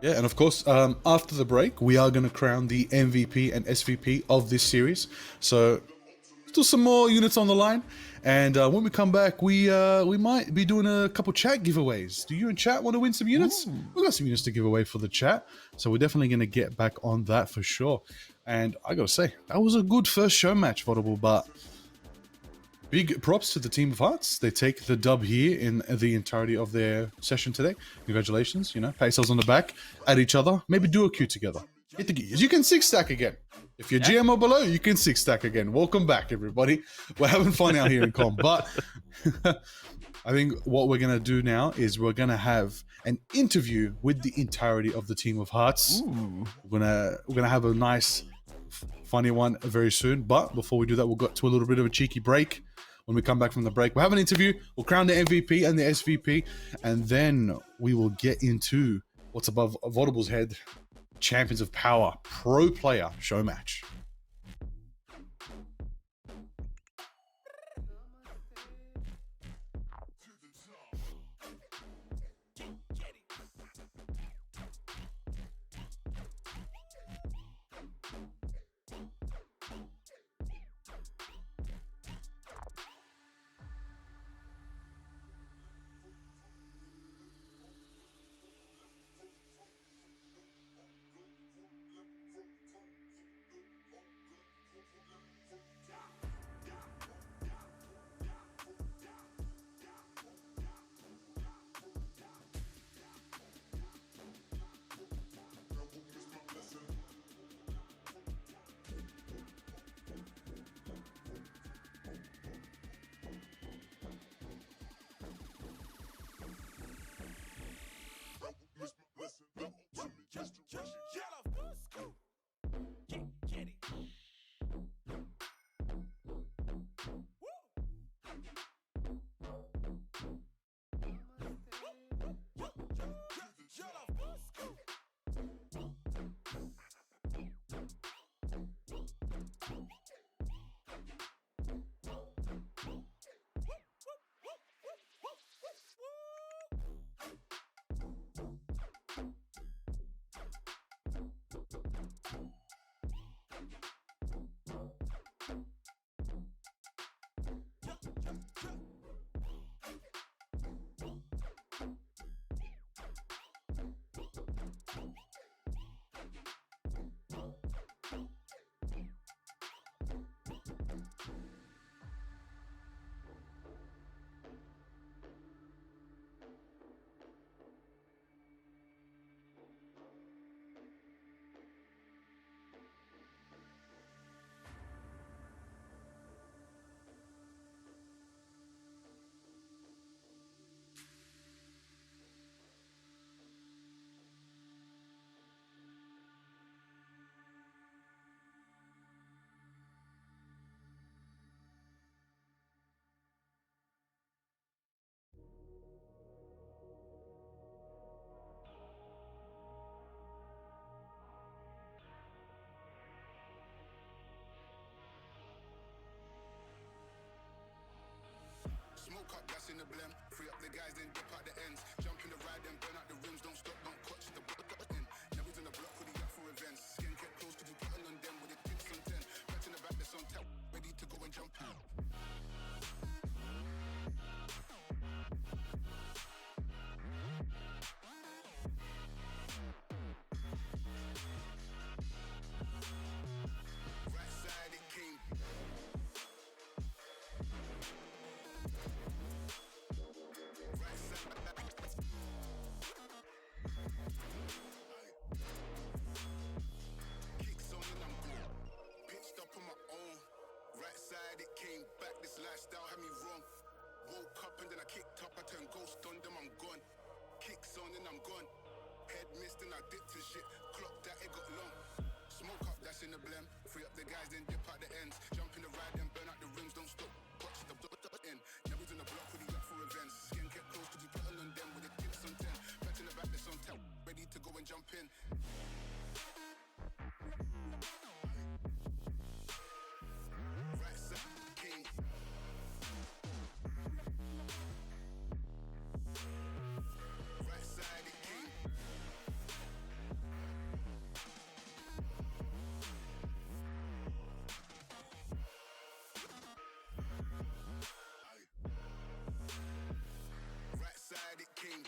Speaker 1: Yeah, and of course, after the break, we are going to crown the MVP and SVP of this series. So, still some more units on the line. And when we come back, we might be doing a couple chat giveaways. Do you and chat want to win some units? We've got some units to give away for the chat. So, we're definitely going to get back on that for sure. And I got to say, that was a good first show match, Vodable, but big props to the team of Hearts. They take the dub here in the entirety of their session today. Congratulations, you know, pat yourselves on the back, at each other, maybe do a queue together. Hit the gears. You can 6-stack again. If you're GM or below, you can 6-stack again. Welcome back, everybody. We're having fun out here in comp. But I think what we're going to do now is we're going to have an interview with the entirety of the team of Hearts. We're gonna have a nice, funny one very soon. But before we do that, we'll get to a little bit of a cheeky break. When we come back from the break, we'll have an interview. We'll crown the MVP and the SVP, and then we will get into what's above Vodable's head: Champions of Power Pro Player Show Match.
Speaker 7: in the blem. Free up the guys, then dip out the ends. Jump in the ride, then burn out the rims. Don't stop, don't clutch the button. Never in the block with the yacht for events. Skin kept close, cause you putting on them with the tips on 10. Back in the back, that's on tap. Ready to go and jump out. Right side, it came. Right side. Kicks on and I'm good. Pitched up on my own. Right side, it came back. This lifestyle had me wrong. Woke up and then I kicked up. I turned ghost on them, I'm gone. Kicks on and I'm gone. Head missed and I dipped and shit. Clock that, it got long. Smoke up, that's in the blem. Free up the guys, then dip out the ends. Jump in the ride, then burn out the rims. Don't stop, watch the end. Never in the block with the yacht for events. Skin kept close, cause you putting on them with the tips on 10. Back in the back, that's on tap. Ready to go and jump in. Right side, king. Right side, it came. Right side, it came.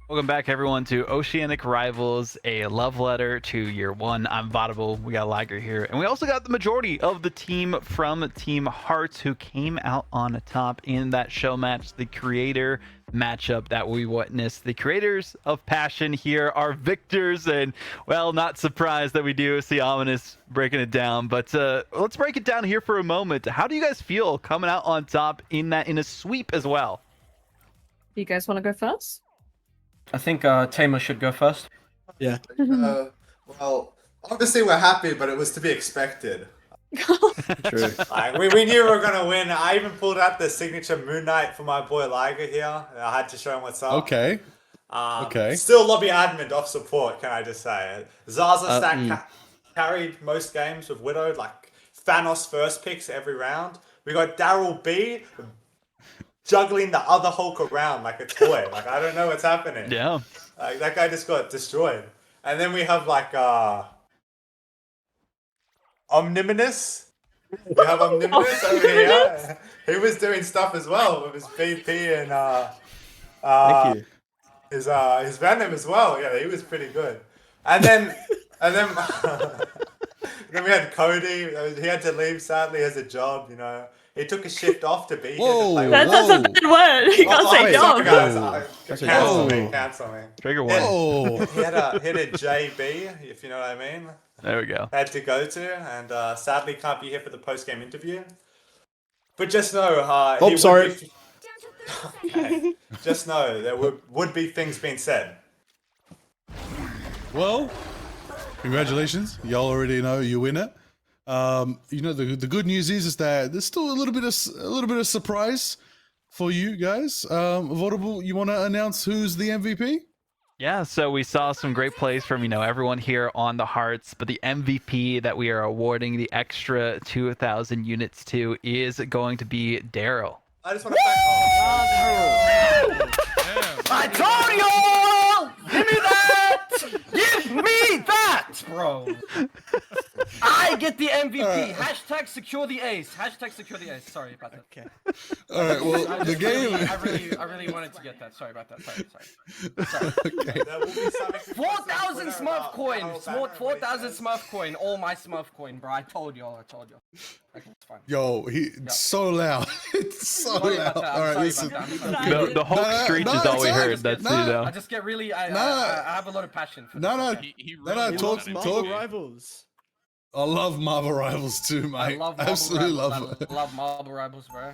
Speaker 2: Welcome back, everyone, to Oceanic Rivals, a love letter to year one. I'm Vodable. We got Liger here. And we also got the majority of the team from Team Hearts who came out on top in that show match, the creator matchup that we witnessed. The creators of Passion here are victors, and, well, not surprised that we do see Ominous breaking it down. But let's break it down here for a moment. How do you guys feel coming out on top in a sweep as well?
Speaker 5: Do you guys want to go first?
Speaker 8: I think TzTamer should go first.
Speaker 9: Yeah.
Speaker 10: Well, obviously we're happy, but it was to be expected.
Speaker 9: True.
Speaker 10: Like, we knew we were gonna win. I even pulled out the signature Moon Knight for my boy Liger here. I had to show him what's up.
Speaker 1: Okay.
Speaker 10: Still lobby admin off support, can I just say? Zaza stack carried most games with Widow, like Thanos first picks every round. We got Daryl B juggling the other Hulk around like a toy. Like, I don't know what's happening.
Speaker 2: Yeah.
Speaker 10: Like, that guy just got destroyed. And then we have like Omniminous. We have Omniminous over here. He was doing stuff as well with his VP and
Speaker 9: Thank you.
Speaker 10: his Venom as well. Yeah, he was pretty good. And then then we had Cody. He had to leave sadly as a job, you know. He took a shift off to be here to play with
Speaker 5: That's a bad word. You can't say
Speaker 10: sorry,
Speaker 5: dog.
Speaker 10: guys.
Speaker 1: Whoa.
Speaker 10: Cancel me.
Speaker 2: Trigger warning.
Speaker 1: Oh.
Speaker 10: He had a JB, if you know what I mean.
Speaker 2: There we go.
Speaker 10: Had to go to, and sadly can't be here for the post-game interview. But just know, he would
Speaker 9: sorry.
Speaker 10: be- Okay. Just know there would be things being said.
Speaker 1: Well, congratulations. Y'all already know you win it. You know, the good news is that there's still a little bit of surprise for you guys. Votable, you want to announce who's the MVP?
Speaker 2: Yeah, so we saw some great plays from, everyone here on the Hearts, but the MVP that we are awarding the extra 2,000 units to is going to be Daryl.
Speaker 10: I just want to thank.
Speaker 8: I told you! Give me that! Give me that, bro! I get the MVP. Hashtag secure the ace. Hashtag secure the ace. Sorry about that.
Speaker 9: Okay.
Speaker 1: All right. Well,
Speaker 8: I
Speaker 1: the game.
Speaker 8: I really wanted to get that. Sorry about that. Sorry.
Speaker 1: Okay.
Speaker 10: There will be something to
Speaker 8: 4,000
Speaker 10: post on
Speaker 8: Smurf
Speaker 10: Twitter
Speaker 8: coin.
Speaker 10: about how bad
Speaker 8: 4,000
Speaker 10: everybody
Speaker 8: Smurf coin. All my Smurf coin, bro. I told y'all. Okay, it's fine.
Speaker 1: Yo, it's so loud. It's so
Speaker 8: Sorry
Speaker 1: loud.
Speaker 8: about that.
Speaker 1: All right,
Speaker 8: I'm
Speaker 1: listen.
Speaker 8: sorry about that.
Speaker 2: The Hulk screech is all we heard. That's,
Speaker 8: I just get really. I have a lot of passion for this.
Speaker 1: Talk.
Speaker 9: Rivals.
Speaker 1: I love Marvel Rivals too, mate.
Speaker 8: I love
Speaker 1: Absolutely
Speaker 8: Marble
Speaker 1: love it.
Speaker 8: love Marble Rivals, bro.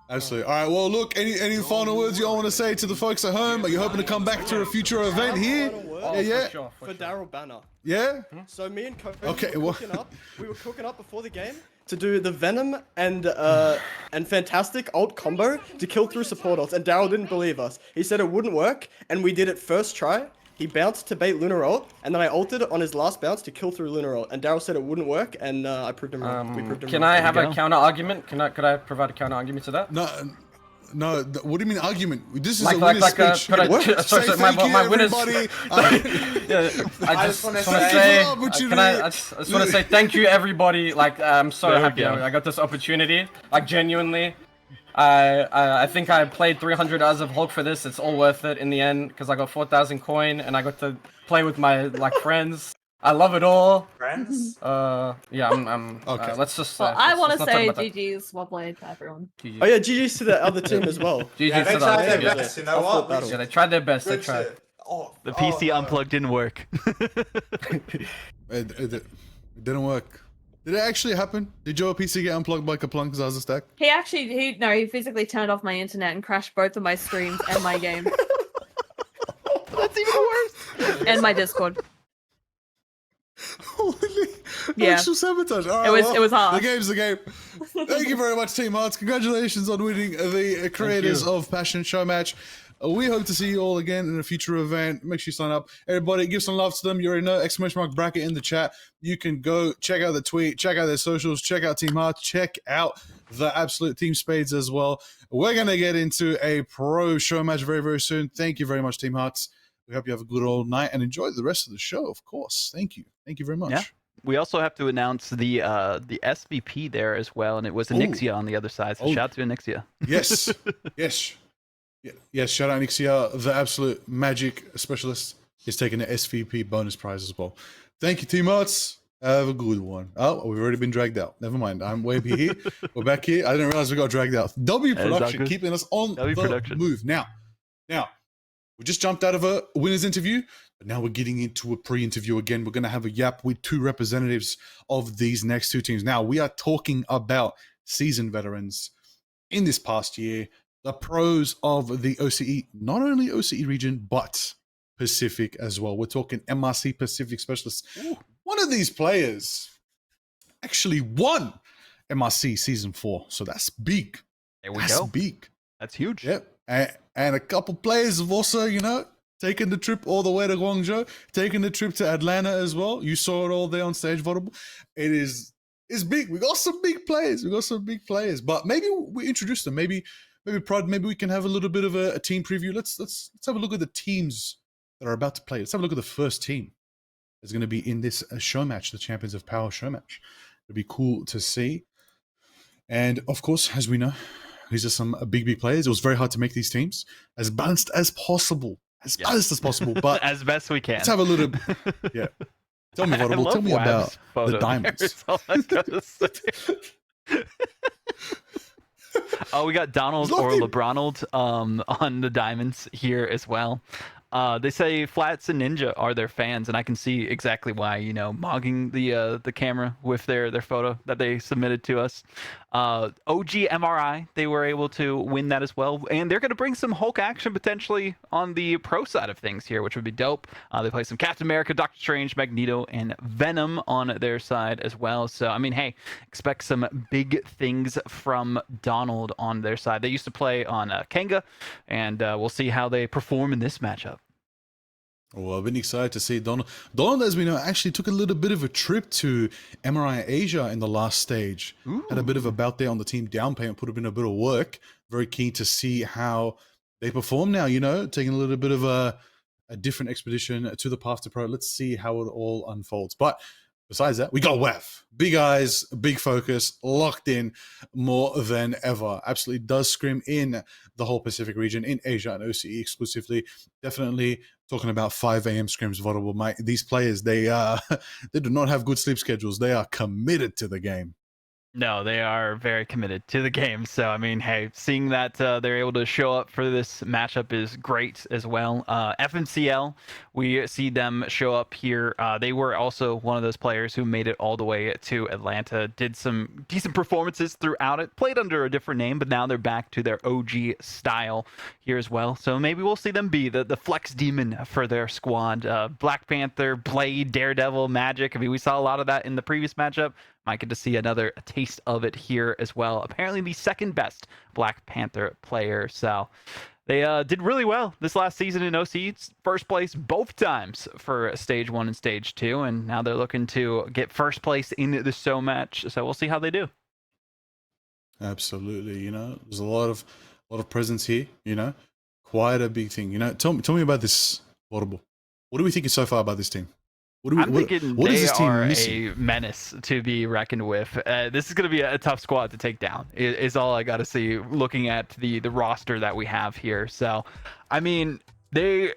Speaker 1: Absolutely. All right. Well, look. Any final words you all want to say to the folks at home? Are you hoping to come back to a future event here? Yeah.
Speaker 8: For sure.
Speaker 9: For Daryl Banner.
Speaker 1: Yeah.
Speaker 9: So me and Cody
Speaker 1: Okay,
Speaker 9: were cooking up before the game to do the Venom and Fantastic ult combo to kill through support ults, and Daryl didn't believe us. He said it wouldn't work, and we did it first try. He bounced to bait Lunar ult, and then I ulted on his last bounce to kill through Lunar ult, and Daryl said it wouldn't work, and I proved him wrong. We proved him
Speaker 8: Can
Speaker 9: wrong.
Speaker 8: I have a counter argument? Could I provide a counter argument to that?
Speaker 1: No. What do you mean argument? This is
Speaker 8: Like-
Speaker 1: a
Speaker 8: like-
Speaker 1: winner's
Speaker 8: like a-
Speaker 1: speech.
Speaker 8: could I-
Speaker 1: Say
Speaker 8: sorry,
Speaker 1: thank
Speaker 8: my
Speaker 1: you,
Speaker 8: winner's-
Speaker 1: everybody.
Speaker 8: I just want to
Speaker 10: say-
Speaker 8: say,
Speaker 1: opportunity.
Speaker 8: I just want to say thank you, everybody. Like, I'm so
Speaker 2: There we
Speaker 8: happy
Speaker 2: go.
Speaker 8: I got this opportunity. Like, genuinely, I think I played 300 hours of Hulk for this. It's all worth it in the end because I got 4,000 coin and I got to play with my friends. I love it all.
Speaker 10: Friends?
Speaker 8: Yeah, I'm
Speaker 1: Okay.
Speaker 8: let's just.
Speaker 5: Well, I want to
Speaker 8: let's not talk
Speaker 5: say
Speaker 8: about that.
Speaker 5: GG's well played to everyone.
Speaker 8: GG.
Speaker 9: Oh yeah, GG's to the other team as well.
Speaker 8: GG
Speaker 10: Yeah, they
Speaker 8: to
Speaker 10: tried
Speaker 8: that.
Speaker 10: their
Speaker 8: Yeah.
Speaker 10: best, you know
Speaker 9: Off
Speaker 10: what?
Speaker 9: the battle.
Speaker 8: Yeah, they tried their best. They
Speaker 10: Good
Speaker 8: tried.
Speaker 10: shit. Oh,
Speaker 2: The PC
Speaker 10: no.
Speaker 2: unplugged didn't work.
Speaker 1: It didn't work. Did it actually happen? Did your PC get unplugged by Kaplunk Zaza Stack?
Speaker 5: He physically turned off my internet and crashed both of my streams and my game
Speaker 2: That's even worse.
Speaker 5: and my Discord.
Speaker 1: Holy
Speaker 5: Yeah.
Speaker 1: actual sabotage. All right,
Speaker 5: It was hard.
Speaker 1: The game's the game. Thank you very much, Team Hearts. Congratulations on winning the creators of Passion Show Match. We hope to see you all again in a future event. Make sure you sign up. Everybody, give some love to them. You already know, ! bracket in the chat. You can go check out the tweet, check out their socials, check out Team Hearts, check out the Absolute Team Spades as well. We're going to get into a pro show match very, very soon. Thank you very much, Team Hearts. We hope you have a good old night and enjoy the rest of the show, of course. Thank you. Thank you very much.
Speaker 2: Yeah. We also have to announce the SVP there as well, and it was Anixia on the other side. So shout out to Anixia.
Speaker 1: Yes. Yes. Yes, shout out Nixia, the absolute magic specialist, is taking the SVP bonus prize as well. Thank you, teammates. Have a good one. Oh, we've already been dragged out. Never mind. I'm way here. We're back here. I didn't realize we got dragged out. W Production keeping us on the move. Now, we just jumped out of a winner's interview, but now we're getting into a pre-interview again. We're going to have a yap with two representatives of these next two teams. Now, we are talking about seasoned veterans in this past year, the pros of the OCE, not only OCE region, but Pacific as well. We're talking MRC Pacific specialists. One of these players actually won MRC Season 4, so that's big.
Speaker 2: There we
Speaker 1: that's
Speaker 2: go.
Speaker 1: Big.
Speaker 2: That's huge.
Speaker 1: Yep. And a couple players have also, taken the trip all the way to Guangzhou, taken the trip to Atlanta as well. You saw it all there on stage, Vodable. It's big. We got some big players. But maybe we introduce them. Maybe Prod, maybe we can have a little bit of a team preview. Let's have a look at the teams that are about to play. Let's have a look at the first team that's going to be in this show match, the Champions of Power show match. It'll be cool to see. And of course, as we know, these are some big players. It was very hard to make these teams as balanced as possible. Balanced as possible, but
Speaker 2: as best we can.
Speaker 1: Let's have a little. Yeah. Tell me, Vodable. Tell me about the diamonds.
Speaker 2: That's all I gotta say. Oh, we got Donald or LeBronald on the diamonds here as well. They say Flats and Ninja are their fans, and I can see exactly why. Mogging the camera with their photo that they submitted to us. OG MRI, they were able to win that as well, and they're going to bring some Hulk action potentially on the pro side of things here, which would be dope. They play some Captain America, Doctor Strange, Magneto, and Venom on their side as well. So I mean, hey, expect some big things from Donald on their side. They used to play on Kanga, and we'll see how they perform in this matchup.
Speaker 1: Well, I've been excited to see Donald. Donald, as we know, actually took a little bit of a trip to MRI Asia in the last stage. Ooh. Had a bit of a bout there on the team down payment, put in a bit of work. Very keen to see how they perform now, taking a little bit of a different expedition to the path to pro. Let's see how it all unfolds. But besides that, we got WEF. Big eyes, big focus, locked in more than ever. Absolutely does scream in the whole Pacific region, in Asia and OCE exclusively. Definitely talking about 5 a.m. scrims, Vodable. Mike, these players, they do not have good sleep schedules. They are committed to the game.
Speaker 2: No, they are very committed to the game. So, I mean, hey, seeing that they're able to show up for this matchup is great as well. FMCL, we see them show up here. They were also one of those players who made it all the way to Atlanta, did some decent performances throughout it, played under a different name, but now they're back to their OG style here as well. So maybe we'll see them be the flex demon for their squad. Black Panther, Blade, Daredevil, Magic. I mean, we saw a lot of that in the previous matchup. Might get to see another taste of it here as well. Apparently the second best Black Panther player. So they did really well this last season in OC. First place both times for stage 1 and stage 2. And now they're looking to get first place in the show match. So we'll see how they do.
Speaker 1: Absolutely. There's a lot of presence here, quite a big thing. Tell me about this Audible. What are we thinking so far about this team?
Speaker 2: I'm thinking they are a menace to be reckoned with. This is going to be a tough squad to take down, is all I got to see looking at the roster that we have here. So, I mean, they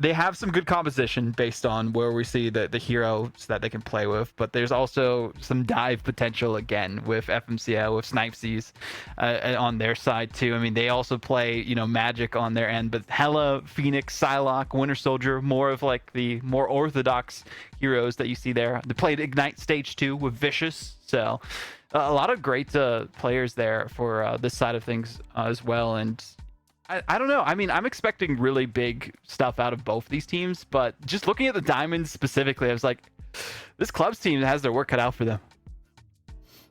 Speaker 2: have some good composition based on where we see the heroes that they can play with, but there's also some dive potential again with FMCL, with Snipzy's on their side too. I mean, they also play Magic on their end, but Hela, Phoenix, Psylocke, Winter Soldier, more of like the more orthodox heroes that you see there. They played Ignite Stage 2 with Vicious, so a lot of great players there for this side of things as well. And I don't know. I mean, I'm expecting really big stuff out of both these teams, but just looking at the Diamonds specifically, I was like, this clubs team has their work cut out for them.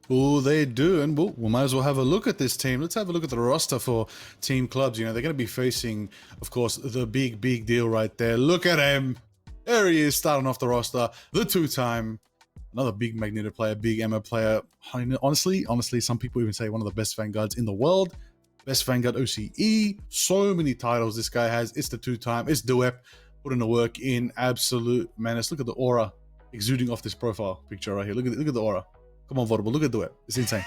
Speaker 1: Oh, they do. And we might as well have a look at this team. Let's have a look at the roster for Team Clubs. They're going to be facing, of course, the big deal right there. Look at him. There he is, starting off the roster. The 2-time. Another big Magneto player, big Emma player. Honestly, some people even say one of the best Vanguards in the world. Best Vanguard OCE. So many titles this guy has. It's the 2-time. It's Duep. Putting the work in. Absolute menace. Look at the aura exuding off this profile picture right here. Look at the aura. Come on, Vodable. Look at Duep. It's insane.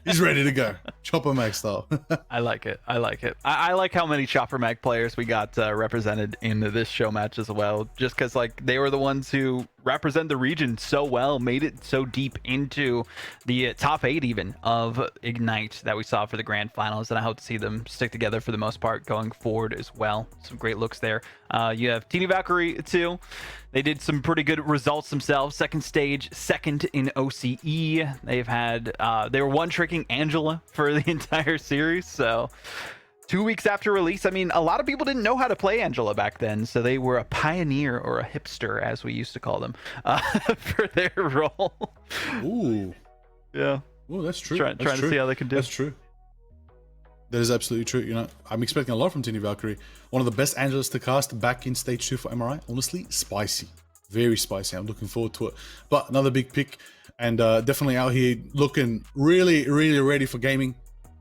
Speaker 1: He's ready to go. Chopper Mag style.
Speaker 2: I like it. I like it. I like how many Chopper Mag players we got represented in this show match as well. Just because like they were the ones who represent the region so well, made it so deep into the top 8 even of Ignite that we saw for the grand finals, and I hope to see them stick together for the most part going forward as well. Some great looks there. You have TiniValkyrie too. They did some pretty good results themselves. Second stage, second in OCE. They've had they were one-tricking Angela for the entire series. So 2 weeks after release, I mean, a lot of people didn't know how to play Angela back then, so they were a pioneer or a hipster, as we used to call them, for their role.
Speaker 1: Ooh.
Speaker 2: Yeah.
Speaker 1: Ooh, that's true.
Speaker 2: Trying to see how they can do.
Speaker 1: That's true. That is absolutely true. You know, I'm expecting a lot from TiniValkyrie. One of the best Angelas to cast back in stage 2 for MRI. Honestly, spicy. Very spicy. I'm looking forward to it. But another big pick, and definitely out here looking really, really ready for gaming.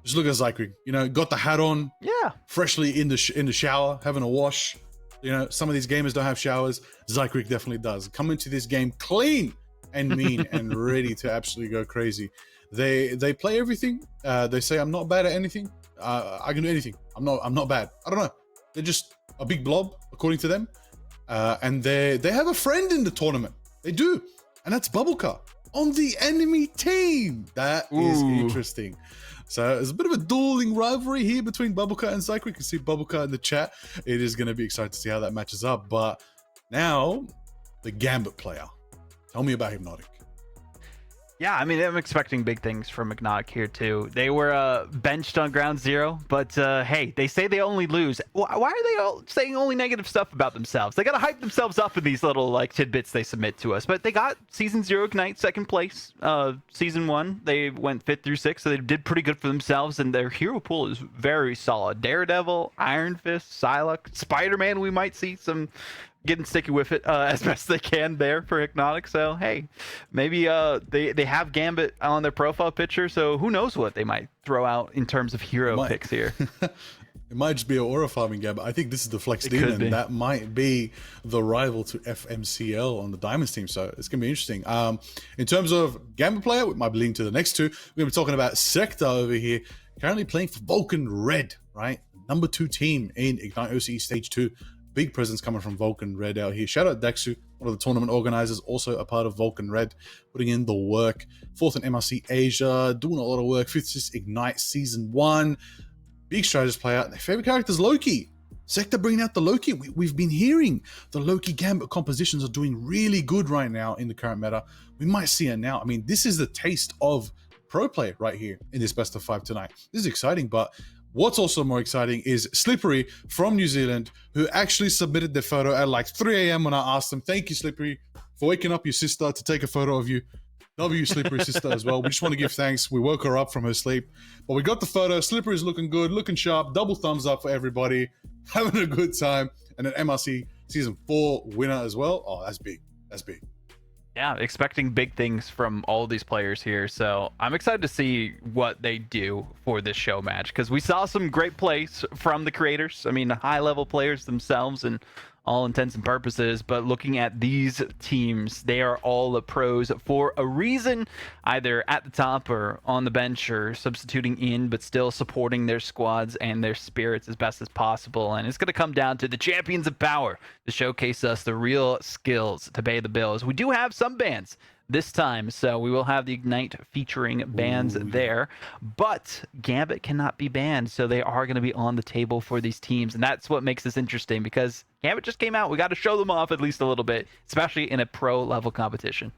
Speaker 1: Just look at zykric. You know, got the hat on.
Speaker 2: Yeah.
Speaker 1: Freshly in the shower, having a wash. You know, some of these gamers don't have showers. zykric definitely does. Come into this game clean and mean and ready to absolutely go crazy. They play everything. They say I'm not bad at anything. I can do anything. I'm not bad. I don't know. They're just a big blob, according to them. And they have a friend in the tournament. They do, and that's Bubblecuh on the enemy team. That is interesting. So there's a bit of a dueling rivalry here between Bubblecuh and zykric. You can see Bubblecuh in the chat. It is going to be exciting to see how that matches up. But now, the Gambit player. Tell me about Hypnotic.
Speaker 2: Yeah, I mean, I'm expecting big things from Hypnotic here, too. They were benched on ground 0, but hey, they say they only lose. Why are they all saying only negative stuff about themselves? They got to hype themselves up in these little, like, tidbits they submit to us. But they got Season 0 Ignite, second place. Season 1, they went 5th through 6th, so they did pretty good for themselves, and their hero pool is very solid. Daredevil, Iron Fist, Psylocke, Spider-Man, we might see some getting sticky with it as best they can there for Hypnotic. So hey, maybe they have Gambit on their profile picture, so who knows what they might throw out in terms of hero picks here.
Speaker 1: It might just be an aura farming Gambit. I think this is the Flex Demon. That might be the rival to FMCL on the Diamonds team, so it's gonna be interesting. In terms of Gambit player, we might be leading to the next two. We're gonna be talking about Seqtar over here, currently playing for Vulcan Red, right? Number 2 team in Ignite OCE Stage 2. Big presence coming from Vulcan Red out here. Shout out Dexu, one of the tournament organizers, also a part of Vulcan Red, putting in the work. 4th in MRC Asia, doing a lot of work. 5th is Ignite Season 1. Big strategist player. Their favorite character is Loki. Seqtar bringing out the Loki. We've been hearing the Loki Gambit compositions are doing really good right now in the current meta. We might see it now. I mean, this is the taste of pro play right here in this best of 5 tonight. This is exciting, but what's also more exciting is Slipperi from New Zealand, who actually submitted their photo at like 3 a.m. when I asked them. Thank you, Slipperi, for waking up your sister to take a photo of you. Love you, Slipperi sister, as well. We just want to give thanks. We woke her up from her sleep. But we got the photo. Slipperi's looking good, looking sharp. Double thumbs up for everybody. Having a good time. And an MRC Season 4 winner as well. Oh, that's big. That's big.
Speaker 2: Yeah, expecting big things from all these players here. So I'm excited to see what they do for this show match, because we saw some great plays from the creators. I mean, high-level players themselves and all intents and purposes, but looking at these teams, they are all the pros for a reason, either at the top or on the bench or substituting in, but still supporting their squads and their spirits as best as possible. And it's going to come down to the champions of power to showcase us the real skills to pay the bills. We do have some bans this time, so we will have the Ignite featuring bans there, but Gambit cannot be banned, so they are going to be on the table for these teams, and that's what makes this interesting, because Gambit just came out. We got to show them off at least a little bit, especially in a pro level competition.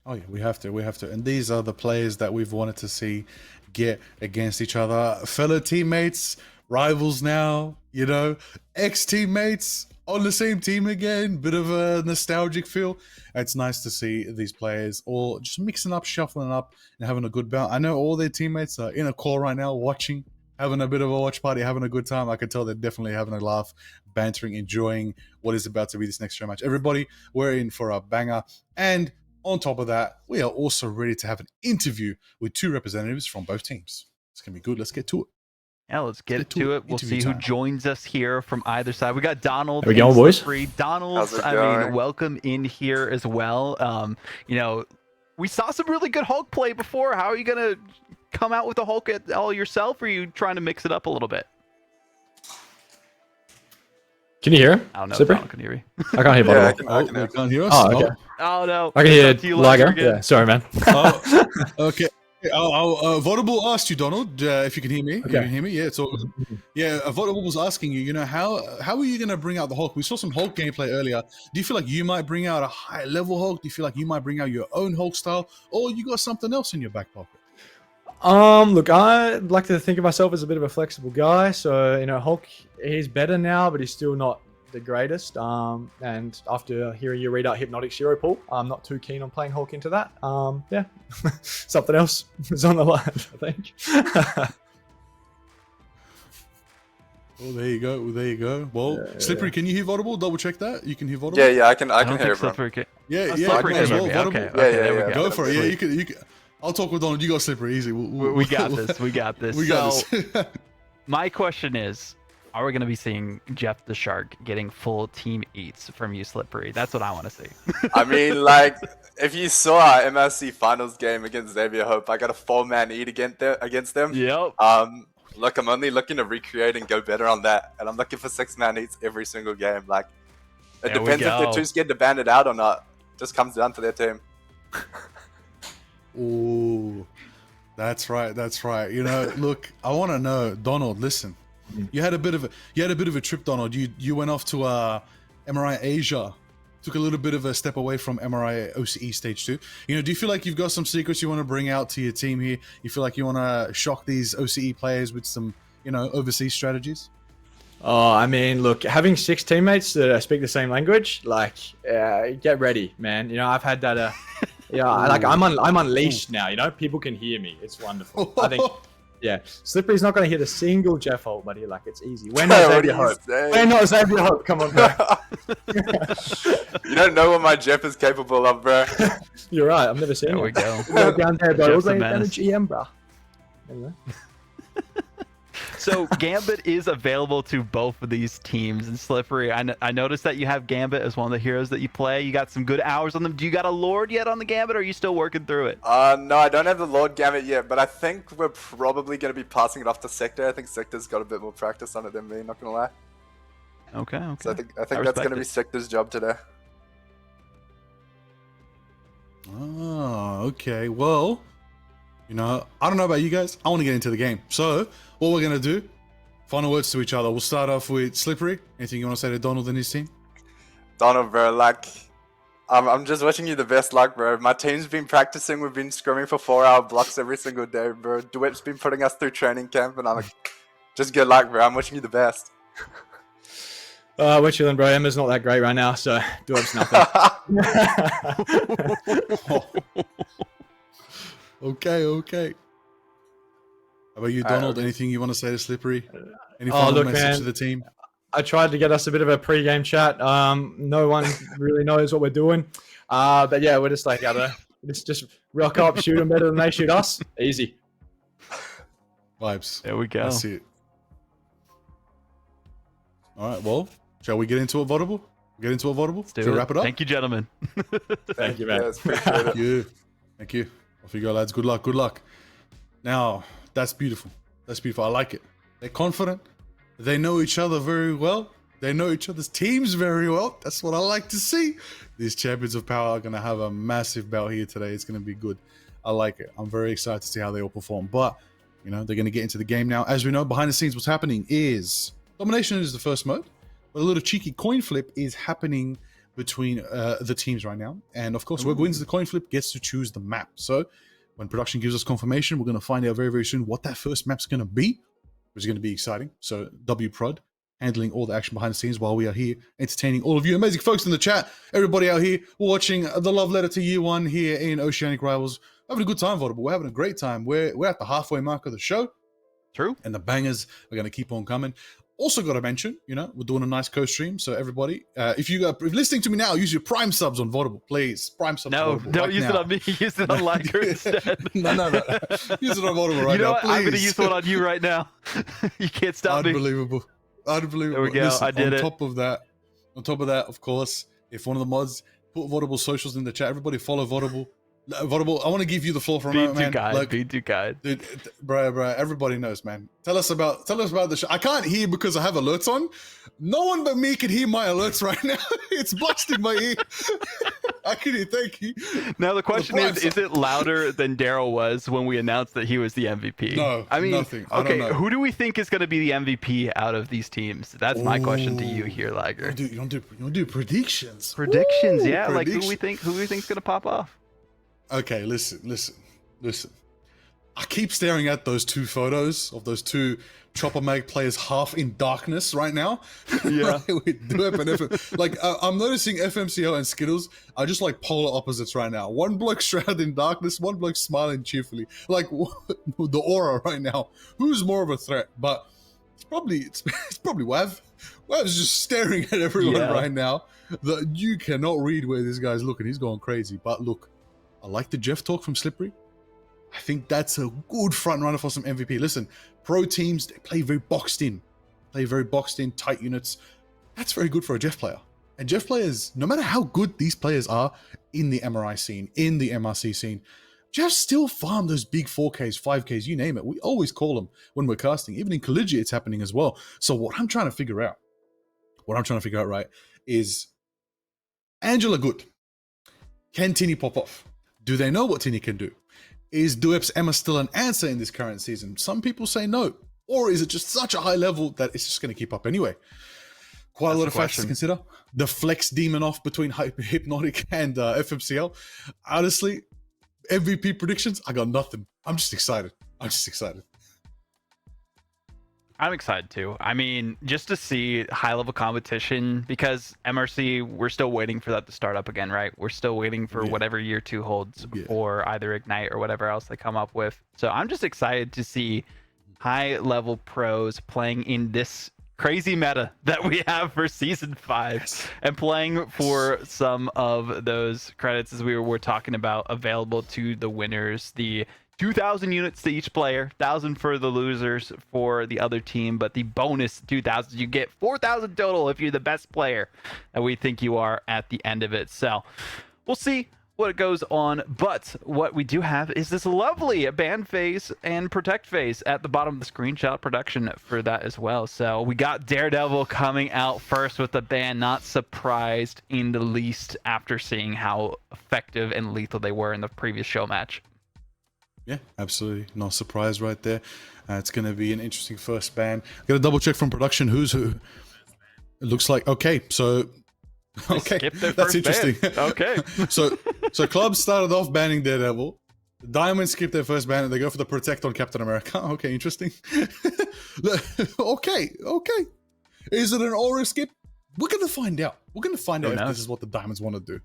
Speaker 1: Oh yeah, we have to. And these are the players that we've wanted to see get against each other. Fellow teammates, rivals now, you know, ex-teammates on the same team again. Bit of a nostalgic feel. It's nice to see these players all just mixing up, shuffling up, and having a good bout. I know all their teammates are in a call right now, watching, having a bit of a watch party, having a good time. I can tell they're definitely having a laugh, bantering, enjoying what is about to be this next show match. Everybody, we're in for a banger. And on top of that, we are also ready to have an interview with 2 representatives from both teams. It's going to be good. Let's get to it.
Speaker 2: Yeah, let's get to it. We'll see who joins us here from either side. We got Donald.
Speaker 11: There we go, boys.
Speaker 2: Donald, I mean, welcome in here as well. You know, we saw some really good Hulk play before. How are you going to come out with the Hulk all yourself, or are you trying to mix it up a little bit?
Speaker 11: Can you hear him?
Speaker 2: I don't know.
Speaker 11: Slipperi?
Speaker 2: Donald can hear me.
Speaker 11: I can't hear
Speaker 12: Yeah,
Speaker 11: Bubblecuh.
Speaker 12: I can
Speaker 1: You
Speaker 12: hear.
Speaker 1: can't hear us?
Speaker 11: Oh, okay.
Speaker 2: Oh no!
Speaker 11: I can
Speaker 2: It's
Speaker 11: hear
Speaker 2: up to you, Liger,
Speaker 11: Liger.
Speaker 2: again.
Speaker 11: Yeah, sorry, man.
Speaker 1: Oh, okay. Vodable asked you, Donald, if you can hear me. You
Speaker 11: Okay.
Speaker 1: can hear me? Yeah, it's all good. Yeah, Vodable was asking you, how are you going to bring out the Hulk? We saw some Hulk gameplay earlier. Do you feel like you might bring out a high level Hulk? Do you feel like you might bring out your own Hulk style? Or you got something else in your back pocket?
Speaker 11: Look, I like to think of myself as a bit of a flexible guy. So, Hulk, he's better now, but he's still not the greatest. And after hearing you read out Hypnotic Zero Pool, I'm not too keen on playing Hulk into that. Yeah, something else is on the line, I think.
Speaker 1: Oh, there you go. There you go. Well, Slipperi, can you hear Vodable? Double check that. You can hear Vodable?
Speaker 12: Yeah, I can
Speaker 2: I don't
Speaker 12: hear
Speaker 2: think
Speaker 12: bro.
Speaker 2: Slipperi can.
Speaker 1: Yeah,
Speaker 2: Slipperi
Speaker 1: as
Speaker 2: can
Speaker 1: well.
Speaker 2: hear me.
Speaker 1: Vodable.
Speaker 2: Okay,
Speaker 12: Yeah,
Speaker 2: there we
Speaker 12: yeah.
Speaker 2: go.
Speaker 1: Go for it. Yeah,
Speaker 2: Sweet.
Speaker 1: you can. I'll talk with Donald. You got Slipperi. Easy.
Speaker 2: We got this. We got this.
Speaker 1: We got
Speaker 2: So,
Speaker 1: this.
Speaker 2: my question is, are we going to be seeing Jeff the Shark getting full team eats from you, Slipperi? That's what I want to see.
Speaker 12: I mean, like, if you saw our MSC finals game against Xavier Hope, I got a 4-man eat against them.
Speaker 2: Yep.
Speaker 12: Look, I'm only looking to recreate and go better on that, and I'm looking for 6-man eats every single game. Like, it
Speaker 2: There we
Speaker 12: depends if they're
Speaker 2: go.
Speaker 12: too scared to ban it out or not. Just comes down to their team.
Speaker 1: Oh, that's right. That's right. Look, I want to know, Donald. Listen, you had a bit of a trip, Donald. You went off to MRI Asia, took a little bit of a step away from MRI OCE Stage 2. Do you feel like you've got some secrets you want to bring out to your team here? You feel like you want to shock these OCE players with some, overseas strategies?
Speaker 11: Oh, I mean, look, having 6 teammates that speak the same language, like, get ready, man. I've had that. I'm unleashed now. People can hear me. It's wonderful. I think, yeah, Slipperi's not going to hit a single Jeff Holt, buddy. Like, it's easy. We're not Xavier Hope. We're not Xavier Hope. Come on, bro.
Speaker 12: You don't know what my Jeff is capable of, bro.
Speaker 11: You're right. I've never seen
Speaker 2: There
Speaker 11: it.
Speaker 2: we go.
Speaker 11: Go down there, bro.
Speaker 2: Jeff's a
Speaker 11: Down to
Speaker 2: menace.
Speaker 11: GM, bro. Anyway.
Speaker 2: So Gambit is available to both of these teams. And Slipperi, I noticed that you have Gambit as one of the heroes that you play. You got some good hours on them. Do you got a Lord yet on the Gambit, or are you still working through it?
Speaker 12: No, I don't have the Lord Gambit yet, but I think we're probably going to be passing it off to Seqtar. I think Seqtar's got a bit more practice on it than me, not going to lie.
Speaker 2: Okay.
Speaker 12: So I think that's
Speaker 2: respect
Speaker 12: going to be Seqtar's job today.
Speaker 1: Oh, okay. Well, I don't know about you guys. I want to get into the game. So, what we're going to do, final words to each other. We'll start off with Slipperi. Anything you want to say to Donald and his team?
Speaker 12: Donald, bro, like, I'm just wishing you the best luck, bro. My team's been practicing. We've been scrimming for 4-hour blocks every single day, bro. DeWitt's been putting us through training camp, and I'm like, just good luck, bro. I'm wishing you the best.
Speaker 11: We're chilling, bro. Emma's not that great right now, so DeWitt's nothing.
Speaker 1: Okay. How about you, Donald? Anything you want to say to Slipperi? Any
Speaker 11: Oh,
Speaker 1: final
Speaker 11: look,
Speaker 1: message
Speaker 11: man.
Speaker 1: to the team?
Speaker 11: I tried to get us a bit of a pre-game chat. No one really knows what we're doing. But yeah, we're just like, just rock up, shoot them better than they shoot us. Easy.
Speaker 1: Vibes.
Speaker 2: There we go.
Speaker 1: That's it. All right, well, shall we get into a Vodable?
Speaker 2: Do
Speaker 1: Shall we
Speaker 2: it.
Speaker 1: wrap it up?
Speaker 2: Thank you, gentlemen.
Speaker 11: Thank you, man.
Speaker 12: Yes, appreciate it.
Speaker 1: Thank you. Off you go, lads. Good luck. Now, that's beautiful. I like it. They're confident. They know each other very well. They know each other's teams very well. That's what I like to see. These champions of power are going to have a massive bout here today. It's going to be good. I like it. I'm very excited to see how they all perform. But, they're going to get into the game now. As we know, behind the scenes, what's happening is domination is the first mode. But a little cheeky coin flip is happening between the teams right now. And of course, whoever wins the coin flip gets to choose the map. So when production gives us confirmation, we're going to find out very, very soon what that first map's going to be, which is going to be exciting. So WProd handling all the action behind the scenes while we are here entertaining all of you amazing folks in the chat. Everybody out here watching the love letter to year one here in Oceanic Rivals. Having a good time, Vodable. We're having a great time. We're at the halfway mark of the show.
Speaker 2: True.
Speaker 1: And the bangers are going to keep on coming. Also got to mention, we're doing a nice co-stream. So everybody, if you're listening to me now, use your Prime subs on Vodable, please. Prime subs
Speaker 2: No,
Speaker 1: on Vodable
Speaker 2: don't
Speaker 1: right
Speaker 2: use
Speaker 1: now.
Speaker 2: it on me. Use it on Liger instead.
Speaker 1: No. Use it on Vodable right
Speaker 2: You know
Speaker 1: now,
Speaker 2: what?
Speaker 1: please.
Speaker 2: I'm going to use one on you right now. You can't stop me.
Speaker 1: Unbelievable.
Speaker 2: There we go.
Speaker 1: Listen,
Speaker 2: I did it.
Speaker 1: On top of that, of course, if one of the mods put Vodable socials in the chat, everybody follow Vodable. Vodable, I want to give you the floor for a moment, man.
Speaker 2: Be too kind.
Speaker 1: Dude, bro, everybody knows, man. Tell us about the show. I can't hear because I have alerts on. No one but me can hear my alerts right now. It's blasting my ear. I can hear. Thank you.
Speaker 2: Now the question is it louder than Daryl was when we announced that he was the MVP?
Speaker 1: No,
Speaker 2: I mean,
Speaker 1: nothing. I
Speaker 2: okay,
Speaker 1: don't know.
Speaker 2: who do we think is going to be the MVP out of these teams? That's my question to you here, Lager.
Speaker 1: You don't do predictions.
Speaker 2: Predictions,
Speaker 1: Ooh,
Speaker 2: yeah. Like
Speaker 1: prediction.
Speaker 2: who we think's going to pop off?
Speaker 1: Okay, listen. I keep staring at those two photos of those two Chopper Mag players half in darkness right now.
Speaker 2: Yeah.
Speaker 1: With Dwep and like, I'm noticing FMCL and Skittles are just like polar opposites right now. One bloke shrouded in darkness, one bloke smiling cheerfully. Like, the aura right now. Who's more of a threat? But it's probably Wav. Wav's just staring at everyone right now. You cannot read where this guy's looking. He's going crazy. But look, I like the Jeff talk from Slipperi. I think that's a good front runner for some MVP. Listen, pro teams, they play very boxed in, tight units. That's very good for a Jeff player. And Jeff players, no matter how good these players are in the MRI scene, in the MRC scene, Jeff still farm those big 4Ks, 5Ks, you name it. We always call them when we're casting. Even in Collegiate, it's happening as well. So what I'm trying to figure out, right, is Angela good? Can Tini pop off? Do they know what Tini can do? Is Dwep's Emma still an answer in this current season? Some people say no. Or is it just such a high level that it's just going to keep up anyway? Quite a lot of factors to consider. The flex demon off between Hypnotic and FMCL. Honestly, MVP predictions, I got nothing. I'm just excited.
Speaker 2: I'm excited too. I mean, just to see high level competition, because MRC, we're still waiting for that to start up again, right? We're still waiting for whatever year 2 holds for either Ignite or whatever else they come up with. So I'm just excited to see high level pros playing in this crazy meta that we have for season 5 and playing for some of those credits as we were talking about available to the winners. The 2,000 units to each player, 1,000 for the losers for the other team, but the bonus 2,000, you get 4,000 total if you're the best player that we think you are at the end of it. So we'll see what goes on, but what we do have is this lovely ban phase and protect phase at the bottom of the screenshot production for that as well. So we got Daredevil coming out first with the ban, not surprised in the least after seeing how effective and lethal they were in the previous show match.
Speaker 1: Yeah, absolutely. No surprise right there. It's going to be an interesting first ban. Got to double check from production who's who. It looks like, okay, so... Okay, that's interesting.
Speaker 2: Okay.
Speaker 1: So clubs started off banning Daredevil. Diamonds skipped their first ban and they go for the Protect on Captain America. Okay, interesting. Okay. Is it an aura skip? We're going to find out. If this is what the Diamonds want to do.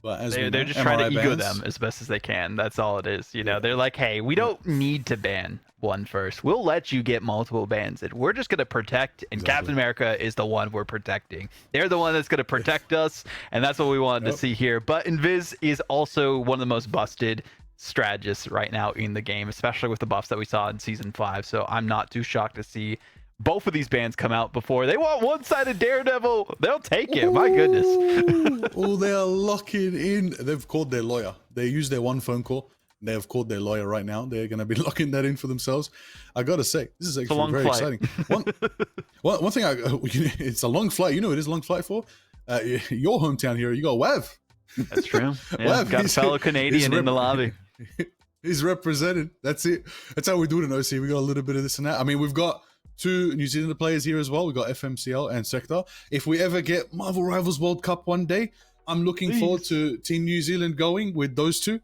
Speaker 1: But as
Speaker 2: they're just trying to ego them as best as they can. That's all it is. You know, they're like, hey, we don't need to ban one first. We'll let you get multiple bans. And we're just going to protect. And Captain America is the one we're protecting. They're the one that's going to protect us. And that's what we wanted to see here. But Invis is also one of the most busted strategists right now in the game, especially with the buffs that we saw in Season 5. So I'm not too shocked to see both of these bands come out before. They want one-sided Daredevil. They'll take it. My goodness.
Speaker 1: Oh, they are locking in. They've called their lawyer. They used their one phone call. They have called their lawyer right now. They're going to be locking that in for themselves. I got to say, this is actually very exciting. One thing, it's a long flight. You know what it is a long flight for? Your hometown hero, you got Wav.
Speaker 2: That's true. Yeah, got a fellow Canadian in the lobby.
Speaker 1: He's represented. That's it. That's how we do it in OC. We got a little bit of this and that. I mean, we've got 2 New Zealand players here as well. We've got FMCL and Seqtar. If we ever get Marvel Rivals World Cup one day, I'm looking forward to Team New Zealand going with those 2.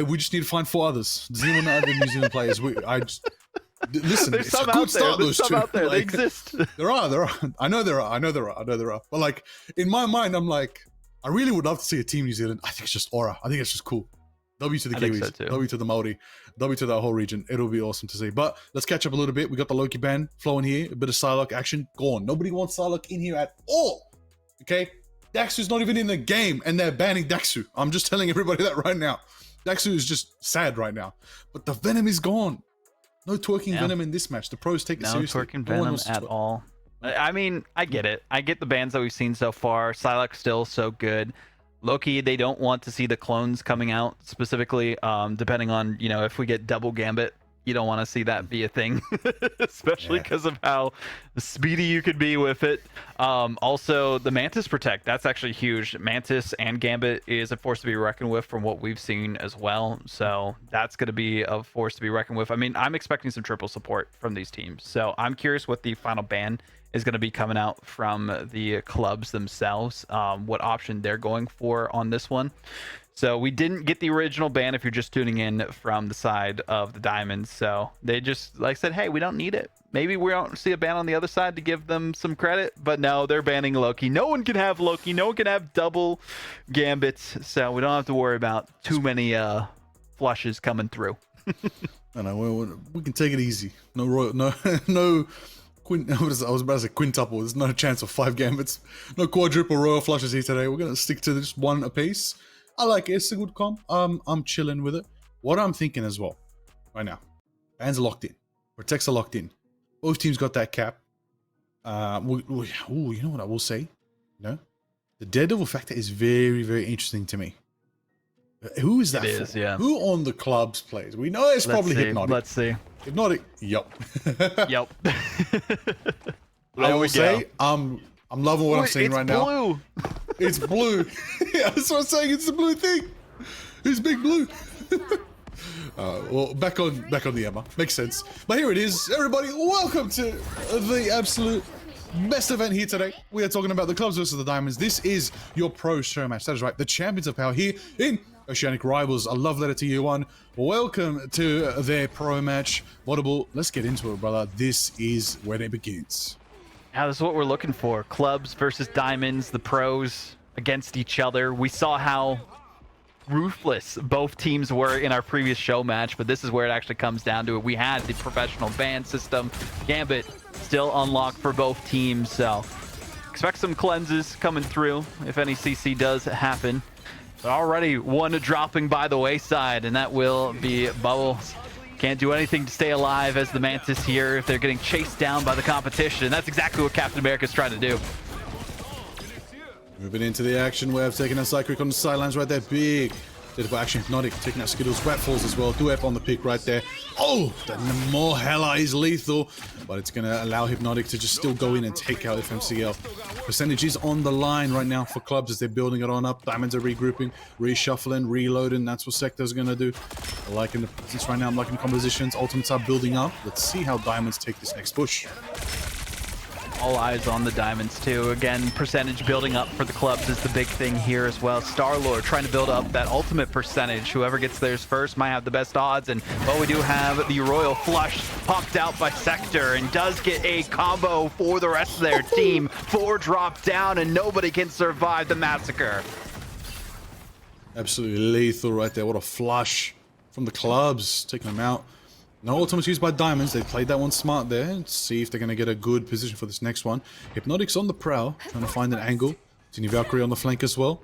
Speaker 1: We just need to find 4 others. Does anyone know other New Zealand players? Listen,
Speaker 2: there's
Speaker 1: it's
Speaker 2: some
Speaker 1: a good
Speaker 2: out there.
Speaker 1: start,
Speaker 2: There's
Speaker 1: those
Speaker 2: some
Speaker 1: 2.
Speaker 2: out there. They exist.
Speaker 1: There are. I know there are. But like, in my mind, I'm like, I really would love to see a Team New Zealand. I think it's just aura. I think it's just cool. W to the Kiwis, so W to the Maori, W to that whole region. It'll be awesome to see. But let's catch up a little bit. We got the Loki ban flowing here. A bit of Psylocke action. Gone. Nobody wants Psylocke in here at all. Okay? Daxu's not even in the game, and they're banning Daxu. I'm just telling everybody that right now. Daxu is just sad right now. But the Venom is gone. No twerking Venom in this match. The pros take it seriously.
Speaker 2: No twerking Venom at all. I mean, I get it. I get the bans that we've seen so far. Psylocke's still so good. Loki, they don't want to see the clones coming out specifically, depending on, you know, if we get double Gambit, you don't want to see that be a thing, especially because of how speedy you could be with it. Also, the Mantis Protect, that's actually huge. Mantis and Gambit is a force to be reckoned with from what we've seen as well. So that's going to be a force to be reckoned with. I mean, I'm expecting some triple support from these teams. So I'm curious what the final ban is going to be coming out from the clubs themselves, what option they're going for on this one. So we didn't get the original ban if you're just tuning in from the side of the Diamonds. So they just like said, hey, we don't need it. Maybe we don't see a ban on the other side to give them some credit, but no, they're banning Loki. No one can have Loki. No one can have double Gambits. So we don't have to worry about too many flushes coming through.
Speaker 1: I know we can take it easy. No royal, no I was about to say quintuple. There's no chance of 5 Gambits. No quadruple royal flushes here today. We're gonna stick to just one apiece. I like it. It's a good comp. I'm chilling with it. What I'm thinking as well, right now, bans are locked in, protects are locked in. Both teams got that cap. You know what I will say? No, the Daredevil factor is very, very interesting to me. Who is that?
Speaker 2: It is, yeah.
Speaker 1: Who on the clubs plays? We know it's probably Hypnotic.
Speaker 2: Let's see.
Speaker 1: Hypnotic. Yup.
Speaker 2: Yep.
Speaker 1: I will say, I'm loving what I'm seeing right now.
Speaker 2: Blue.
Speaker 1: It's blue. Yeah, that's what I'm saying. It's the blue thing. It's big blue. Well, back on the Emma. Makes sense. But here it is, everybody. Welcome to the absolute best event here today. We are talking about the clubs versus the Diamonds. This is your pro show match. That is right. The champions of power here in Oceanic Rivals. A love letter to you one. Welcome to their pro match. Audible, let's get into it, brother. This is when it begins.
Speaker 2: Now, this is what we're looking for. Clubs versus Diamonds, the pros against each other. We saw how ruthless both teams were in our previous show match, but this is where it actually comes down to it. We had the professional ban system. Gambit still unlocked for both teams, so expect some cleanses coming through if any CC does happen. But already one dropping by the wayside, and that will be Bubbles. Can't do anything to stay alive as the Mantis here if they're getting chased down by the competition. That's exactly what Captain America's trying to do.
Speaker 1: Moving into the action, we have taken a Zykric on the sidelines right there. Big. Beautiful action. Hypnotic taking out Skittles. Rat falls as well. Duep on the pick right there. Oh, the more hella is lethal. But it's going to allow Hypnotic to just still go in and take out FMCL. Percentage is on the line right now for clubs as they're building it on up. Diamonds are regrouping, reshuffling, reloading. That's what Seqtar's going to do. I'm liking the presence right now. I'm liking the compositions. Ultimates are building up. Let's see how Diamonds take this next push.
Speaker 2: All eyes on the Diamonds too. Again, percentage building up for the clubs is the big thing here as well. Star-Lord trying to build up that ultimate percentage. Whoever gets theirs first might have the best odds. And well, we do have the Royal Flush popped out by Seqtar and does get a combo for the rest of their team. 4 drop down and nobody can survive the massacre.
Speaker 1: Absolutely lethal right there. What a flush from the clubs, taking them out. No ultimates used by Diamonds. They played that one smart there. Let's see if they're going to get a good position for this next one. Hypnotic's on the prowl, trying to find an angle. TiniValkyrie on the flank as well.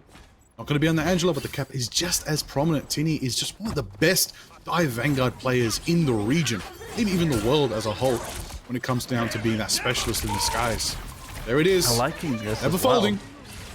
Speaker 1: Not going to be on the Angela, but the cap is just as prominent. Tini is just one of the best dive Vanguard players in the region, maybe even the world as a whole, when it comes down to being that specialist in the skies. There it is.
Speaker 2: I'm liking this.
Speaker 1: Never
Speaker 2: as well.
Speaker 1: folding.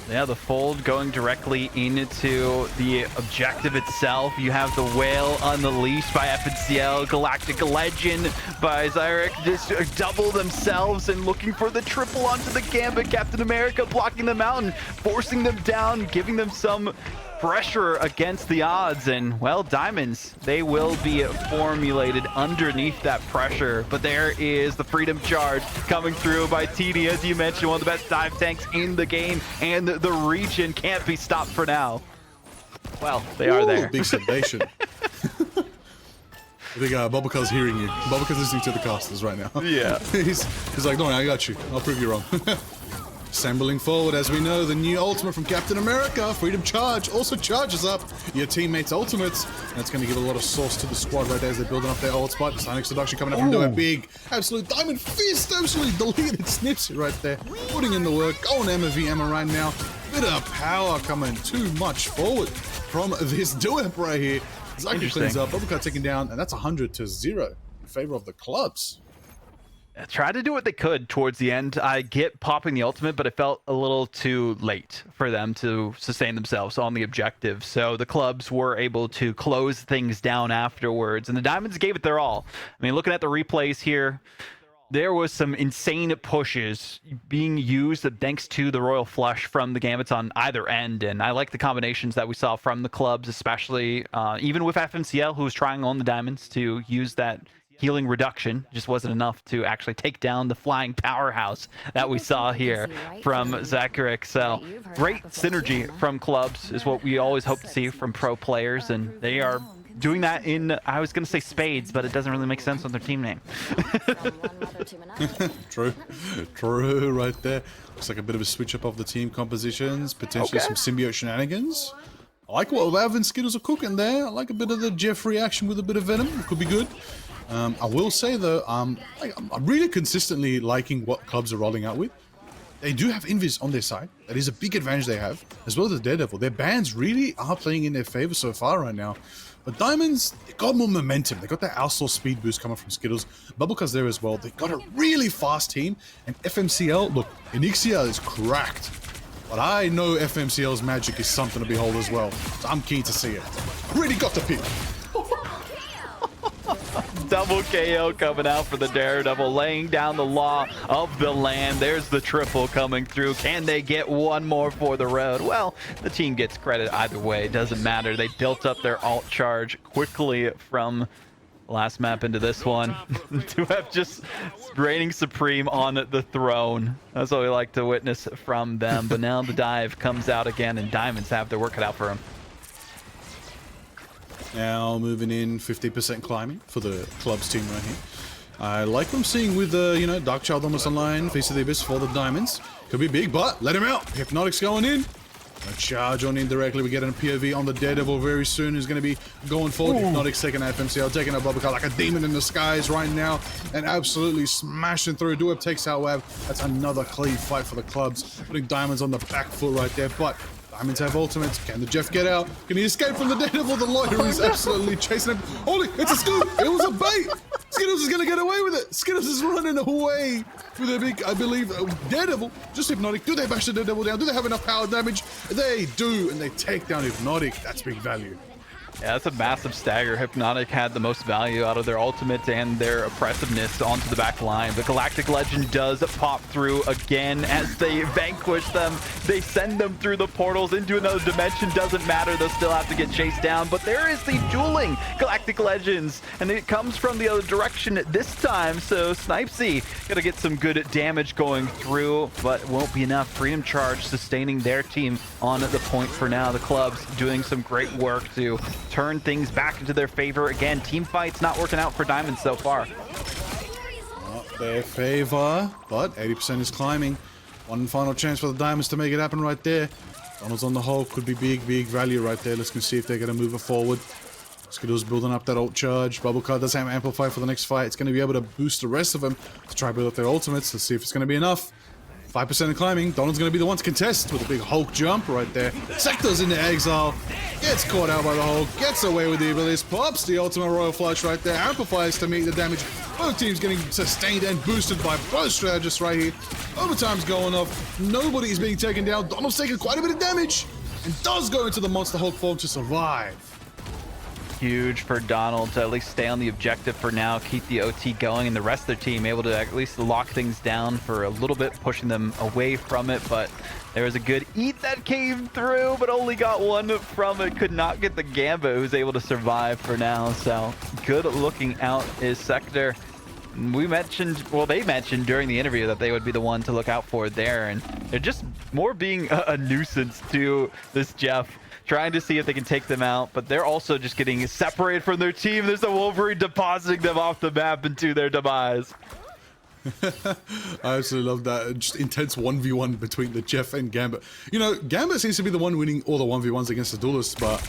Speaker 2: Yeah, the fold going directly into the objective itself. You have the Whale Unleashed by FMCL, Galactic Legend by Zykric, just double themselves and looking for the triple onto the Gambit. Captain America blocking them out and forcing them down, giving them some pressure against the odds. And well, Diamonds, they will be formulated underneath that pressure, but there is the Freedom Charge coming through by TD, as you mentioned, one of the best dive tanks in the game, and the region can't be stopped for now. Well, they are there.
Speaker 1: Big sedation. I think Bubblecuh's hearing you. Bubblecuh's listening to the casters right now.
Speaker 2: Yeah.
Speaker 1: he's like, no, I got you. I'll prove you wrong. Assembling forward, as we know, the new ultimate from Captain America, Freedom Charge, also charges up your teammates' ultimates. That's going to give a lot of sauce to the squad right there as they're building up their ult spot. Sonic Seduction coming up from a big, absolute Diamond Fist, absolutely deleted Snipzy right there. Putting in the work, going Emma v Emma right now. Bit of power coming too much forward from this duet right here. Zykric cleans up, Bubblecuh taken down, and that's 100-0 in favor of the clubs.
Speaker 2: tried to do what they could towards the end. I get popping the ultimate, but it felt a little too late for them to sustain themselves on the objective. So the clubs were able to close things down afterwards, and the Diamonds gave it their all. I mean, looking at the replays here, there was some insane pushes being used thanks to the Royal Flush from the Gambits on either end, and I like the combinations that we saw from the clubs, especially even with FMCL, who was trying on the Diamonds to use that healing reduction. Just wasn't enough to actually take down the flying powerhouse that we saw here from zykric. So great synergy from clubs is what we always hope to see from pro players, and they are doing that in, I was going to say spades, but it doesn't really make sense on their team name.
Speaker 1: True right there. Looks like a bit of a switch up of the team compositions, potentially some symbiote shenanigans. I like what Vav and Skittles are cooking there. I like a bit of the Jeffrey action with a bit of venom. It could be good. I will say though, I'm really consistently liking what clubs are rolling out with. They do have Invis on their side. That is a big advantage they have, as well as the Daredevil. Their bans really are playing in their favor so far right now. But Diamonds, they got more momentum. They got that outsource speed boost coming from Skittles. Bubblecuh's there as well. They got a really fast team. And FMCL, look, Onyxia is cracked. But I know FMCL's magic is something to behold as well. So I'm keen to see it. Really got the pick.
Speaker 2: Double KO coming out for the Daredevil, laying down the law of the land. There's the triple coming through. Can they get one more for the road? Well, the team gets credit either way. It doesn't matter. They built up their alt charge quickly from the last map into this one to have just reigning supreme on the throne. That's what we like to witness from them. But now the dive comes out again, and Diamonds have their work cut out for them.
Speaker 1: Now moving in 50% climbing for the club's team right here. I like what I'm seeing with the, you know, Dark Child almost online, Face of the Abyss for the Diamonds. Could be big, but let him out. Hypnotic's going in. Gonna charge on in directly. We get a POV on the Daredevil very soon, who's going to be going forward. Hypnotic's taking out FMCL, taking out Bubblecuh like a demon in the skies right now, and absolutely smashing through. Duep takes out Web. That's another clean fight for the clubs, putting Diamonds on the back foot right there, but Diamonds have ultimates. Can the Jeff get out? Can he escape from the Daredevil? The Lawyer is absolutely chasing him. Holy, it's a scoop! It was a bait! Skittles is gonna get away with it! Skittles is running away with a big, I believe, Daredevil. Just Hypnotic. Do they bash the Daredevil down? Do they have enough power damage? They do, and they take down Hypnotic. That's big value.
Speaker 2: Yeah, that's a massive stagger. Hypnotic had the most value out of their ultimates and their oppressiveness onto the back line. The Galactic Legend does pop through again as they vanquish them. They send them through the portals into another dimension. Doesn't matter. They'll still have to get chased down. But there is the dueling Galactic Legends, and it comes from the other direction this time. So Snipzy gonna get some good damage going through, but won't be enough. Freedom Charge sustaining their team on the point for now. The clubs doing some great work to turn things back into their favor. Again, team fights not working out for Diamonds so far.
Speaker 1: Not their favor, but 80% is climbing. One final chance for the Diamonds to make it happen right there. Donald's on the hole, could be big value right there. Let's go see if they're going to move it forward. Skittles building up that ult charge. Bubblecuh does have Amplify for the next fight. It's going to be able to boost the rest of them to try to build up their ultimates. Let's see if it's going to be enough. 5% of climbing. Donald's going to be the one to contest with a big Hulk jump right there. Seqtar's into exile. Gets caught out by the Hulk. Gets away with the abilities. Pops the ultimate Royal Flush right there. Amplifies to meet the damage. Both teams getting sustained and boosted by both strategists right here. Overtime's going off. Nobody is being taken down. Donald's taking quite a bit of damage and does go into the Monster Hulk form to survive.
Speaker 2: Huge for Donald to at least stay on the objective for now, keep the OT going, and the rest of their team able to at least lock things down for a little bit, pushing them away from it. But there was a good eat that came through, but only got one from it. Could not get the Gambit, who's able to survive for now. So good looking out is Seqtar. We mentioned, well, they mentioned during the interview that they would be the one to look out for there, and they're just more being a nuisance to this Jeff, trying to see if they can take them out, but they're also just getting separated from their team. There's a Wolverine depositing them off the map into their demise.
Speaker 1: I absolutely love that. Just intense 1v1 between the Jeff and Gambit. You know, Gambit seems to be the one winning all the 1v1s against the duelists, but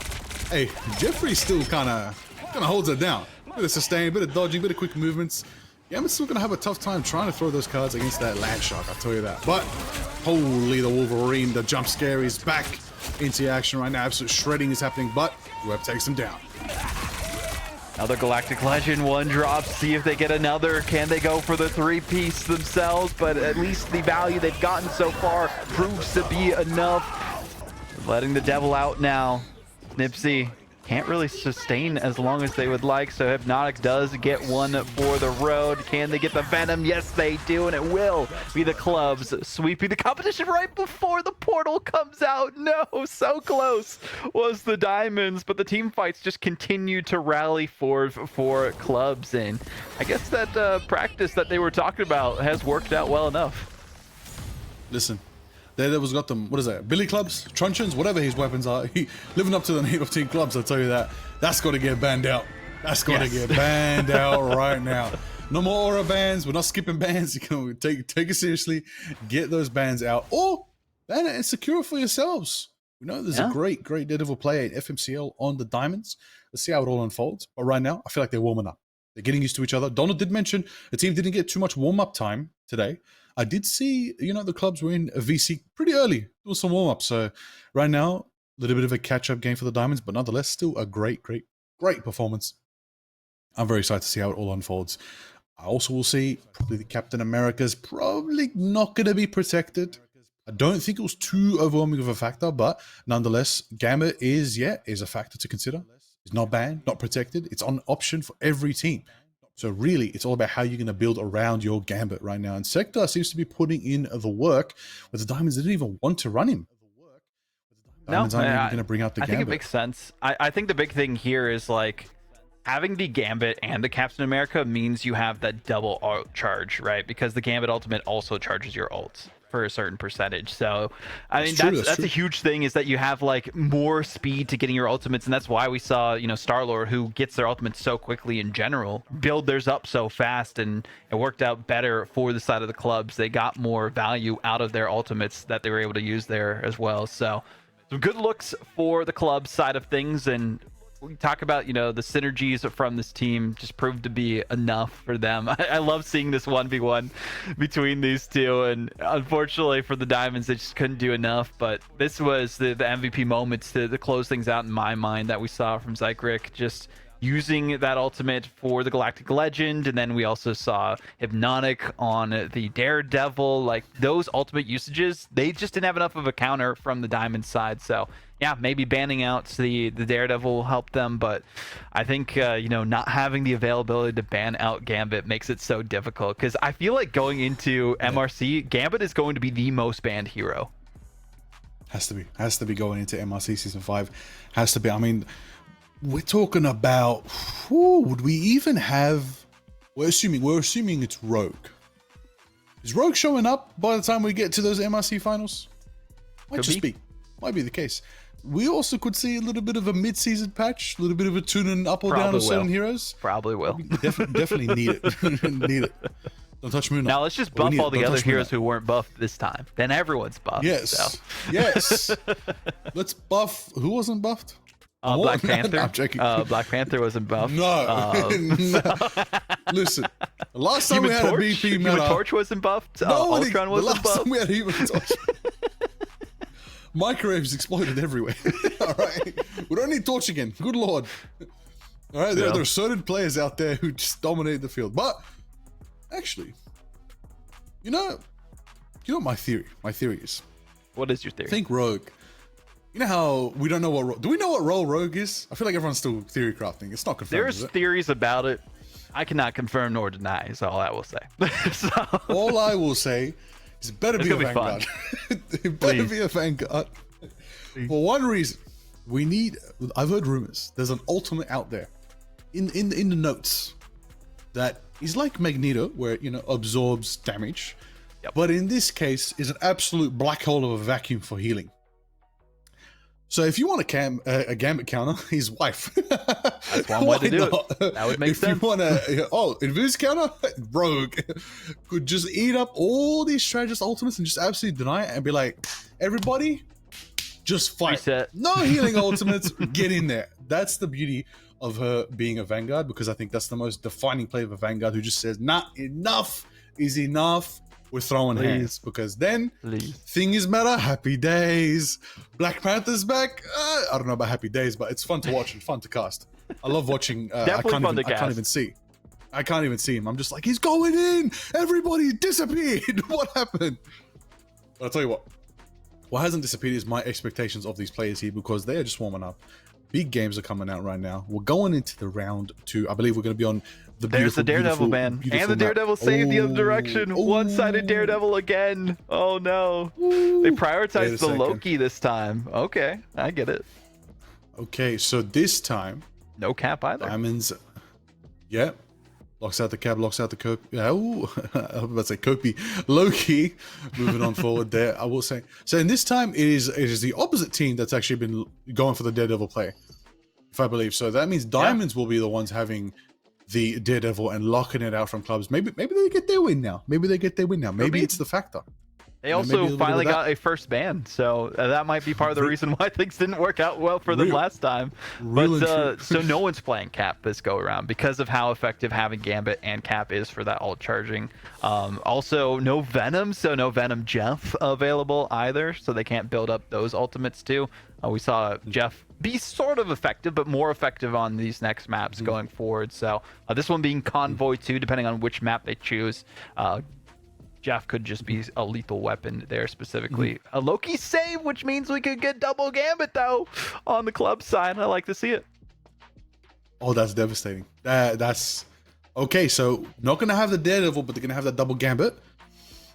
Speaker 1: hey, Jeffrey still kind of holds it down. Bit of sustain, bit of dodging, bit of quick movements. Gambit's still going to have a tough time trying to throw those cards against that land shark, I'll tell you that. But holy, the Wolverine, the jump scare is back into action right now. Absolute shredding is happening, but Web takes him down.
Speaker 2: Another Galactic Legend, one drop, see if they get another. Can they go for the 3-piece themselves? But at least the value they've gotten so far proves to be enough. Letting the devil out now. Snipzy can't really sustain as long as they would like, so Hypnotic does get one for the road. Can they get the Venom? Yes, they do, and it will be the clubs sweeping the competition right before the portal comes out. No, so close was the Diamonds, but the team fights just continue to rally for clubs, and I guess that practice that they were talking about has worked out well enough.
Speaker 1: Listen. Daredevil's got them, what is that, billy clubs, truncheons, whatever his weapons are. He living up to the name of Team Clubs, I'll tell you that. That's got to get banned out. That's got to get banned out right now. No more aura bans. We're not skipping bans. You can take it seriously. Get those bans out, or ban it and secure it for yourselves. We know there's a great Daredevil player in FMCL on the Diamonds. Let's see how it all unfolds. But right now, I feel like they're warming up. They're getting used to each other. Donald did mention the team didn't get too much warm-up time today. I did see, the clubs were in a VC pretty early, doing some warm-up. So right now, a little bit of a catch-up game for the Diamonds, but nonetheless, still a great performance. I'm very excited to see how it all unfolds. I also will see probably the Captain America's probably not going to be protected. I don't think it was too overwhelming of a factor, but nonetheless, Gambit is a factor to consider. It's not banned, not protected. It's on option for every team. So really, it's all about how you're going to build around your Gambit right now. And Seqtar seems to be putting in the work, but the Diamonds didn't even want to run him. Diamonds aren't even going to bring out the Gambit.
Speaker 2: I think it makes sense. I think the big thing here is like having the Gambit and the Captain America means you have that double ult charge, right? Because the Gambit ultimate also charges your ults for a certain percentage. So I mean that's a huge thing, is that you have like more speed to getting your ultimates, and that's why we saw Star-Lord, who gets their ultimates so quickly in general, build theirs up so fast, and it worked out better for the side of the clubs. They got more value out of their ultimates that they were able to use there as well. So some good looks for the club side of things, and we talk about, the synergies from this team just proved to be enough for them. I love seeing this 1v1 between these two, and unfortunately for the Diamonds, they just couldn't do enough. But this was the MVP moments to close things out in my mind that we saw from Zykric, just using that ultimate for the Galactic Legend, and then we also saw Hypnotic on the Daredevil. Like, those ultimate usages, they just didn't have enough of a counter from the Diamond side. So yeah, maybe banning out the Daredevil will help them, but I think not having the availability to ban out Gambit makes it so difficult, because I feel like going into MRC, Gambit is going to be the most banned hero.
Speaker 1: Has to be going into MRC Season 5. Has to be. I mean, we're talking about, would we even have, we're assuming it's Rogue. Is Rogue showing up by the time we get to those MRC finals? Might be the case. We also could see a little bit of a mid-season patch, a little bit of a tuning up or down of certain heroes.
Speaker 2: Probably will.
Speaker 1: Definitely need it. Need it. Don't touch Moon.
Speaker 2: Now let's just buff all the other heroes who weren't buffed this time. Then everyone's buffed.
Speaker 1: Yes.
Speaker 2: So.
Speaker 1: Yes. Let's buff. Who wasn't buffed?
Speaker 2: Black Panther.
Speaker 1: I'm joking.
Speaker 2: Black Panther wasn't buffed.
Speaker 1: No. Listen, the last time we had a BP meta,
Speaker 2: Human Torch wasn't buffed. Ultron wasn't buffed. The last time we had Human Torch.
Speaker 1: Microwaves exploded everywhere. All right, we don't need Torch again. Good lord. All right, there are certain players out there who just dominate the field. But actually, you know my theory. My theory is.
Speaker 2: What is your theory?
Speaker 1: Think Rogue. You know how we don't know what do we know what role Rogue is? I feel like everyone's still theory crafting. It's not confirmed.
Speaker 2: There's theories about it. I cannot confirm nor deny, is all I will say.
Speaker 1: All I will say is it better be a Vanguard. It better be a Vanguard. For one reason, I've heard rumors. There's an ultimate out there in the notes that is like Magneto, where absorbs damage.
Speaker 2: Yep.
Speaker 1: But in this case, is an absolute black hole of a vacuum for healing. So if you want a Gambit counter, his wife.
Speaker 2: That's one way to do it. That would make sense.
Speaker 1: If you want Invis counter, Rogue could just eat up all these strategist ultimates and just absolutely deny it and be like, everybody, just fight.
Speaker 2: Reset.
Speaker 1: No healing ultimates, get in there. That's the beauty of her being a Vanguard, because I think that's the most defining play of a Vanguard, who just says, nah, enough is enough. we're throwing hands because then things matter. Happy days. Black Panther's back. I don't know about happy days, but it's fun to watch and fun to cast. I love watching. I can't even see. I can't even see him. I'm just like, he's going in. Everybody disappeared. What happened? But I'll tell you what hasn't disappeared is my expectations of these players here because they are just warming up. Big games are coming out right now. We're going into the round 2. I believe we're going to be on the
Speaker 2: There's the Daredevil ban. And the Daredevil saved the other direction. One-sided Daredevil again. Oh no. They prioritized the Loki this time. Okay, I get it.
Speaker 1: Okay, so this time...
Speaker 2: No cap either.
Speaker 1: Diamonds... Yeah. Locks out the cab, locks out the Kopi. Oh, I was about to say Kopi. Loki. Moving on forward there, I will say. So in this time, it is the opposite team that's actually been going for the Daredevil play, if I believe. So that means Diamonds will be the ones having the Daredevil and locking it out from clubs. Maybe they get their win now. Maybe it's the factor.
Speaker 2: They also finally got a first ban, so that might be part of the reason why things didn't work out well for them last time. But so no one's playing Cap this go around because of how effective having Gambit and Cap is for that ult charging. Also, no Venom, so no Venom Jeff available either, so they can't build up those ultimates too. We saw Jeff be sort of effective, but more effective on these next maps going forward. So this one being Convoy 2, depending on which map they choose. Jeff could just be a lethal weapon there specifically. A Loki save, which means we could get double Gambit though on the club side. I like to see it.
Speaker 1: Oh, that's devastating. That's okay. So not gonna have the Daredevil, but they're gonna have that double Gambit.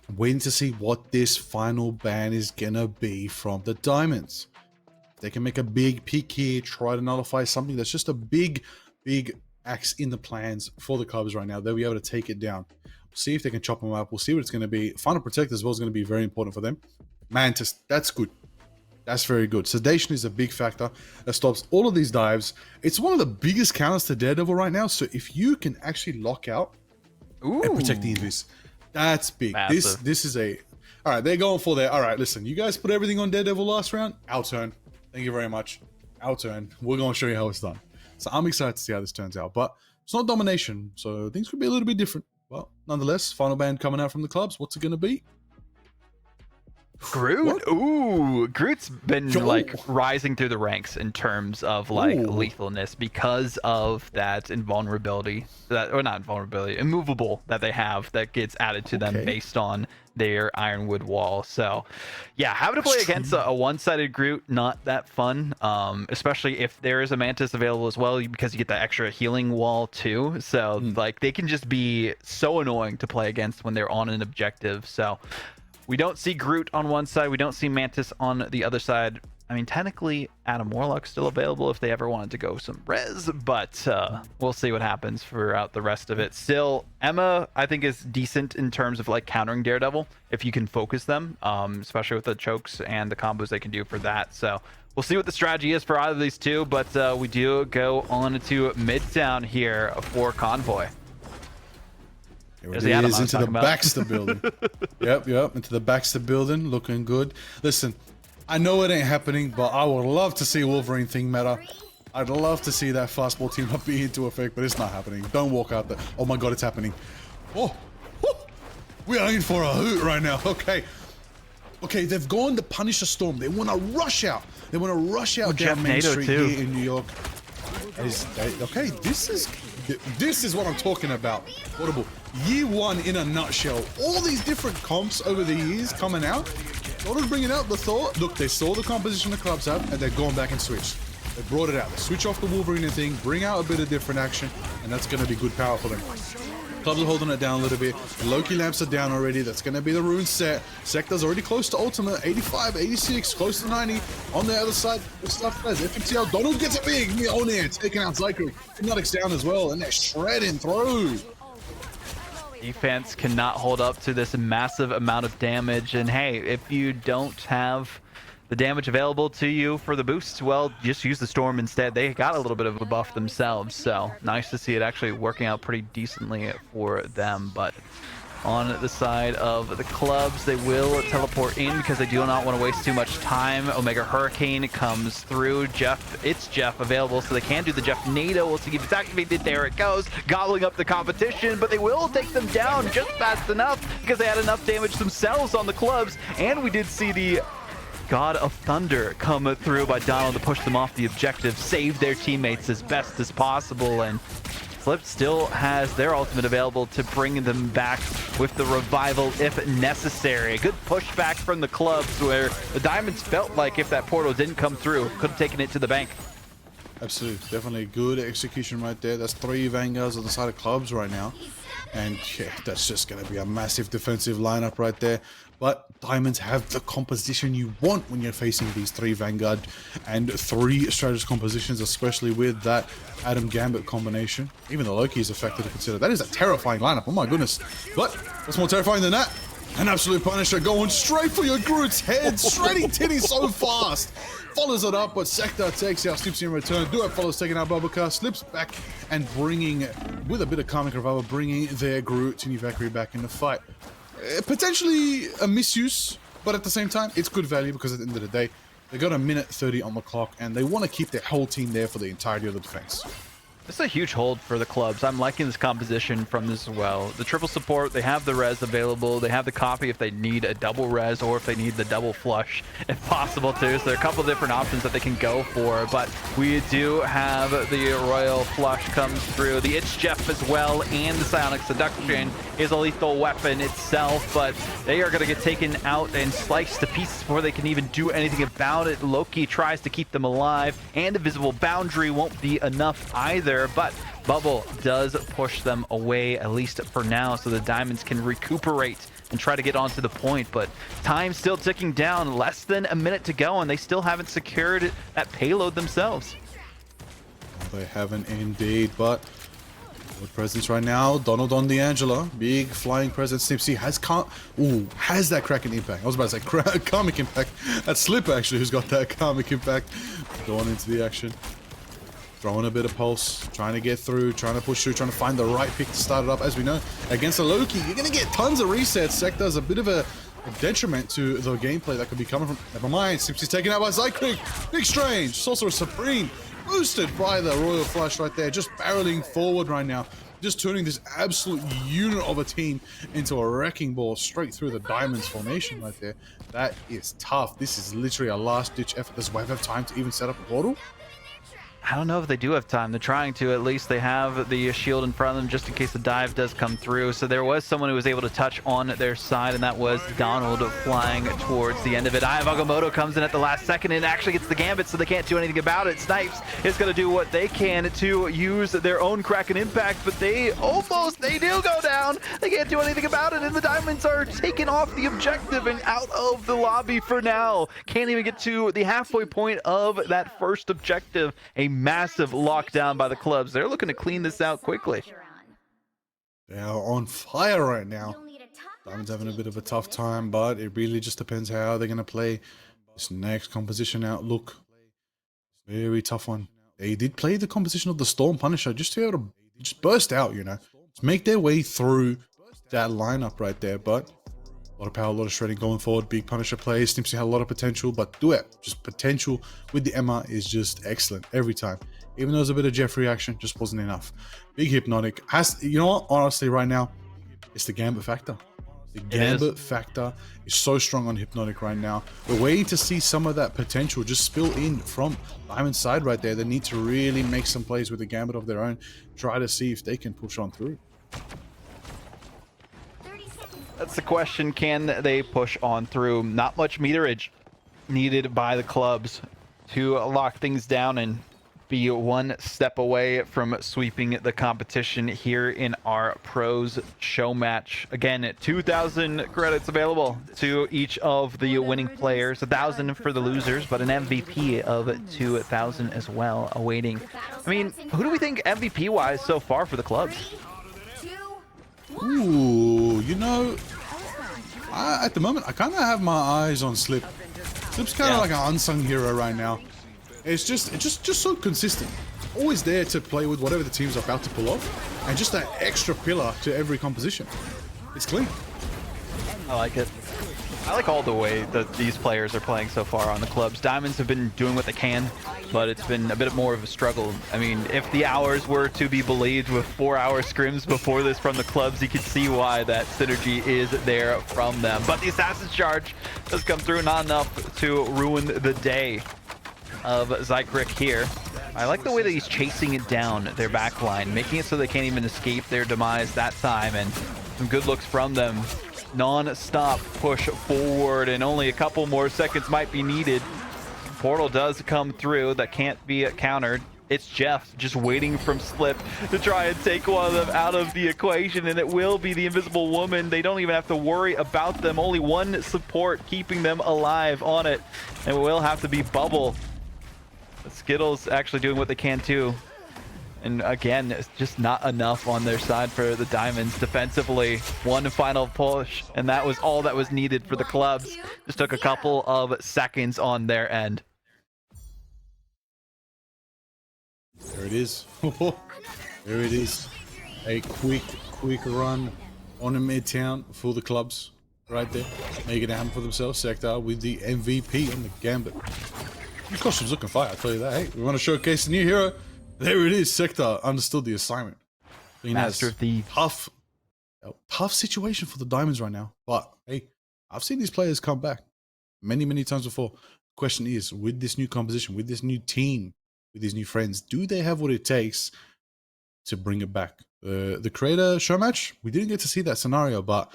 Speaker 1: I'm waiting to see what this final ban is gonna be from the Diamonds. They can make a big peek here, try to nullify something that's just a big axe in the plans for the clubs right now. They'll be able to take it down. See if they can chop them up. We'll see what it's going to be. Final Protect as well is going to be very important for them. Mantis, that's good. That's very good. Sedation is a big factor that stops all of these dives. It's one of the biggest counters to Daredevil right now. So if you can actually lock out and protect the invis, that's big.
Speaker 2: Massive.
Speaker 1: This is a... All right, they're going for their... All right, listen, you guys put everything on Daredevil last round. Our turn. Thank you very much. Our turn. We're going to show you how it's done. So I'm excited to see how this turns out. But it's not domination, so things could be a little bit different. Well, nonetheless, final ban coming out from the clubs. What's it going to be?
Speaker 2: Groot?
Speaker 1: What?
Speaker 2: Ooh, Groot's been like rising through the ranks in terms of like lethalness because of that invulnerability, or not invulnerability, immovable that they have that gets added to them based on their Ironwood wall. So yeah, having to play against a one-sided Groot, not that fun, especially if there is a Mantis available as well, because you get that extra healing wall too. So like they can just be so annoying to play against when they're on an objective. So we don't see Groot on one side, we don't see Mantis on the other side. I mean, technically, Adam Warlock's still available if they ever wanted to go some res, but we'll see what happens throughout the rest of it. Still, Emma, I think, is decent in terms of like countering Daredevil if you can focus them, especially with the chokes and the combos they can do for that. So we'll see what the strategy is for either of these two, but we do go on to Midtown here for Convoy.
Speaker 1: Here it is, into the Baxter building. Yep, into the Baxter building, looking good. Listen, I know it ain't happening, but I would love to see Wolverine thing meta. I'd love to see that fastball team up be into effect, but it's not happening. Don't walk out there. Oh my god, it's happening. Oh, we are in for a hoot right now. Okay, they've gone to punish a storm. They want to rush out. They want to rush out down Main Street here in New York. Okay, this is what I'm talking about. Audible. Year one in a nutshell. All these different comps over the years coming out. Thought of bringing out the thought. Look, they saw the composition the clubs have, and they're going back and switch. They brought it out. They switch off the Wolverine thing, bring out a bit of different action, and that's going to be good power for them. Clubs are holding it down a little bit. The Loki lamps are down already. That's going to be the rune set. Seqtar's already close to ultimate. 85, 86, close to 90. On the other side, good stuff does. FMCL, Donald gets a big on there, taking out Zykric. Hypnotic's down as well, and they're shredding through.
Speaker 2: Defense cannot hold up to this massive amount of damage, and hey, if you don't have the damage available to you for the boost, well, just use the Storm instead. They got a little bit of a buff themselves, so nice to see it actually working out pretty decently for them. But on the side of the clubs. They will teleport in because they do not want to waste too much time. Omega Hurricane comes through. It's Jeff available, so they can do the Jeff NATO. We'll see if it's activated. There it goes, gobbling up the competition, but they will take them down just fast enough because they had enough damage themselves on the clubs. And we did see the God of Thunder come through by Donald to push them off the objective, save their teammates as best as possible, and Slip still has their ultimate available to bring them back with the revival if necessary. A good pushback from the clubs where the Diamonds felt like if that portal didn't come through, could have taken it to the bank.
Speaker 1: Absolutely, definitely good execution right there. That's 3 Vanguards on the side of clubs right now. And yeah, that's just going to be a massive defensive lineup right there. But Diamonds have the composition you want when you're facing these 3 Vanguard and 3 strategist compositions, especially with that Adam Gambit combination. Even the Loki is a factor to consider. That is a terrifying lineup, oh my goodness. But what's more terrifying than that? An absolute Punisher going straight for your Groot's head, shredding Tinny so fast. Follows it up, but Seqtar takes out Snipzy in return. Duet follows taking out Bubblecuh, slips back and bringing, with a bit of Karmic Revival, bringing their Groot, TiniValkyrie, back in the fight. Potentially a misuse, but at the same time, it's good value because at the end of the day, they got a minute 30 on the clock and they want to keep their whole team there for the entirety of the defense.
Speaker 2: It's a huge hold for the clubs. I'm liking this composition from this as well. The triple support, they have the res available. They have the copy if they need a double res or if they need the double flush if possible too. So there are a couple different options that they can go for. But we do have the Royal Flush comes through. The It's Jeff as well, and the Psionic Seduction is a lethal weapon itself. But they are going to get taken out and sliced to pieces before they can even do anything about it. Loki tries to keep them alive, and the Visible Boundary won't be enough either. But Bubble does push them away, at least for now, so the Diamonds can recuperate and try to get onto the point. But time still ticking down, less than a minute to go, and they still haven't secured that payload themselves.
Speaker 1: They haven't indeed, but with presence right now, Donald on D'Angelo, big flying presence. Snipzy has that Kraken impact. I was about to say Karmic impact. That's Slip actually who's got that Karmic impact going into the action. Throwing a bit of pulse, trying to get through, trying to push through, trying to find the right pick to start it up. As we know, against a Loki, you're going to get tons of resets. Seqtar's a bit of a detriment to the gameplay that could be coming from. Never mind, Snipzy's taken out by zykric. Big Strange, Sorcerer Supreme, boosted by the Royal Flush right there, just barreling forward right now. Just turning this absolute unit of a team into a wrecking ball straight through the Diamonds formation right there. That is tough. This is literally a last-ditch effort. Does Wave have time to even set up a portal?
Speaker 2: I don't know if they do have time. They're trying to. At least they have the shield in front of them just in case the dive does come through. So there was someone who was able to touch on their side, and that was Donald flying towards the end of it. Agamotto comes in at the last second and actually gets the gambit, so they can't do anything about it. Snipes is going to do what they can to use their own Kraken impact, but they do go down. They can't do anything about it, and the Diamonds are taken off the objective and out of the lobby for now. Can't even get to the halfway point of that first objective. A massive lockdown by the clubs. They're looking to clean this out quickly.
Speaker 1: They are on fire right now. Diamonds having a bit of a tough time, but it really just depends how they're going to play this next composition outlook. Very tough one. They did play the composition of the Storm Punisher just to be able to just burst out, you know, just make their way through that lineup right there. But a lot of power, a lot of shredding going forward. Big Punisher plays. Snipzy had a lot of potential, but just potential with the Emma is just excellent every time. Even though there's a bit of Jeffrey action, just wasn't enough. Big Hypnotic you know what? Honestly, right now, it's the Gambit factor. The Gambit factor is so strong on Hypnotic right now. We're waiting to see some of that potential just spill in from Diamond's side right there. They need to really make some plays with the Gambit of their own. Try to see if they can push on through.
Speaker 2: That's the question. Can they push on through? Not much meterage needed by the clubs to lock things down and be one step away from sweeping the competition here in our pros show match. Again, 2,000 credits available to each of the winning players, 1,000 for the losers, but an MVP of 2,000 as well awaiting. I mean, who do we think MVP wise so far for the clubs?
Speaker 1: Ooh, you know, at the moment, I kind of have my eyes on Slip. Slip's kind of like an unsung hero right now. It's just so consistent. Always there to play with whatever the team's about to pull off, and just that extra pillar to every composition. It's clean.
Speaker 2: I like it. I like all the way that these players are playing so far on the clubs. Diamonds have been doing what they can, but it's been a bit more of a struggle. I mean, if the hours were to be believed with 4-hour scrims before this from the clubs, you could see why that synergy is there from them. But the Assassin's Charge does come through, not enough to ruin the day of zykric here. I like the way that he's chasing it down their backline, making it so they can't even escape their demise that time, and some good looks from them. Non-stop push forward, and only a couple more seconds might be needed. Portal does come through that can't be countered. It's Jeff just waiting from Slip to try and take one of them out of the equation, and it will be the Invisible Woman. They don't even have to worry about them. Only one support keeping them alive on it, and it will have to be Bubble. Skittles actually doing what they can too. And again, it's just not enough on their side for the Diamonds defensively. One final push, and that was all that was needed for the clubs. Just took a couple of seconds on their end.
Speaker 1: There it is. There it is. A quick run on a midtown for the clubs. Right there. Making it happen for themselves. Seqtar with the MVP on the Gambit. Your costume's looking fire, I'll tell you that. Hey, we want to showcase the new hero. There it is. Seqtar understood the assignment.
Speaker 2: Master of Thieves.
Speaker 1: Tough situation for the Diamonds right now. But hey, I've seen these players come back many times before. Question is, with this new composition, with this new team, with these new friends, do they have what it takes to bring it back? The creator show match, we didn't get to see that scenario, but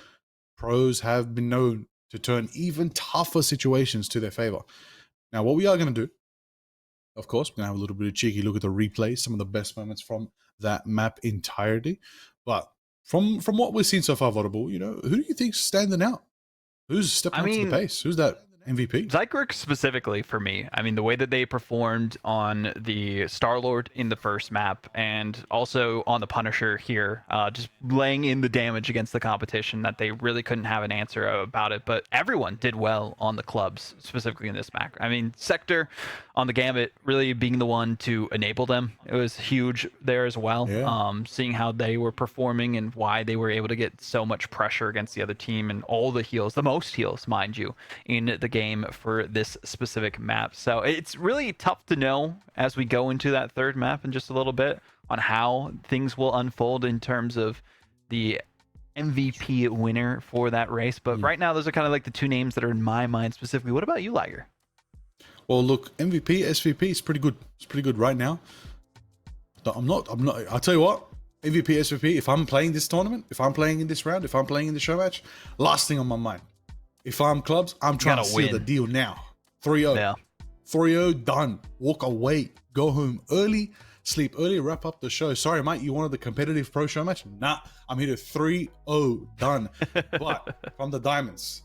Speaker 1: pros have been known to turn even tougher situations to their favor. Now, what we are going to do, of course, we're going to have a little bit of cheeky look at the replay, some of the best moments from that map entirety. But from what we've seen so far, Vodable, you know, who do you think's standing out? Who's stepping up to the pace? Who's that MVP?
Speaker 2: zykric specifically for me. I mean, the way that they performed on the Star-Lord in the first map and also on the Punisher here, just laying in the damage against the competition that they really couldn't have an answer about it. But everyone did well on the clubs, specifically in this map. I mean, Seqtar on the Gambit really being the one to enable them. It was huge there as well.
Speaker 1: Yeah.
Speaker 2: Seeing how they were performing and why they were able to get so much pressure against the other team and all the heals, the most heals, mind you, in the game for this specific map. So it's really tough to know as we go into that third map in just a little bit on how things will unfold in terms of the MVP winner for that race. But right now, those are kind of like the two names that are in my mind specifically. What about you, Liger?
Speaker 1: Well, look, MVP, SVP is pretty good. It's pretty good right now. I'm not, I'll tell you what, MVP, SVP, if I'm playing this tournament, if I'm playing in this round, if I'm playing in the show match, last thing on my mind. If I'm clubs, I'm trying to seal the deal now. 3-0.
Speaker 2: Yeah.
Speaker 1: 3-0, done. Walk away. Go home early. Sleep early. Wrap up the show. Sorry, mate, you wanted the competitive pro show match? Nah, I'm here to 3-0, done. But from the Diamonds,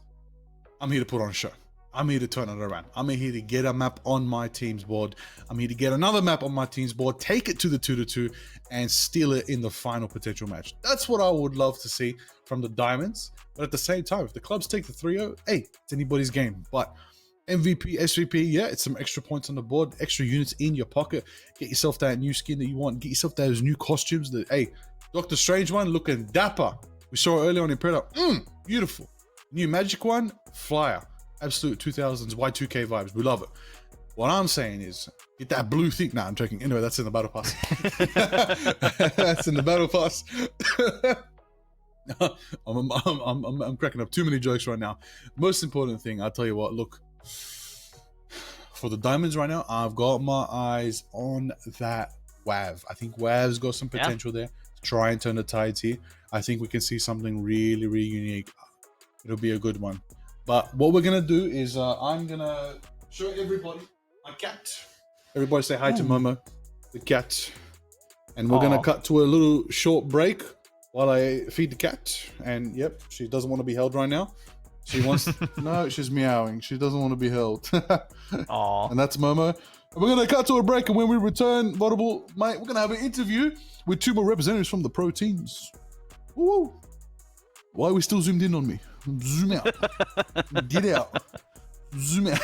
Speaker 1: I'm here to put on a show. I'm here to turn it around. I'm here to get a map on my team's board. I'm here to get another map on my team's board, take it to the 2-2, and steal it in the final potential match. That's what I would love to see from the Diamonds. But at the same time, if the clubs take the 3-0, hey, it's anybody's game. But MVP, SVP, yeah, it's some extra points on the board, extra units in your pocket. Get yourself that new skin that you want. Get yourself those new costumes. That, hey, Doctor Strange one looking dapper. We saw it earlier on in Predator. Beautiful. New Magic one, flyer. Absolute 2000s Y2K vibes. We love it. What I'm saying is, get that blue thing. Nah, I'm joking. Anyway, that's in the battle pass. That's in the battle pass. I'm cracking up too many jokes right now. Most important thing, I'll tell you what, look, for the Diamonds right now, I've got my eyes on that WAV. I think WAV's got some potential there. Try and turn the tides here. I think we can see something really unique. It'll be a good one. But what we're going to do is I'm going to show everybody my cat. Everybody say hi to Momo, the cat. And we're going to cut to a little short break while I feed the cat. And yep, she doesn't want to be held right now. She wants... No, she's meowing. She doesn't want to be held.
Speaker 2: Aww.
Speaker 1: And that's Momo. And we're going to cut to a break. And when we return, Vodable, mate, we're going to have an interview with 2 more representatives from the pro teams. Woo! Why are we still zoomed in on me? Zoom out. Get out. Zoom out.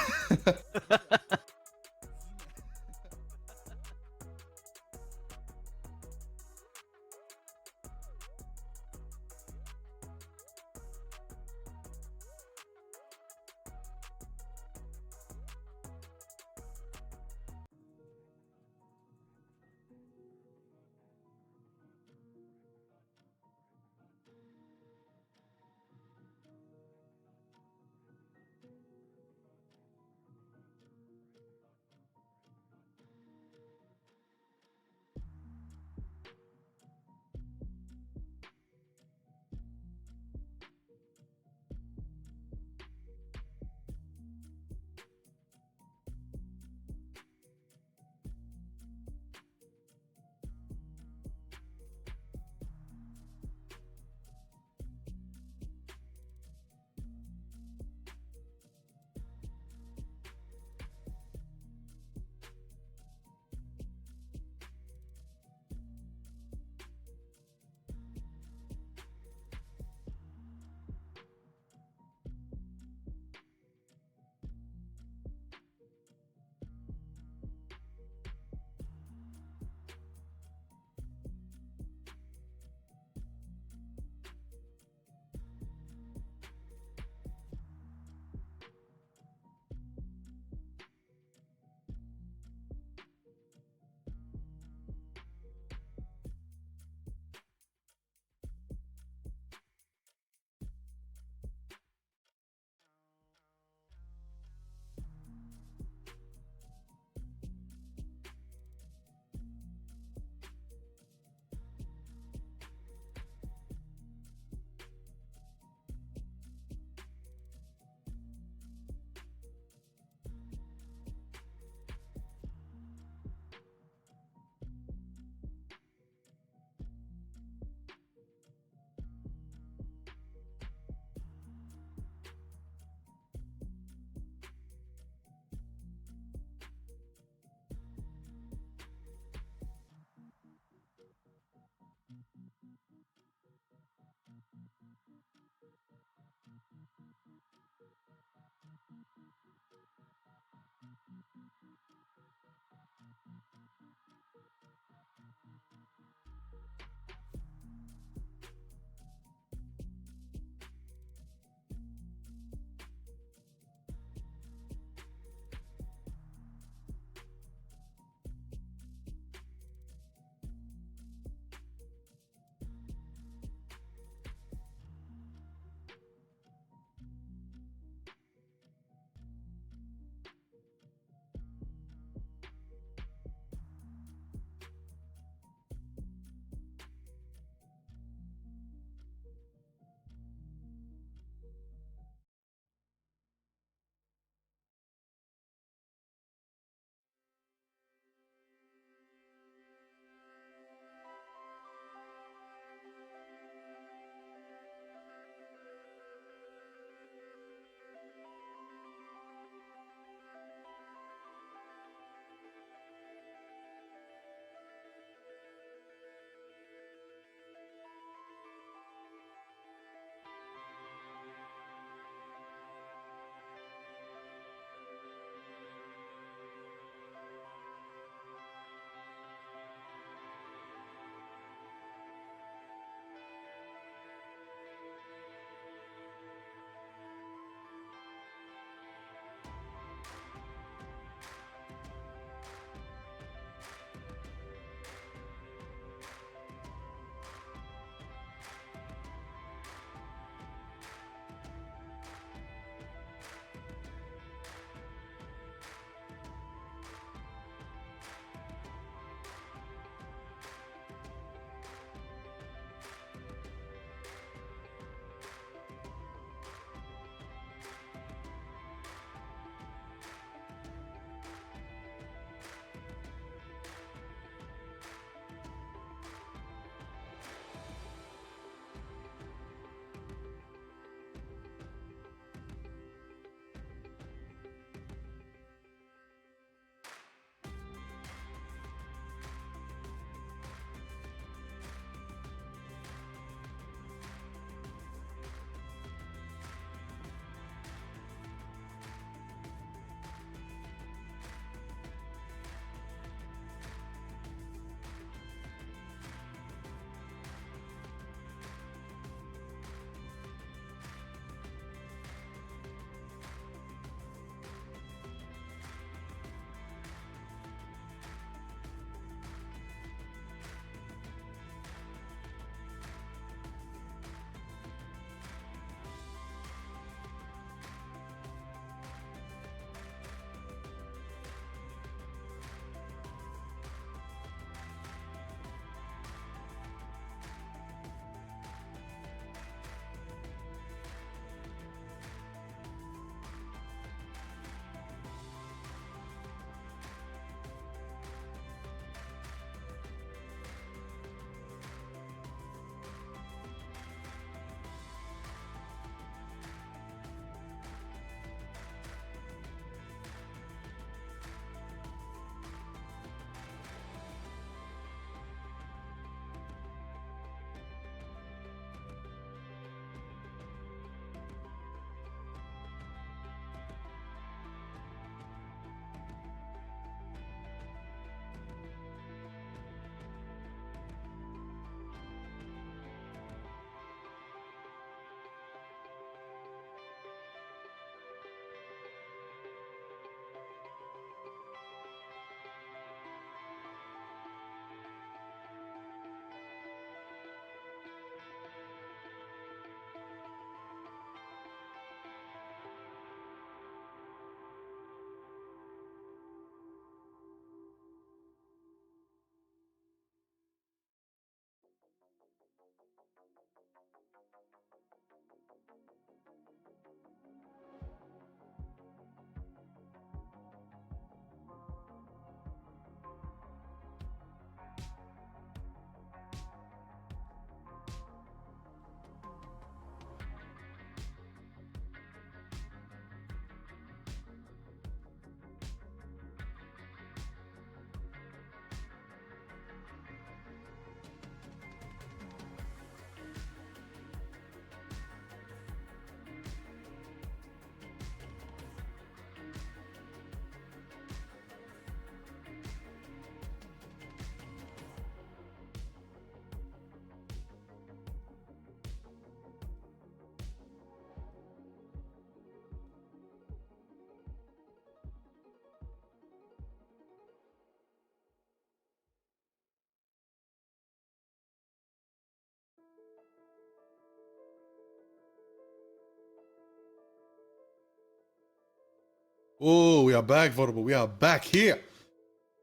Speaker 1: Oh, we are back, Vodable. We are back here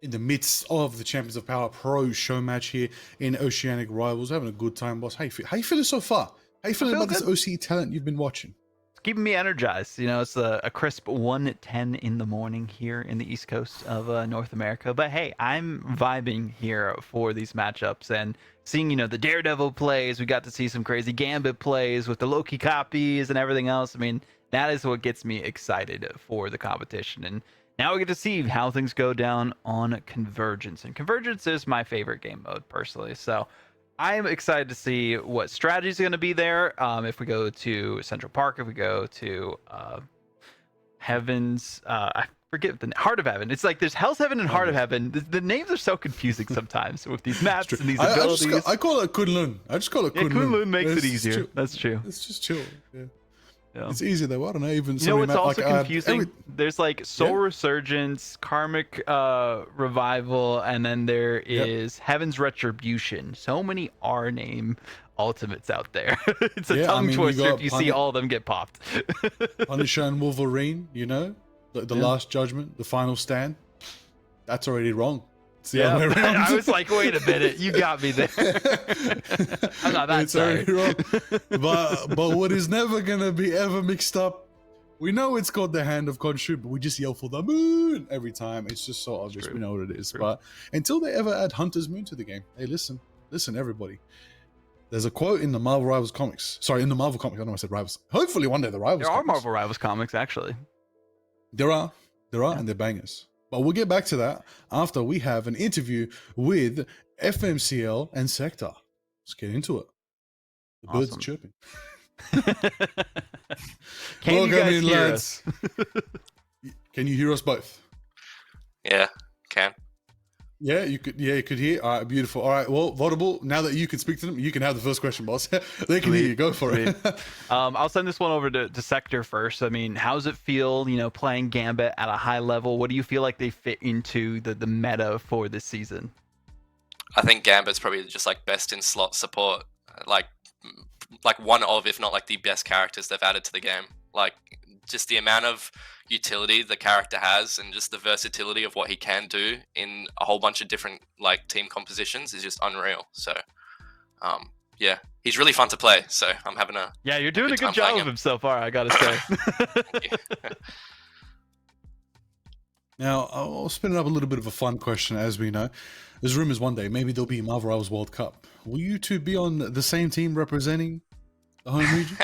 Speaker 1: in the midst of the Champions of Power Pro show match here in Oceanic Rivals. Having a good time, boss. How you feeling so far? How you feeling about this OC talent you've been watching?
Speaker 2: It's keeping me energized. You know, it's a crisp 1:10 in the morning here in the East Coast of North America. But hey, I'm vibing here for these matchups and seeing, you know, the Daredevil plays. We got to see some crazy Gambit plays with the Loki copies and everything else. I mean, that is what gets me excited for the competition. And now we get to see how things go down on Convergence. And Convergence is my favorite game mode, personally. So I'm excited to see what strategy is going to be there. If we go to Central Park, if we go to Heavens, I forget the Heart of Heaven. It's like there's Hell's Heaven and Heart of Heaven. The names are so confusing sometimes with these maps and these abilities.
Speaker 1: I call it Kunlun. I just call it Kunlun.
Speaker 2: Yeah, Kunlun makes it easier.
Speaker 1: Chill.
Speaker 2: That's true.
Speaker 1: It's just chill. Yeah.
Speaker 2: Yeah.
Speaker 1: It's easy though. I don't know. Even
Speaker 2: you know what's also
Speaker 1: like,
Speaker 2: confusing? There's like Soul Resurgence, Karmic Revival, and then there is Heaven's Retribution. So many R name ultimates out there. It's a tongue twister if you see all of them get popped.
Speaker 1: Punisher and Wolverine, you know, the Last Judgment, the Final Stand. That's already wrong. It's the other way around.
Speaker 2: I was like, wait a minute, you got me there. I'm not that sorry.
Speaker 1: Wrong. But what is never gonna be ever mixed up? We know it's called the Hand of Khonshu, but we just yell for the moon every time. It's just so obvious. We know what it is. But until they ever add Hunter's Moon to the game, hey, listen, everybody. There's a quote in the Marvel Rivals comics. Sorry, in the Marvel comics. I know I said Rivals. Hopefully one day the Rivals.
Speaker 2: There are Marvel Rivals comics, actually.
Speaker 1: There are, and they're bangers. But we'll get back to that after we have an interview with FMCL and Seqtar. Let's get into it. The birds are chirping.
Speaker 2: Can you guys hear us?
Speaker 1: Can you hear us both?
Speaker 13: Yeah, can.
Speaker 1: Yeah, you could. Yeah, you could hear. All right, beautiful. All right, well, Vodable. Now that you can speak to them, you can have the first question, boss. They can hear you. Go for it.
Speaker 2: I'll send this one over to Seqtar first. I mean, how's it feel? You know, playing Gambit at a high level. What do you feel like they fit into the meta for this season?
Speaker 13: I think Gambit's probably just like best in slot support. Like one of, if not like the best characters they've added to the game. Like just the amount of utility the character has and just the versatility of what he can do in a whole bunch of different like team compositions is just unreal. So yeah, he's really fun to play. So I'm having a
Speaker 2: you're doing a good job of him so far, I gotta say.
Speaker 1: Now I'll spin it up a little bit of a fun question. As we know, there's rumors one day maybe there'll be Marvel Rivals World Cup. Will you two be on the same team representing the home region?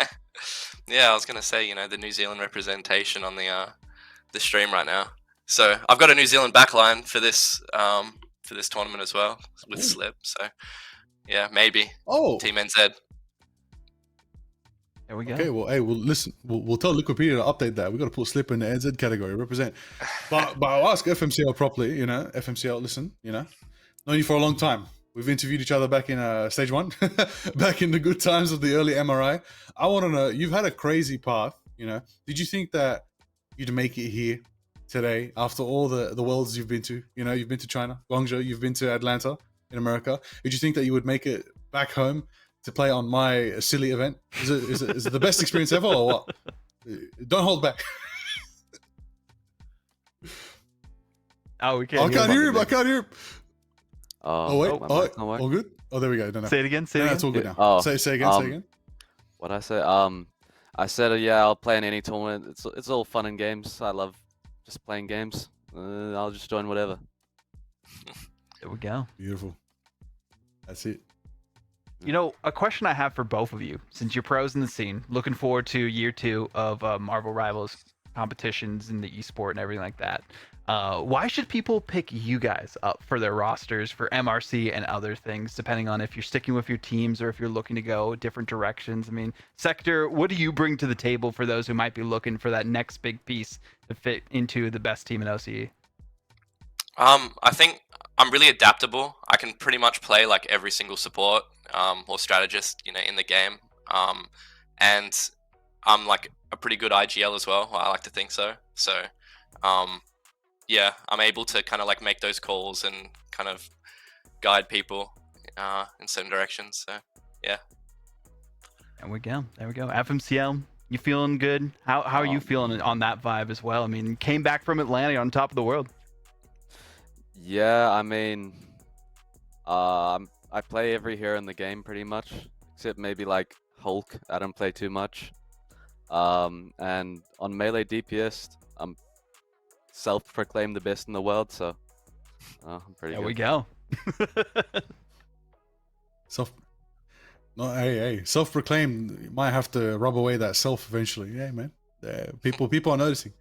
Speaker 13: Yeah, I was gonna say, you know, the New Zealand representation on the stream right now. So I've got a New Zealand backline for this tournament as well with Slip. So yeah, maybe. Team NZ.
Speaker 2: There we go.
Speaker 1: Okay, well, hey, listen. We'll tell Liquipedia to update that. We got to put Slip in the NZ category, represent. But I'll ask FMCL properly. You know, FMCL. Listen, you know, known you for a long time. We've interviewed each other back in stage 1, back in the good times of the early MRI. I want to know, you've had a crazy path, you know. Did you think that you'd make it here today after all the worlds you've been to? You know, you've been to China, Guangzhou, you've been to Atlanta in America. Did you think that you would make it back home to play on my silly event? Is it the best experience ever or what? Don't hold back.
Speaker 2: Oh, we can't.
Speaker 1: I can't hear him. I can't hear him.
Speaker 14: All
Speaker 1: good? Oh, there we go. No.
Speaker 2: Say it again. Say it again.
Speaker 1: It's all good now.
Speaker 14: Oh,
Speaker 1: say again. Say again.
Speaker 14: What I say? I said, yeah, I'll play in any tournament. It's all fun and games. I love just playing games. I'll just join whatever.
Speaker 2: There we go.
Speaker 1: Beautiful. That's it.
Speaker 2: You know, a question I have for both of you, since you're pros in the scene, looking forward to year 2 of Marvel Rivals competitions in the esport and everything like that. Why should people pick you guys up for their rosters for MRC and other things, depending on if you're sticking with your teams or if you're looking to go different directions? I mean, Seqtar, what do you bring to the table for those who might be looking for that next big piece to fit into the best team in OCE?
Speaker 13: I think I'm really adaptable. I can pretty much play like every single support or strategist, you know, in the game. And I'm like a pretty good IGL as well. I like to think so. So, yeah, I'm able to kind of like make those calls and kind of guide people in certain directions. So, yeah.
Speaker 2: There we go. FMCL, You feeling good? How are you feeling on that vibe as well? I mean, came back from Atlanta on top of the world.
Speaker 14: Yeah, I mean, I play every hero in the game pretty much, except maybe like Hulk. I don't play too much. And on melee DPS, I'm self-proclaimed the best in the world, so I'm pretty
Speaker 2: There
Speaker 14: good.
Speaker 2: we go.
Speaker 1: Self-proclaimed. You might have to rub away that self eventually. Yeah, man. People are noticing.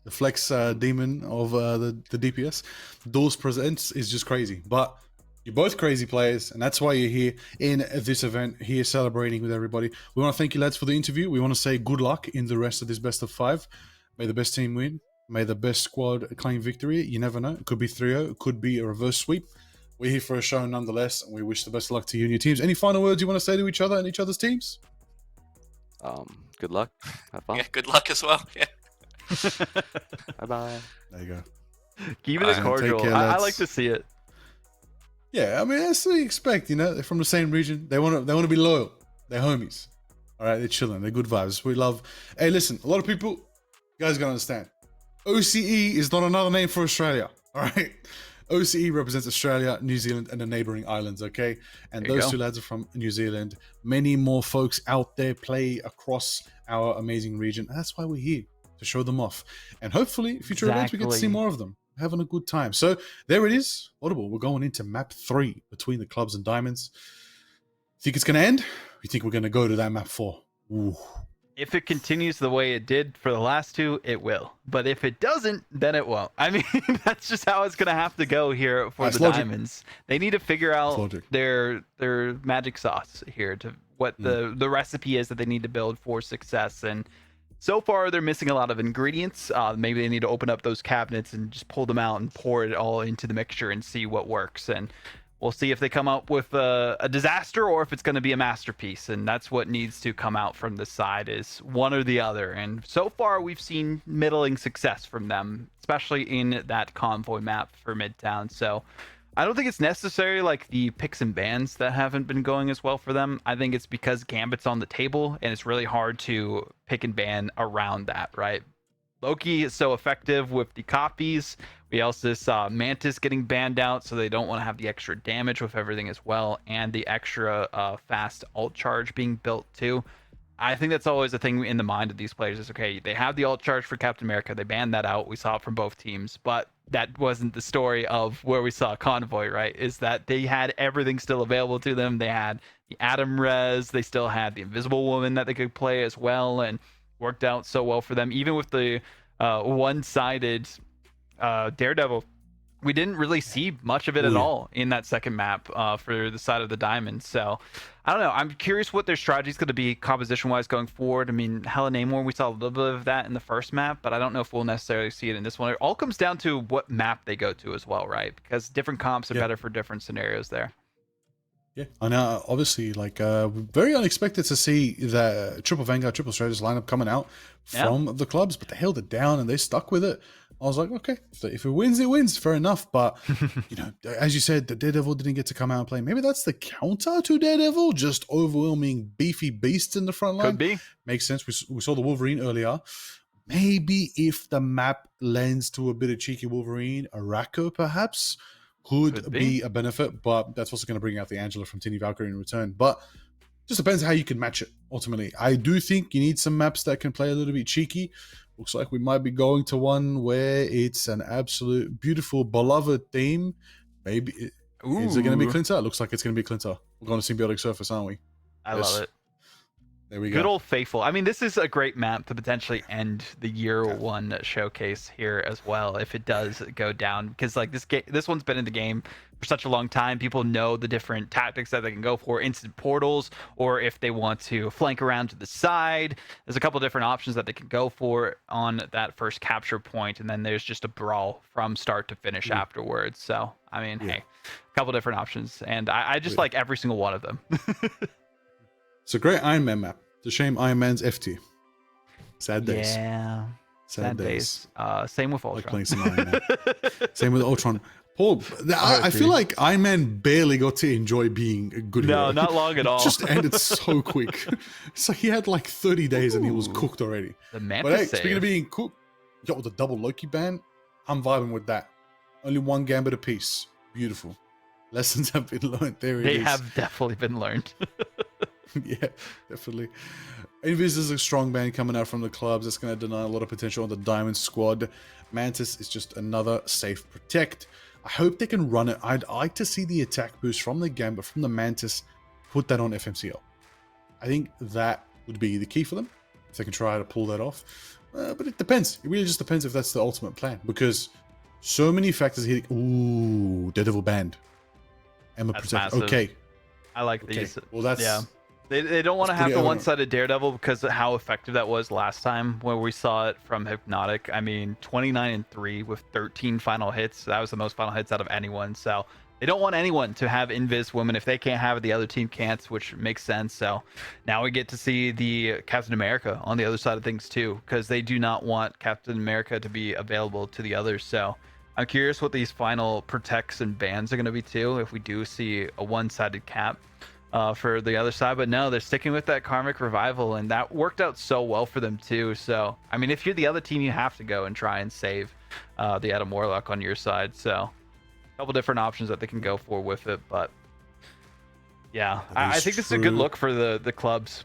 Speaker 1: The flex demon of the DPS. Duels Presents is just crazy. But you're both crazy players, and that's why you're here in this event, here celebrating with everybody. We want to thank you, lads, for the interview. We want to say good luck in the rest of this best of 5. May the best team win. May the best squad claim victory. You never know. It could be 3-0. It could be a reverse sweep. We're here for a show nonetheless, and we wish the best of luck to you and your teams. Any final words you want to say to each other and each other's teams?
Speaker 14: Good luck. Have fun.
Speaker 13: Yeah, good luck as well. Yeah.
Speaker 14: Bye-bye.
Speaker 1: There you go.
Speaker 2: Keep it cordial.
Speaker 1: Take care,
Speaker 2: I
Speaker 1: lads.
Speaker 2: like to see it.
Speaker 1: Yeah, I mean, that's what you expect, you know? They're from the same region. They want to be loyal. They're homies. All right, they're chilling. They're good vibes. We love... Hey, listen, a lot of people, you guys got to understand. OCE is not another name for Australia, all right? OCE represents Australia, New Zealand, and the neighboring islands, okay? And
Speaker 2: There you
Speaker 1: those
Speaker 2: go.
Speaker 1: two lads are from New Zealand. Many more folks out there play across our amazing region. And that's why we're here, to show them off. And hopefully, future events, we get to see
Speaker 2: Exactly.
Speaker 1: more of them. Having a good time. So there it is. Audible, we're going into map 3 between the clubs and diamonds. Think it's going to end? You think we're going to go to that map 4? Ooh.
Speaker 2: If it continues the way it did for the last 2, it will. But if it doesn't, then it won't. I mean, that's just how it's going to have to go here for
Speaker 1: That's
Speaker 2: the
Speaker 1: logic.
Speaker 2: diamonds. They need to figure out
Speaker 1: logic.
Speaker 2: their magic sauce here, to what the recipe is that they need to build for success. And so far, they're missing a lot of ingredients. Maybe they need to open up those cabinets and just pull them out and pour it all into the mixture and see what works. And we'll see if they come up with a disaster or if it's going to be a masterpiece. And that's what needs to come out from this side, is one or the other. And so far, we've seen middling success from them, especially in that convoy map for Midtown. So I don't think it's necessary like the picks and bans that haven't been going as well for them. I think it's because Gambit's on the table and it's really hard to pick and ban around that, right? Loki is so effective with the copies. We also saw Mantis getting banned out, so they don't want to have the extra damage with everything as well, and the extra fast ult charge being built too. I think that's always a thing in the mind of these players is, okay, they have the ult charge for Captain America. They banned that out. We saw it from both teams, but that wasn't the story of where we saw Convoy, right? Is that they had everything still available to them. They had the Atom Res. They still had the Invisible Woman that they could play as well, and worked out so well for them. Even with the one-sided Daredevil, we didn't really see much of it at all in that second map for the side of the Diamond. So I don't know. I'm curious what their strategy is going to be composition-wise going forward. I mean, Hella Namor, we saw a little bit of that in the first map, but I don't know if we'll necessarily see it in this one. It all comes down to what map they go to as well, right? Because different comps are better for different scenarios there.
Speaker 1: Yeah, I know. Obviously, like very unexpected to see the Triple Vanguard, Triple Strategist lineup coming out from the clubs, but they held it down and they stuck with it. I was like, okay, if it wins, it wins. Fair enough. But you know, as you said, the Daredevil didn't get to come out and play. Maybe that's the counter to Daredevil, just overwhelming beefy beasts in the front line.
Speaker 2: Could be.
Speaker 1: Makes sense. We saw the Wolverine earlier. Maybe if the map lends to a bit of cheeky Wolverine, Arako perhaps could be a benefit, but that's also going to bring out the Angela from TiniValkyrie in return. But just depends how you can match it, ultimately. I do think you need some maps that can play a little bit cheeky. Looks like we might be going to one where it's an absolute beautiful, beloved theme. Maybe. Is it going to be Clinter? It looks like it's going to be Clinter. We're going to Symbiotic Surface, aren't we?
Speaker 2: I love it.
Speaker 1: There we go.
Speaker 2: Good old Faithful. I mean, this is a great map to potentially end the year one showcase here as well, if it does go down. Because like this one's been in the game for such a long time. People know the different tactics that they can go for, instant portals, or if they want to flank around to the side. There's a couple different options that they can go for on that first capture point, and then there's just a brawl from start to finish afterwards. So, I mean, hey, a couple different options, and I just like every single one of them.
Speaker 1: It's a great Iron Man map. It's a shame Iron Man's FT. Sad days.
Speaker 2: Yeah.
Speaker 1: Sad days.
Speaker 2: Same with Ultron.
Speaker 1: Like playing some Iron Man. Same with Ultron. Paul, I feel like Iron Man barely got to enjoy being a good hero.
Speaker 2: No, not long at all.
Speaker 1: It just ended so quick. So he had like 30 days and he was cooked already.
Speaker 2: The
Speaker 1: But hey, speaking of being cooked, yo, with the double Loki ban, I'm vibing with that. Only one gambit apiece. Beautiful. Lessons have been learned. There it is.
Speaker 2: They have definitely been learned.
Speaker 1: Yeah, definitely. Invis is a strong band coming out from the clubs. That's going to deny a lot of potential on the Diamond squad. Mantis is just another safe protect. I hope they can run it. I'd like to see the attack boost from the Gambit, from the Mantis, put that on FMCL. I think that would be the key for them, if they can try to pull that off. But it depends. It really just depends if that's the ultimate plan, because so many factors hitting. Ooh, Daredevil banned. Emma
Speaker 2: That's
Speaker 1: protect.
Speaker 2: massive.
Speaker 1: Okay.
Speaker 2: I like these.
Speaker 1: Well, that's...
Speaker 2: Yeah. They don't want to have the one-sided Daredevil because of how effective that was last time where we saw it from Hypnotic. I mean, 29-3 with 13 final hits. That was the most final hits out of anyone. So they don't want anyone to have Invis women. If they can't have it, the other team can't, which makes sense. So now we get to see the Captain America on the other side of things too, because they do not want Captain America to be available to the others. So I'm curious what these final protects and bans are going to be too, if we do see a one-sided cap. For the other side, but no, they're sticking with that Karmic Revival, and that worked out so well for them too. So I mean, if you're the other team, you have to go and try and save the Adam Warlock on your side. So a couple different options that they can go for with it, but yeah, I think this is a good look for the clubs.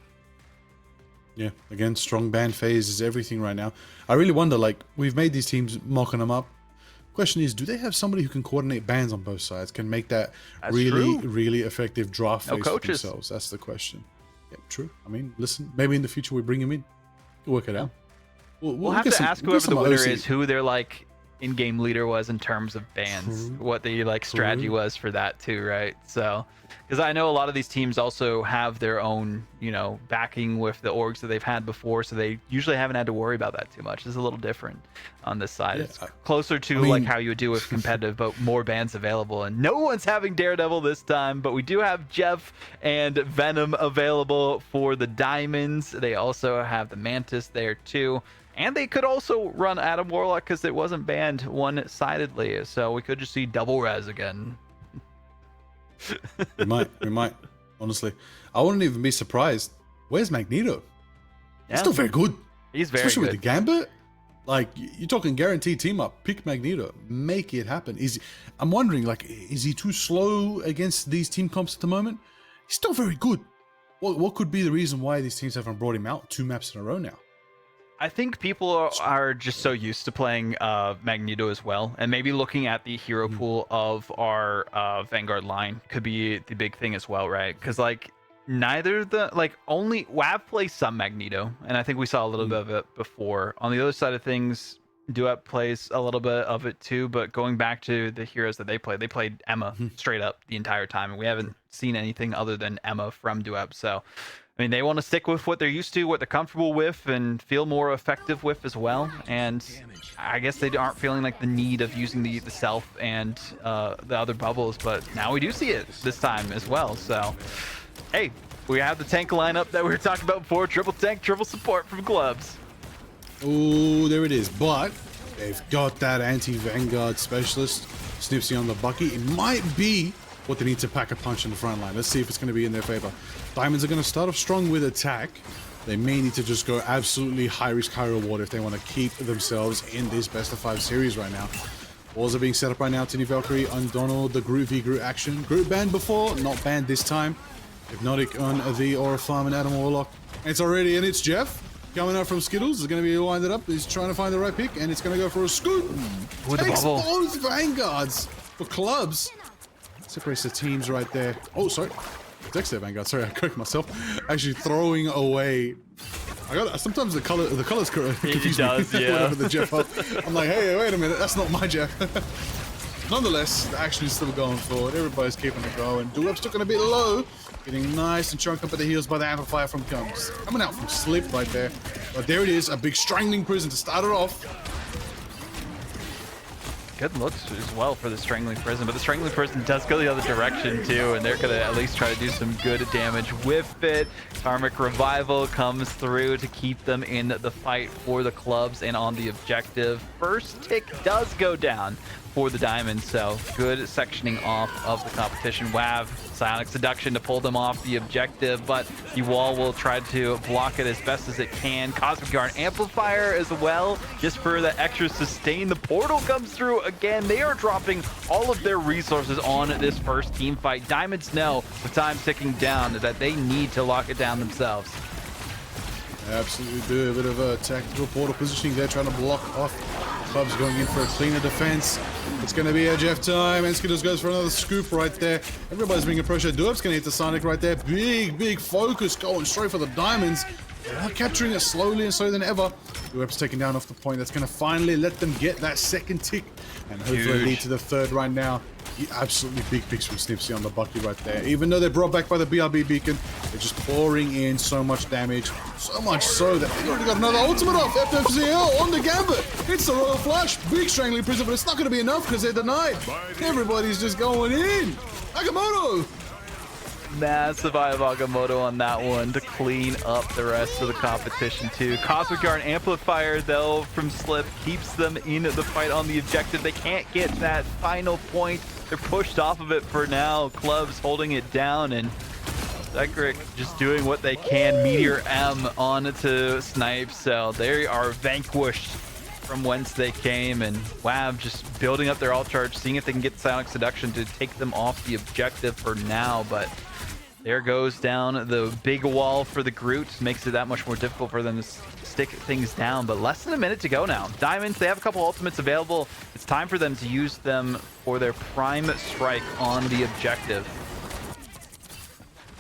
Speaker 1: Yeah, again, strong ban phase is everything right now. I really wonder, like, we've made these teams, mocking them up. Question is, do they have somebody who can coordinate bans on both sides, can make that really effective draft phase for themselves? That's the question. Yeah, true. I mean, listen, maybe in the future we bring him in. We'll work it out.
Speaker 2: We'll have to ask whoever the winner is who their like in-game leader was in terms of bans, what the like strategy was for that too, right? So because I know a lot of these teams also have their own, you know, backing with the orgs that they've had before, so they usually haven't had to worry about that too much. It's a little different on this side. It's closer to like how you would do with competitive, but more bans available. And no one's having Daredevil this time, but we do have Jeff and Venom available for the Diamonds. They also have the Mantis there too. And they could also run Adam Warlock because it wasn't banned one-sidedly. So we could just see double res again.
Speaker 1: we might. Honestly, I wouldn't even be surprised. Where's Magneto? He's still very good.
Speaker 2: He's very
Speaker 1: especially
Speaker 2: good.
Speaker 1: With the Gambit. Like, you're talking guaranteed team up. Pick Magneto. Make it happen. I'm wondering, like, is he too slow against these team comps at the moment? He's still very good. What could be the reason why these teams haven't brought him out 2 maps in a row now?
Speaker 2: I think people are just so used to playing Magneto as well, and maybe looking at the hero pool of our Vanguard line could be the big thing as well, right? Because like only WAV plays some Magneto, and I think we saw a little bit of it before. On the other side of things, Duet plays a little bit of it too, but going back to the heroes that they played Emma straight up the entire time, and we haven't seen anything other than Emma from Duet. So I mean, they want to stick with what they're used to, what they're comfortable with, and feel more effective with as well. And I guess they aren't feeling like the need of using the Self and the other bubbles, but now we do see it this time as well. So, hey, we have the tank lineup that we were talking about before. Triple tank, triple support from clubs.
Speaker 1: Oh, there it is. But they've got that anti-Vanguard specialist, Snipzy on the Bucky. It might be what they need to pack a punch in the front line. Let's see if it's going to be in their favor. Diamonds are going to start off strong with attack. They may need to just go absolutely high risk, high reward if they want to keep themselves in this best of 5 series right now. Walls are being set up right now. TiniValkyrie on Donald, the Groot v Groot action. Groot banned before, not banned this time. Hypnotic on the Aura Farm and Adam Warlock. And it's already in. It's Jeff coming out from Skittles. Is going to be winded up. He's trying to find the right pick, and it's going to go for a scoop.
Speaker 2: With the bubble.
Speaker 1: Both Vanguards for clubs. Separates the teams right there. Oh, sorry. Protects their Vanguard. Sorry, I correct myself. Actually throwing away. Sometimes the colors confuse me. Whatever the Jeff up. I'm like, hey, wait a minute. That's not my Jeff. Nonetheless, the action is still going forward. Everybody's keeping it going. Duweb's looking a bit low. Getting nice and chunked up at the heels by the amplifier from Combs. Coming out from Slip right there. But there it is. A big strangling prison to start it off.
Speaker 2: Good looks as well for the Strangling Prison, but the Strangling Prison does go the other direction too, and they're going to at least try to do some good damage with it. Karmic Revival comes through to keep them in the fight for the clubs and on the objective. First tick does go down for the Diamonds. So good sectioning off of the competition. WAV, Psionic Seduction to pull them off the objective, but the wall will try to block it as best as it can. Cosmic Yarn Amplifier as well, just for the extra sustain. The portal comes through again. They are dropping all of their resources on this first team fight. Diamonds know with time ticking down that they need to lock it down themselves.
Speaker 1: Absolutely do. A bit of a tactical portal positioning there, trying to block off. Club's going in for a cleaner defense. It's going to be a Jeff time, and Skittles goes for another scoop right there. Everybody's being pressured. Duop's going to hit the Sonic right there. Big focus going straight for the Diamonds. They're capturing it slowly and slower than ever. Duop's taking down off the point. That's going to finally let them get that second tick and hopefully lead to the third right now. Absolutely big picks from Snipzy on the Bucky right there. Even though they're brought back by the BRB beacon, they're just pouring in so much damage. So much so that they've already got another ultimate off. FMCL on the Gambit. It's the Royal Flush. Big Strangling Prison, but it's not going to be enough because they're denied. Everybody's just going in. Nagamoto.
Speaker 2: Massive Agamotto on that one to clean up the rest of the competition too. Cosmic Yarn Amplifier though from Slip keeps them in the fight on the objective. They can't get that final point. They're pushed off of it for now. Clubs holding it down, and Zykric just doing what they can. Meteor M onto Snipe, so they are vanquished from whence they came, and WAV just building up their ult charge, seeing if they can get Psionic Seduction to take them off the objective for now. But there goes down the big wall for the Groot. Makes it that much more difficult for them to stick things down, but less than a minute to go now. Diamonds, they have a couple ultimates available. It's time for them to use them for their prime strike on the objective.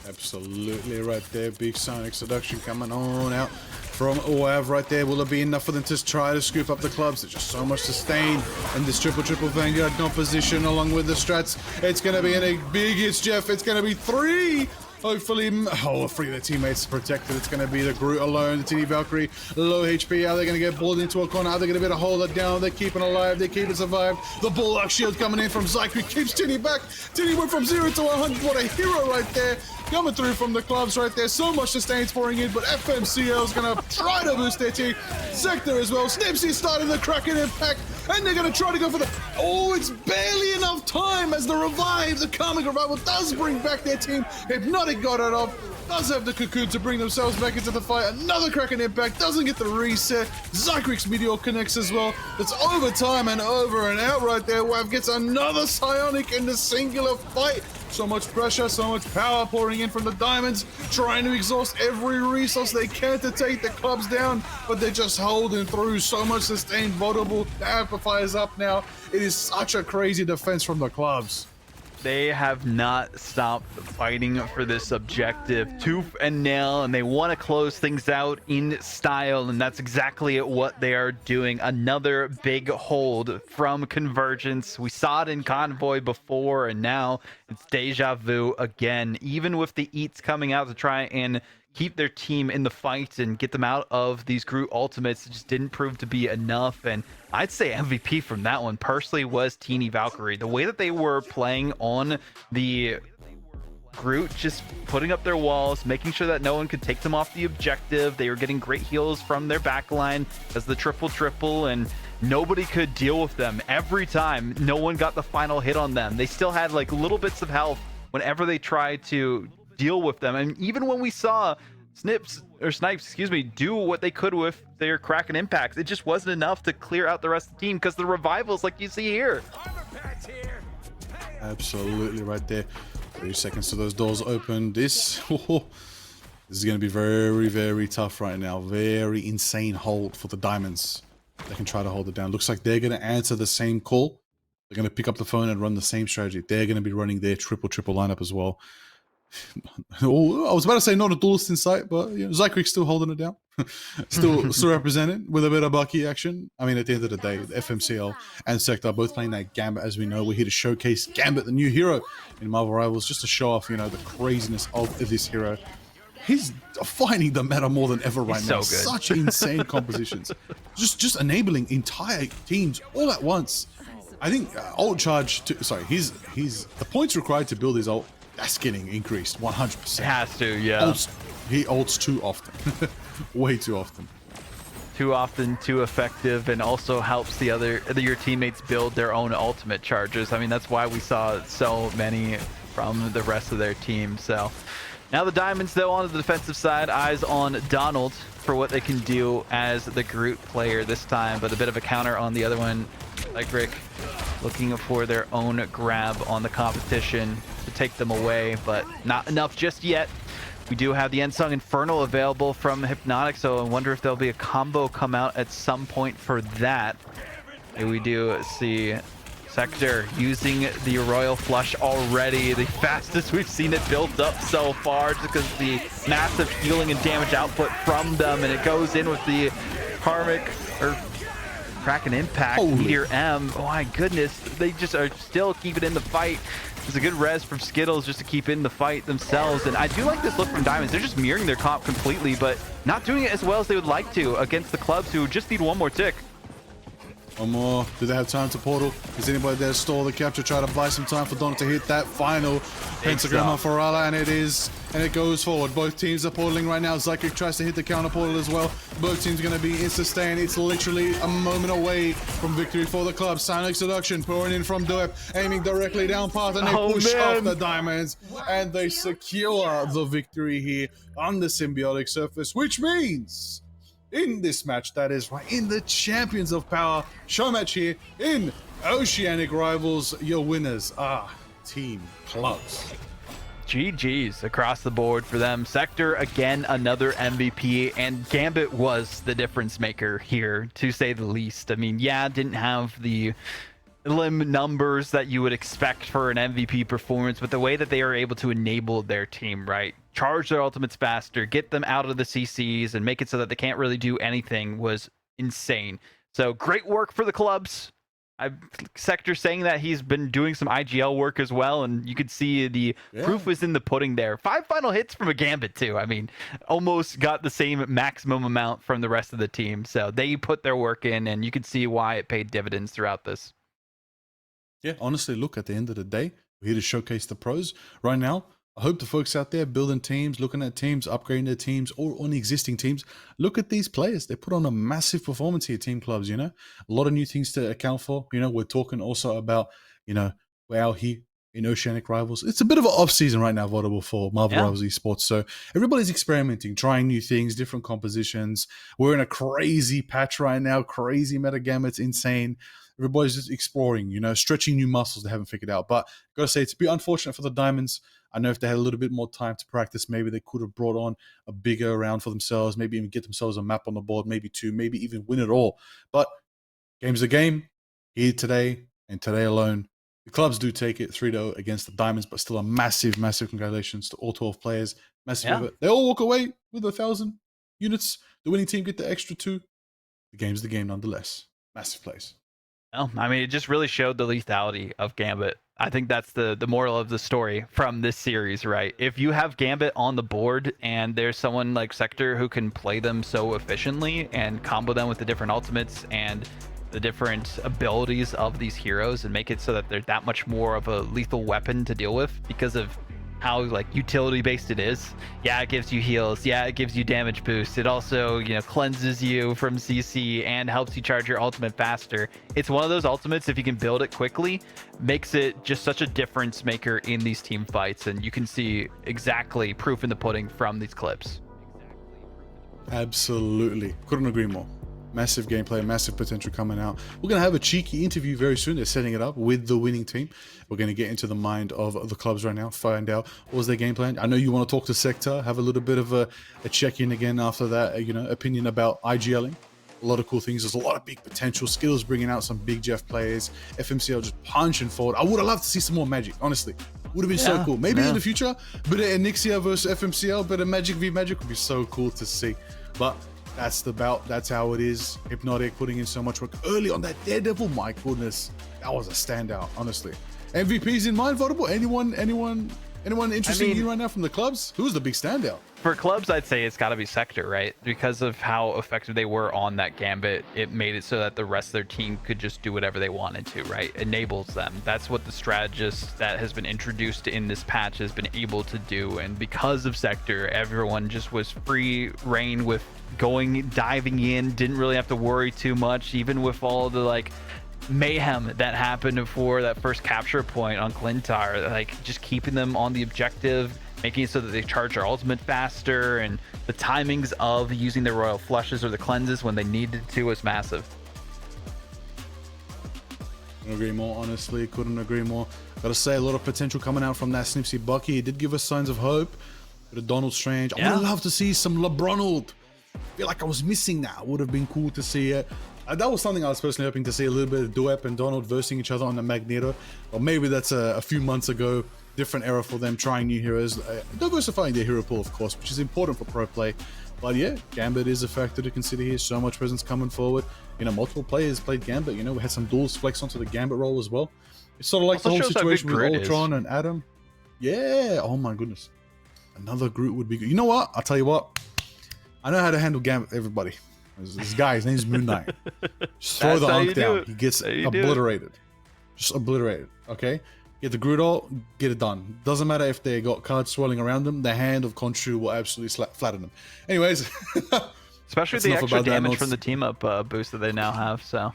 Speaker 1: Absolutely right there. Big Sonic Seduction coming on out from WAV right there. Will it be enough for them to try to scoop up the clubs? There's just so much sustain in this triple Vanguard composition along with the strats. It's going to be in a big hits, Jeff. It's going to be 3. Hopefully, 3 of their teammates protected. It's going to be the Groot alone, the TiniValkyrie, low HP. Are they going to get pulled into a corner? Are they going to be able to hold it down? They're keeping alive. They keep it survived. The Bullock shield coming in from Zykric keeps Tini back. Tini went from 0 to 100. What a hero right there. Coming through from the clubs right there. So much sustain's pouring in, but FMCL is going to try to boost their team. Seqtar as well. Snipzy starting the Kraken impact, and they're going to try to go for the... Oh, it's barely enough time as the revive, the Karmic Revival does bring back their team. Hypnotic got it off. Does have the cocoon to bring themselves back into the fight. Another Kraken impact. Doesn't get the reset. Zykric's Meteor connects as well. It's overtime and over and out right there. WAV gets another Psionic in the singular fight. So much pressure, so much power pouring in from the Diamonds, trying to exhaust every resource they can to take the clubs down, but they're just holding through. So much sustained, vulnerable. The amplifier's up now. It is such a crazy defense from the clubs.
Speaker 2: They have not stopped fighting for this objective tooth and nail, and they want to close things out in style, and that's exactly what they are doing. Another big hold from Convergence. We saw it in Convoy before, and now it's deja vu again. Even with the Eats coming out to try and keep their team in the fight and get them out of these Groot ultimates, it just didn't prove to be enough. And I'd say MVP from that one personally was TiniValkyrie. The way that they were playing on the Groot, just putting up their walls, making sure that no one could take them off the objective. They were getting great heals from their backline as the triple, and nobody could deal with them. Every time, no one got the final hit on them. They still had like little bits of health whenever they tried to deal with them. And even when we saw Snipes, do what they could with their Kraken impacts, it just wasn't enough to clear out the rest of the team because the revivals, like you see here.
Speaker 1: Absolutely right there. 30 seconds to those doors open. This is going to be very, very tough right now. Very insane hold for the Diamonds. They can try to hold it down. Looks like they're going to answer the same call. They're going to pick up the phone and run the same strategy. They're going to be running their triple lineup as well. I was about to say not a duelist in sight, but you know, Zykric's still holding it down. still represented with a bit of Bucky action. I mean, at the end of the day, the FMCL and Seqtar both playing that Gambit. As we know, we're here to showcase Gambit, the new hero in Marvel Rivals, just to show off, you know, the craziness of this hero. He's defining the meta more than ever right now.
Speaker 2: So good.
Speaker 1: Such insane compositions, just enabling entire teams all at once. I think ult charge. The points required to build his ult, that's getting increased 100%.
Speaker 2: It has to, yeah.
Speaker 1: He ults too often. Way too often.
Speaker 2: too often too effective, and also helps your teammates build their own ultimate charges. I mean, that's why we saw so many from the rest of their team. So now the Diamonds, though, on the defensive side, eyes on Donald for what they can do as the Groot player this time, but a bit of a counter on the other one. Zykric looking for their own grab on the competition to take them away, but not enough just yet. We do have the Ensung Infernal available from Hypnotic, so I wonder if there'll be a combo come out at some point for that. And we do see Seqtar using the Royal Flush already, the fastest we've seen it built up so far, just because the massive healing and damage output from them, and it goes in with the Karmic, or Crack and Impact, Meteor M. Oh my goodness, they just are still keeping in the fight. It's a good res from Skittles just to keep in the fight themselves, and I do like this look from Diamonds. They're just mirroring their comp completely, but not doing it as well as they would like to against the clubs who just need one more tick.
Speaker 1: One more. Do they have time to portal? Is anybody there to stall the capture? Try to buy some time for Donald to hit that final pentagram on Farala, and it goes forward. Both teams are portaling right now. Zykric tries to hit the counter portal as well. Both teams are going to be insta-staying. It's literally a moment away from victory for the club. Sonic Seduction pouring in from Doep, aiming directly down path, and they push off the Diamonds, and they secure the victory here on the symbiotic surface, which means in this match, that is right, in the Champions of Power show match here in Oceanic Rivals, your winners are Team Clubs.
Speaker 2: GG's across the board for them. Seqtar, again, another MVP, and Gambit was the difference maker here, to say the least. I mean, yeah, didn't have the limb numbers that you would expect for an MVP performance, but the way that they are able to enable their team, right? Charge their ultimates faster, get them out of the CCs, and make it so that they can't really do anything was insane. So great work for the clubs. Seqtar saying that he's been doing some IGL work as well, and you could see the proof was in the pudding there. 5 final hits from a Gambit too. I mean, almost got the same maximum amount from the rest of the team. So they put their work in, and you could see why it paid dividends throughout this.
Speaker 1: Yeah, honestly, look, at the end of the day, we're here to showcase the pros. Right now, I hope the folks out there building teams, looking at teams, upgrading their teams, or on existing teams, look at these players. They put on a massive performance here, Team Clubs, you know? A lot of new things to account for. You know, we're talking also about, you know, we're out here in Oceanic Rivals. It's a bit of an off-season right now, Vodable, for Marvel Rivals Esports. So everybody's experimenting, trying new things, different compositions. We're in a crazy patch right now, crazy metagame. It's insane. Everybody's just exploring, you know, stretching new muscles they haven't figured out. But I gotta say, it's a bit unfortunate for the Diamonds. I know if they had a little bit more time to practice, maybe they could have brought on a bigger round for themselves, maybe even get themselves a map on the board, maybe 2, maybe even win it all. But game's a game, here today, and today alone. The clubs do take it 3-0 against the Diamonds, but still a massive, massive congratulations to all 12 players. Massive effort. They all walk away with 1,000 units. The winning team get the extra 2. The game's the game nonetheless. Massive plays.
Speaker 2: No, I mean, it just really showed the lethality of Gambit. I think that's the moral of the story from this series, right? If you have Gambit on the board and there's someone like Seqtar who can play them so efficiently and combo them with the different ultimates and the different abilities of these heroes and make it so that they're that much more of a lethal weapon to deal with because of how like utility based it is. Yeah, it gives you heals. Yeah, it gives you damage boost. It also, you know, cleanses you from CC and helps you charge your ultimate faster. It's one of those ultimates, if you can build it quickly, makes it just such a difference maker in these team fights, and you can see exactly proof in the pudding from these clips.
Speaker 1: Absolutely, couldn't agree more. Massive gameplay, massive potential coming out. We're going to have a cheeky interview very soon. They're setting it up with the winning team. We're going to get into the mind of the clubs right now, find out what was their game plan. I know you want to talk to Seqtar, have a little bit of a check-in again after that, you know, opinion about IGLing. A lot of cool things. There's a lot of big potential. Skittles bringing out some big Jeff players. FMCL just punching forward. I would have loved to see some more Magic, honestly. Would have been so cool. Maybe in the future, but Nixia versus FMCL, but a Magic v Magic would be so cool to see. But that's the bout. That's how it is. Hypnotic putting in so much work early on that Daredevil. My goodness, that was a standout, honestly. MVPs in mind, Vodable? Anyone interested in you right now from the clubs? Who's the big standout?
Speaker 2: For clubs, I'd say it's got to be Seqtar, right? Because of how effective they were on that gambit, it made it so that the rest of their team could just do whatever they wanted to, right? Enables them. That's what the strategist that has been introduced in this patch has been able to do. And because of Seqtar, everyone just was free reign with diving in, didn't really have to worry too much, even with all the like mayhem that happened before that first capture point on Clintar, like just keeping them on the objective, making it so that they charge their ultimate faster, and the timings of using their royal flushes or the cleanses when they needed to was massive.
Speaker 1: Couldn't agree more, honestly. Couldn't agree more. Gotta say, a lot of potential coming out from that Snipzy Bucky. He did give us signs of hope. Bit of Donald Strange. I would love to see some LeBronald. I feel like I was missing that. Would have been cool to see it. That was something I was personally hoping to see, a little bit of Duep and Donald versing each other on the Magneto. Or maybe that's a few months ago. Different era for them, trying new heroes. Diversifying their hero pool, of course, which is important for pro play. But yeah, Gambit is a factor to consider here. So much presence coming forward. You know, multiple players played Gambit. You know, we had some duels flex onto the Gambit role as well. It's sort of like
Speaker 2: Also
Speaker 1: the whole situation with
Speaker 2: Groot
Speaker 1: Ultron and Adam. Yeah, oh my goodness. Another Groot would be good. You know what? I'll tell you what. I know how to handle Gambit, everybody. This guy, his name's Moon Knight. Just throw the unk down. He gets obliterated. Just obliterated, okay? Get the Groot ult, get it done. Doesn't matter if they got cards swirling around them, the hand of Khonshu will absolutely flatten them. Anyways.
Speaker 2: Especially the extra damage from the team-up boost that they now have, so.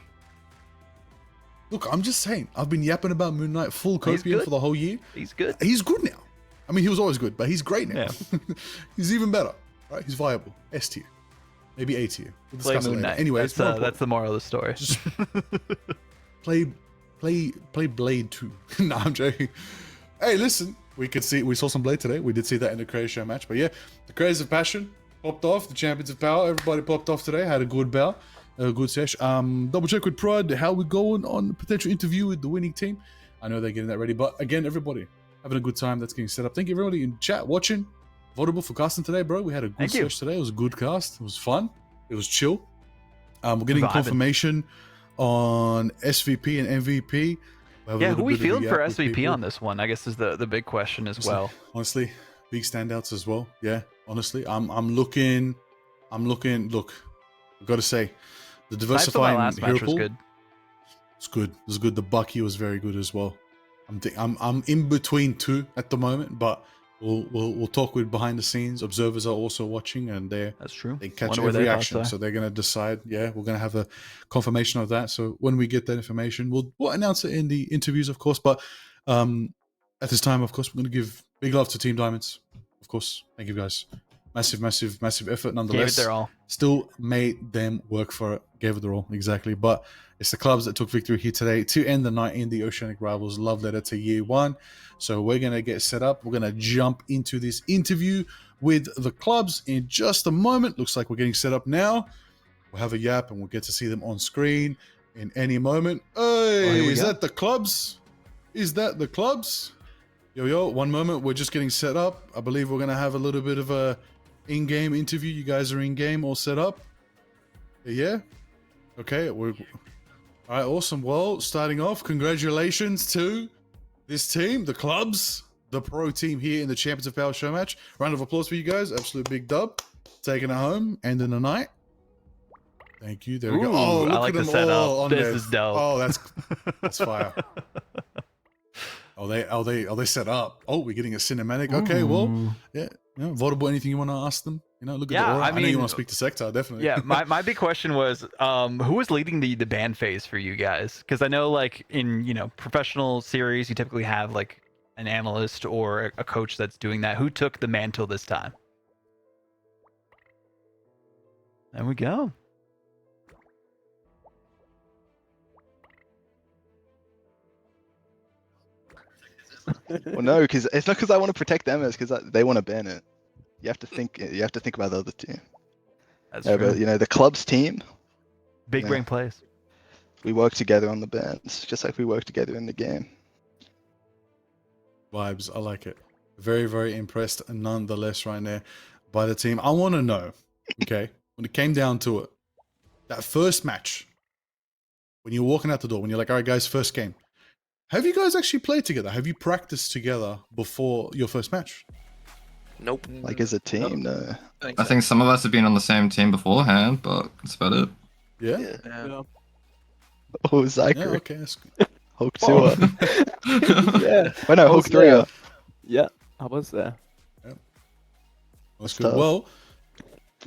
Speaker 1: Look, I'm just saying. I've been yapping about Moon Knight full copium for the whole year.
Speaker 2: He's good.
Speaker 1: He's good now. I mean, he was always good, but he's great now.
Speaker 2: Yeah.
Speaker 1: He's even better, right? He's viable. S tier. Maybe A tier. We'll
Speaker 2: Play
Speaker 1: discuss it
Speaker 2: Moon
Speaker 1: later.
Speaker 2: Knight.
Speaker 1: Anyways,
Speaker 2: That's the moral of the story.
Speaker 1: Just play Blade 2. No, I'm joking. Hey, listen, we saw some Blade today. We did see that in the Crazy Show match. But yeah, the Craze of Passion popped off. The Champions of Power, everybody popped off today. Had a good bout, a good sesh. Double check with Prod how we going on potential interview with the winning team. I know they're getting that ready. But again, everybody having a good time. That's getting set up. Thank you everybody in chat watching. Votable for casting today, bro. We had a good sesh today. It was a good cast. It was fun. It was chill. We're getting confirmation on SVP and MVP.
Speaker 2: Yeah, who we feeling for SVP on this one? I guess is the big question as well.
Speaker 1: Honestly, big standouts as well. Yeah, honestly, I'm looking. Look, I've got to say, the diversifying hero pool was good. It was good. The Bucky was very good as well. I'm in between two at the moment, but we'll talk with behind the scenes. Observers are also watching, and
Speaker 2: that's true.
Speaker 1: They catch every action, so they're gonna decide. Yeah, we're gonna have a confirmation of that. So when we get that information, we'll announce it in the interviews, of course. But at this time, of course, we're gonna give big love to Team Diamonds. Of course, thank you guys. Massive effort nonetheless.
Speaker 2: Gave it their all.
Speaker 1: Still made them work for it. Gave it their all, exactly. But it's the clubs that took victory here today to end the night in the Oceanic Rivals love letter to year one. So we're going to get set up. We're going to jump into this interview with the clubs in just a moment. Looks like we're getting set up now. We'll have a yap and we'll get to see them on screen in any moment. Hey, is that the clubs? Is that the clubs? Yo, one moment. We're just getting set up. I believe we're going to have a little bit of a in-game interview. You guys are in-game, all set up? Yeah? Okay, all right, awesome. Well, starting off, congratulations to this team, the clubs, the pro team here in the Champions of Power show match. Round of applause for you guys. Absolute big dub. Taking it home, ending the night. Thank you. There we go. Oh, look
Speaker 2: I like
Speaker 1: at
Speaker 2: the
Speaker 1: them
Speaker 2: setup.
Speaker 1: all on
Speaker 2: This
Speaker 1: there.
Speaker 2: is dope.
Speaker 1: Oh, that's fire. Are they set up? Oh, we're getting a cinematic. Okay, well, yeah. Votable. Anything you want to ask them? Look at the aura. I know you want to speak to Seqtar, definitely.
Speaker 2: Yeah, my big question was, who was leading the ban phase for you guys? Because I know, like in professional series, you typically have like an analyst or a coach that's doing that. Who took the mantle this time? There we go.
Speaker 15: Well, no, because it's not because I want to protect them. It's because they want to ban it. You have to think. You have to think about the other team.
Speaker 2: That's true.
Speaker 15: But, the club's team.
Speaker 2: Big brain plays.
Speaker 15: We work together on the bans, just like we work together in the game.
Speaker 1: Vibes. I like it. Very, very impressed, nonetheless, right there by the team. I want to know. Okay, when it came down to it, that first match, when you're walking out the door, when you're like, "All right, guys, first game." Have you guys actually played together? Have you practiced together before your first match?
Speaker 16: Nope.
Speaker 15: Like as a team, no.
Speaker 17: I think some of us have been on the same team beforehand, but that's about it.
Speaker 1: Yeah.
Speaker 16: Yeah.
Speaker 15: Oh, Zykric.
Speaker 1: Yeah. Okay. That's good.
Speaker 15: Hulk 2.
Speaker 18: Yeah.
Speaker 15: Oh no,
Speaker 18: I
Speaker 15: Hulk
Speaker 18: was
Speaker 15: 3.
Speaker 18: there. Yeah, I was there.
Speaker 1: That's
Speaker 15: tough.
Speaker 1: good.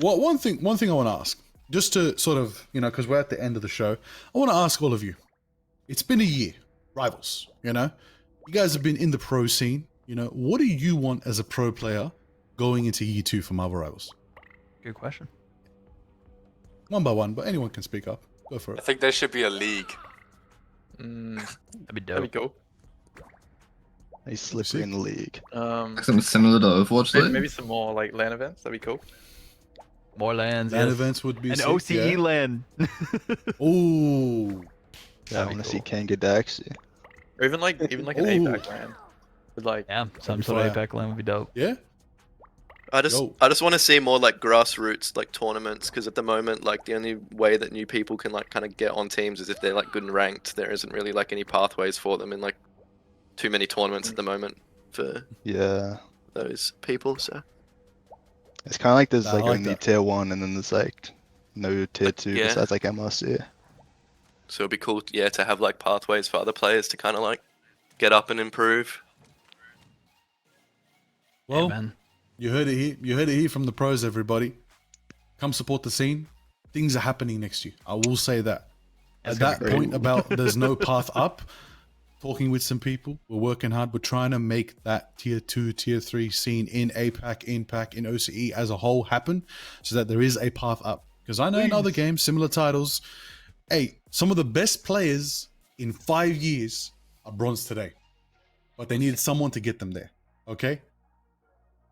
Speaker 1: Well, one thing I want to ask, just to sort of, because we're at the end of the show, I want to ask all of you. It's been a year, rivals. You guys have been in the pro scene. What do you want as a pro player going into year 2 for Marvel Rivals?
Speaker 2: Good question.
Speaker 1: One by one, but anyone can speak up. Go for
Speaker 12: I
Speaker 1: it.
Speaker 12: think there should be a league.
Speaker 2: That'd be dope.
Speaker 16: That'd be cool.
Speaker 15: He's Slipperi in the league.
Speaker 17: Something similar to Overwatch, like.
Speaker 16: Maybe some more like LAN events. That'd be cool.
Speaker 2: More lands.
Speaker 1: LAN
Speaker 2: yes.
Speaker 1: events would be
Speaker 2: an
Speaker 1: sick,
Speaker 2: OCE
Speaker 1: yeah.
Speaker 2: LAN.
Speaker 1: Ooh.
Speaker 15: I want to see Kanga Daxi.
Speaker 16: Or even like an APAC LAN. With like
Speaker 2: some sort of APAC LAN would be dope.
Speaker 1: Yeah.
Speaker 16: I just want to see more like grassroots like tournaments, because at the moment like the only way that new people can like kind of get on teams is if they're like good and ranked. There isn't really like any pathways for them in like too many tournaments at the moment for those people. So
Speaker 15: it's kind of like there's
Speaker 1: I
Speaker 15: like
Speaker 1: like
Speaker 15: only
Speaker 1: that.
Speaker 15: tier 1 and then there's like no tier 2
Speaker 16: yeah.
Speaker 15: besides like MRC.
Speaker 16: so it'd be cool, yeah, to have like pathways for other players to kind of like get up and improve.
Speaker 1: Well,
Speaker 2: man.
Speaker 1: you heard it here. You heard it here from the pros, everybody. Come support the scene. Things are happening next year. I will say that.
Speaker 2: That's
Speaker 1: At
Speaker 2: gonna
Speaker 1: that
Speaker 2: be great.
Speaker 1: point about there's no path up, talking with some people, we're working hard. We're trying to make that tier 2, tier 3 scene in APAC, in PAC, in OCE as a whole happen so that there is a path up. Because I know in other games, similar titles, hey, some of the best players in 5 years are bronze today. But they needed someone to get them there. Okay?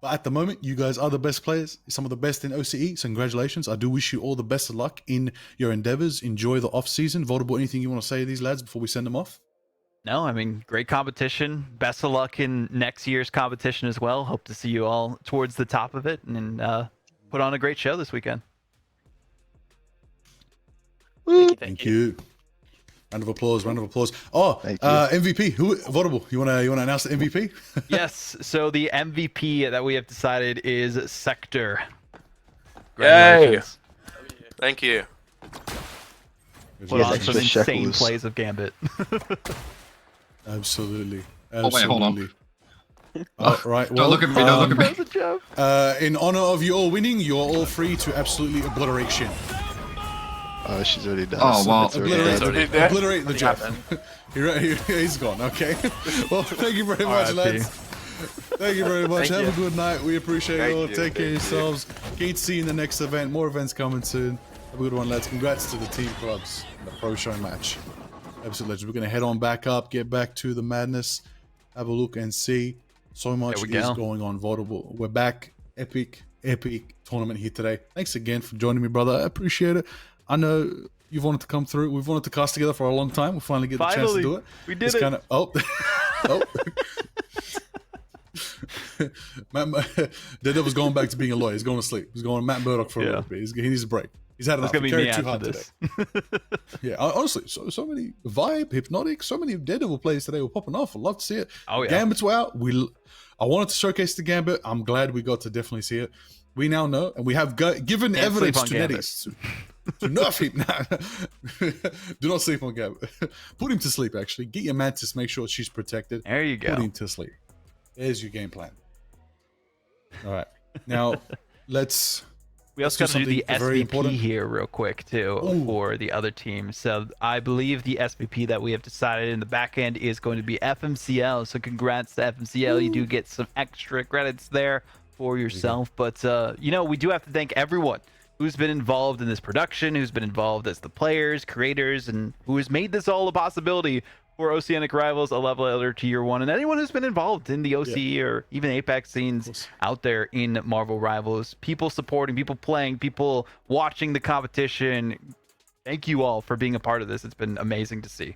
Speaker 1: But at the moment, you guys are the best players, some of the best in OCE. So congratulations. I do wish you all the best of luck in your endeavors. Enjoy the off season. Votable, anything you want to say to these lads before we send them off?
Speaker 2: No, I mean, great competition. Best of luck in next year's competition as well. Hope to see you all towards the top of it and put on a great show this weekend.
Speaker 1: Thank you. Round of applause. Round of applause. Oh, MVP. Who? Votable. You wanna announce the MVP?
Speaker 2: Yes. So the MVP that we have decided is Seqtar.
Speaker 16: Yay! Thank you.
Speaker 2: Put on some insane plays of Gambit.
Speaker 1: Absolutely.
Speaker 17: Oh wait, hold on.
Speaker 1: Right.
Speaker 17: Don't look at me. Don't look at me.
Speaker 1: In honor of you all winning, you're all free to absolutely obliterate Shin.
Speaker 15: Oh, she's already done.
Speaker 17: Oh, well.
Speaker 1: Obliterate the Jeff. He's gone. Okay. Well, thank you very much, lads. Thank you very much. Have a good night. We appreciate it all. Take care of yourselves. Can't see you in the next event. More events coming soon. Have a good one, lads. Congrats to the team clubs in the pro show match. Absolute legend. We're going to head on back up, get back to the madness, have a look and see. So much is going on. Votable. We're back. Epic tournament here today. Thanks again for joining me, brother. I appreciate it. I know you've wanted to come through. We've wanted to cast together for a long time. We'll finally get the chance to do it.
Speaker 2: We did it.
Speaker 1: Daredevil's going back to being a lawyer. He's going to sleep. He's going to Matt Murdock for a little bit. He needs a break. He's had enough.
Speaker 2: It's gonna
Speaker 1: He
Speaker 2: be me
Speaker 1: carried too hard
Speaker 2: after this.
Speaker 1: today. Yeah, honestly, so many Vibe, Hypnotic, so many Daredevil players today were popping off. I'd love to see it.
Speaker 2: Oh yeah.
Speaker 1: Gambit's were out. I wanted to showcase the Gambit. I'm glad we got to definitely see it. We now know, and we have given
Speaker 2: Can't
Speaker 1: evidence
Speaker 2: sleep
Speaker 1: to
Speaker 2: on
Speaker 1: Netties. Do not sleep. Do not sleep on Gambit. Put him to sleep, actually. Get your mantis, make sure she's protected.
Speaker 2: There you go.
Speaker 1: Put him to sleep. There's your game plan. All right. Now,
Speaker 2: we also got to do the SVP here real quick, too, for the other team. So I believe the SVP that we have decided in the back end is going to be FMCL. So congrats to FMCL. You do get some extra credits there for yourself. But, we do have to thank everyone who's been involved in this production, who's been involved as the players, creators, and who has made this all a possibility for Oceanic Rivals, a level editor tier 1, and anyone who's been involved in the OCE or even Apex scenes out there in Marvel Rivals. People supporting, people playing, people watching the competition. Thank you all for being a part of this. It's been amazing to see.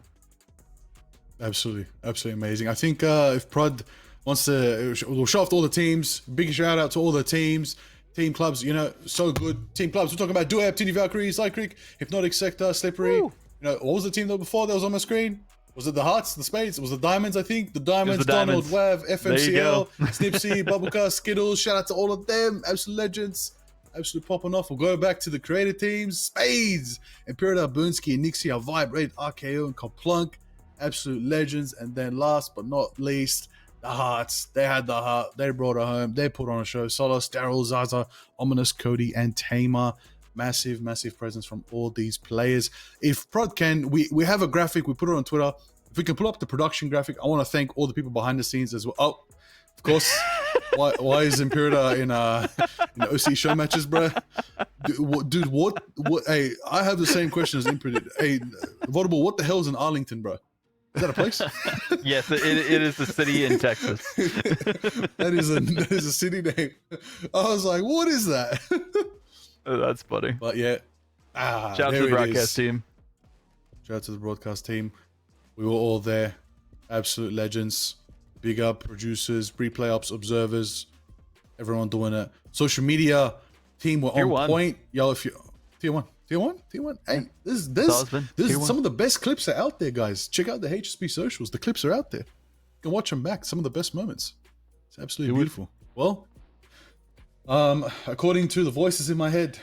Speaker 1: Absolutely amazing. I think if Prod wants to, we'll show off to all the teams. Big shout out to all the teams, team clubs. So good team clubs. We're talking about TiniValkyrie, zykric, Hypnotic, Seqtar, Slipperi. What was the team though before that was on my screen? Was it the hearts, the spades? It was the diamonds, I think. The diamonds,
Speaker 2: the diamonds.
Speaker 1: Donald, Wav, FMCL,
Speaker 2: There
Speaker 1: Snipzy, Bubblecuh, Skittles. Shout out to all of them. Absolute legends. Absolute popping off. We'll go back to the creative teams. Spades. Imperator, Burnski, and Nixie are vibrated. RKO and Kaplunk. Absolute legends. And then last but not least, the hearts. They had the heart. They brought it home. They put on a show. Solos, Daryl, Zaza, Ominous, Cody, and TzTamer. Massive, massive presence from all these players. If Prod can, we have a graphic. We put it on Twitter. If we can pull up the production graphic, I want to thank all the people behind the scenes as well. Oh, of course. why is Imperator in OC show matches, bro? Dude, what? Hey, I have the same question as Imperator. Hey, Votable, what the hell is in Arlington, bro? Is that a place?
Speaker 2: Yes, it is a city in Texas.
Speaker 1: that is a city name. I was like, what is that?
Speaker 2: Oh, that's funny.
Speaker 1: But yeah.
Speaker 2: Shout out to the broadcast team.
Speaker 1: Shout out to the broadcast team. We were all there. Absolute legends. Big up producers, replay ops, observers, everyone doing it. Social media team were on point. Yo, if you tier one. Hey, this is some of the best clips are out there, guys. Check out the HSP socials. The clips are out there. You can watch them back. Some of the best moments. It's absolutely beautiful. Well, according to the voices in my head,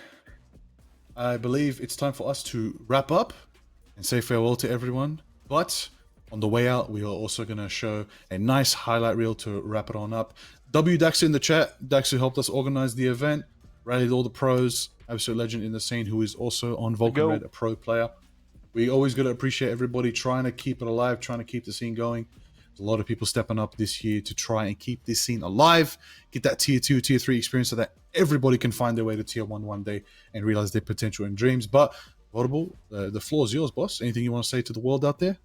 Speaker 1: I believe it's time for us to wrap up and say farewell to everyone. But on the way out, we are also going to show a nice highlight reel to wrap it on up. Daxu in the chat. Daxu helped us organize the event, rallied all the pros, absolute legend in the scene who is also on Vulcan Red, a pro player. We always got to appreciate everybody trying to keep it alive, trying to keep the scene going. There's a lot of people stepping up this year to try and keep this scene alive, get that tier 2, tier 3 experience so that everybody can find their way to tier 1 one day and realize their potential and dreams. But, Votable, the floor is yours, boss. Anything you want to say to the world out there?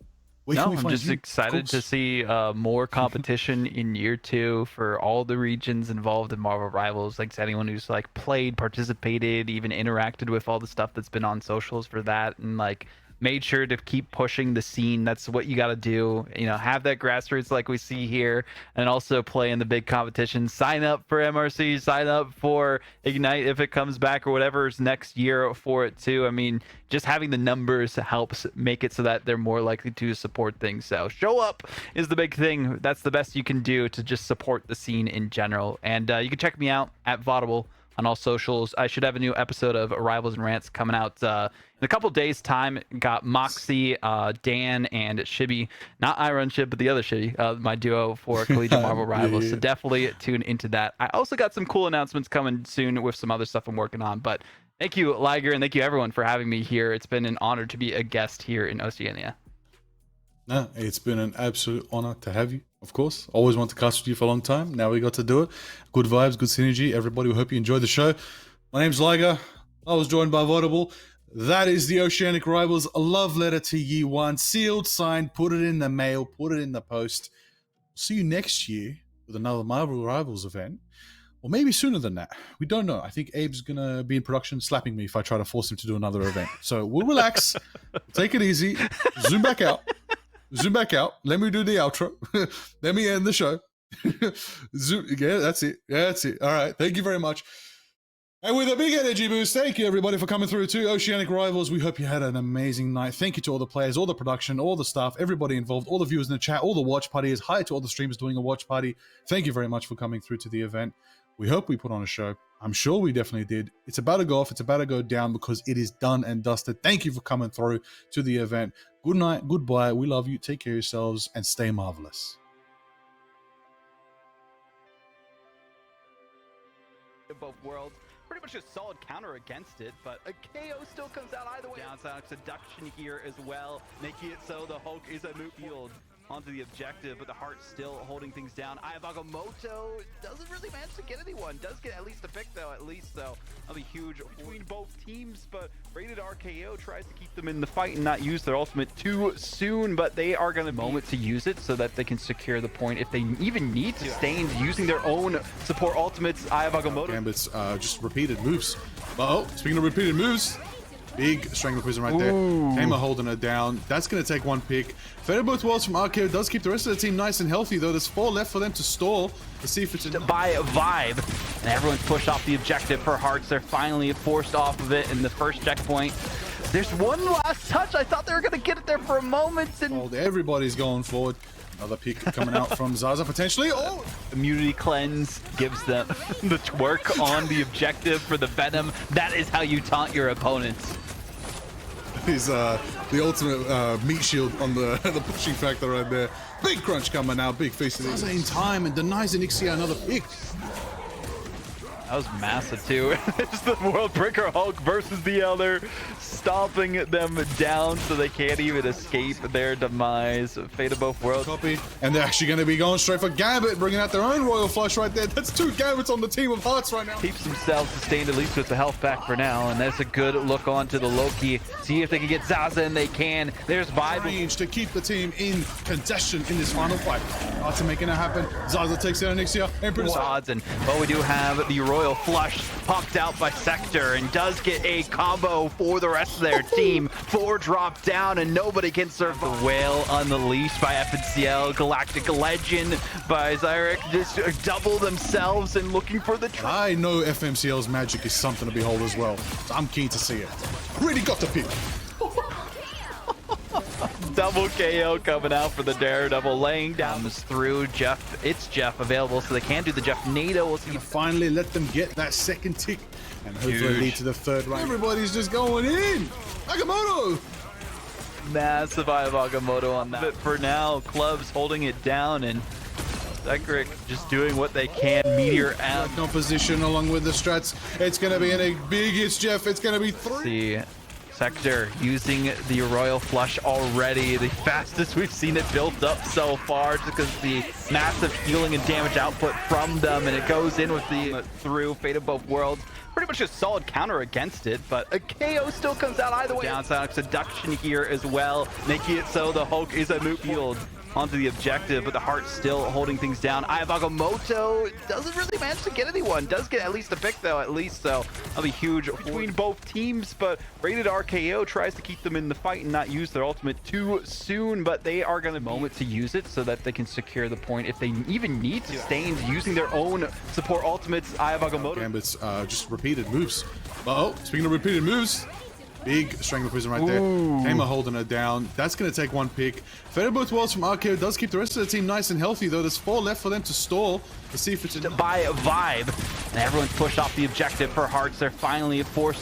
Speaker 2: No, I'm just excited to see more competition in year 2 for all the regions involved in Marvel Rivals. Like anyone who's like played, participated, even interacted with all the stuff that's been on socials for that, and like made sure to keep pushing the scene. That's what you got to do. You know, have that grassroots like we see here, and also play in the big competitions. Sign up for MRC, sign up for Ignite if it comes back or whatever's next year for it too. I mean, just having the numbers helps make it so that they're more likely to support things. So show up is the big thing. That's the best you can do to just support the scene in general. And you can check me out at Votable on all socials. I should have a new episode of Rivals and Rants coming out in a couple days' time. Got Moxie, Dan, and Shibby. Not Iron Shib, but the other Shibby, my duo for Collegiate Marvel Rivals. So definitely tune into that. I also got some cool announcements coming soon with some other stuff I'm working on. But thank you, Liger, and thank you everyone for having me here. It's been an honor to be a guest here in Oceania.
Speaker 1: No, it's been an absolute honor to have you, of course. Always want to cast with you for a long time. Now we got to do it. Good vibes, good synergy. Everybody, we hope you enjoyed the show. My name's Liger. I was joined by Votable. That is the Oceanic Rivals. A love letter to year 1. Sealed, signed, put it in the mail, put it in the post. See you next year with another Marvel Rivals event. Or maybe sooner than that. We don't know. I think Abe's going to be in production slapping me if I try to force him to do another event. So we'll relax. Take it easy. Zoom back out. Zoom back out. Let me do the outro. Let me end the show. Zoom. Yeah, that's it. Yeah, that's it. All right. Thank you very much. And with a big energy boost, thank you everybody for coming through to Oceanic Rivals. We hope you had an amazing night. Thank you to all the players, all the production, all the staff, everybody involved, all the viewers in the chat, all the watch parties. Hi to all the streamers doing a watch party. Thank you very much for coming through to the event. We hope we put on a show. I'm sure we definitely did. It's about to go off. It's about to go down because it is done and dusted. Thank you for coming through to the event. Good night. Goodbye. We love you. Take care of yourselves and stay marvelous.
Speaker 2: Both worlds. Pretty much a solid counter against it, but a KO still comes out either way. Downside seduction here as well, making it so the Hulk is a moot field onto the objective, but the Heart's still holding things down. Ayabagamoto doesn't really manage to get anyone. Does get at least a pick though, at least, so that'll be huge between both teams, but Rated RKO tries to keep them in the fight and not use their ultimate too soon, but they are going to moment to use it so that they can secure the point if they even need to. Stains using their own support ultimates. Ayabagamoto.
Speaker 1: Gambit's just repeated moves. Oh, speaking of repeated moves, big Strangle Prison right there. TzTamer holding it down. That's going to take one pick. Fed both worlds from RKO does keep the rest of the team nice and healthy, though. There's 4 left for them to stall. Let's see if it's enough.
Speaker 2: By a vibe. And everyone's pushed off the objective for Hearts. They're finally forced off of it in the first checkpoint. There's one last touch. I thought they were going to get it there for a moment. And
Speaker 1: everybody's going forward. Another pick coming out from Zaza potentially. Oh!
Speaker 2: Immunity cleanse gives them the twerk on the objective for the Venom. That is how you taunt your opponents.
Speaker 1: Is the ultimate meat shield on the pushing factor right there. Big crunch coming out, big face Zaza in time and denies Onyxia another pick.
Speaker 2: That was massive too. It's the World Breaker Hulk versus the Elder, stomping them down so they can't even escape their demise. Fate of both worlds.
Speaker 1: Copy. And they're actually going to be going straight for Gambit, bringing out their own Royal Flush right there. That's 2 Gambits on the team of Hearts right now.
Speaker 2: Keeps themselves sustained, at least with the health back for now. And that's a good look onto the Loki. See if they can get Zaza, and they can. There's Vibe.
Speaker 1: Range to keep the team in contention in this final fight. Hearts are making it happen. Zaza takes out Onyxia.
Speaker 2: Odds, and but we do have the Royal Flush popped out by Seqtar, and does get a combo for the rest of their team. 4 drop down, and nobody can serve the Whale unleashed by FMCL. Galactic Legend by Zykric just double themselves and looking for the
Speaker 1: I know FMCL's magic is something to behold as well. So I'm keen to see it. Really got the pick.
Speaker 2: Double KO coming out for the Daredevil, laying down this through Jeff. It's Jeff available, so they can do the Jeff NATO. We'll see.
Speaker 1: Finally let them get that second tick and hopefully lead to the 3rd round. Everybody's just going in. Agamotto.
Speaker 2: Massive Agamotto on that. But for now, Club's holding it down, and Zykric just doing what they can. Meteor out.
Speaker 1: Composition along with the strats. It's going to be in a big hits, Jeff. It's going to be 3.
Speaker 2: See. Seqtar using the Royal Flush already, the fastest we've seen it built up so far, just because the massive healing and damage output from them, and it goes in with the through Fate of Both Worlds. Pretty much a solid counter against it, but a KO still comes out either way. Downside seduction here as well, making it so the Hulk is a moot field onto the objective, but the Heart still holding things down. Agamotto doesn't really manage to get anyone. Does get at least a pick though, at least, so that'll be huge between both teams, but Rated RKO tries to keep them in the fight and not use their ultimate too soon, but they are going to moment to use it so that they can secure the point if they even need to. Sustained using their own support ultimates. Agamotto.
Speaker 1: Gambit's just repeated moves. Oh, speaking of repeated moves, big Strangle Prison right there. TzTamer holding her down. That's going to take 1 pick. Fate of Both Worlds from RKO does keep the rest of the team nice and healthy, though. There's 4 left for them to stall to see if it's enough.
Speaker 2: By Vibe. And everyone's pushed off the objective for Hearts. They're finally forced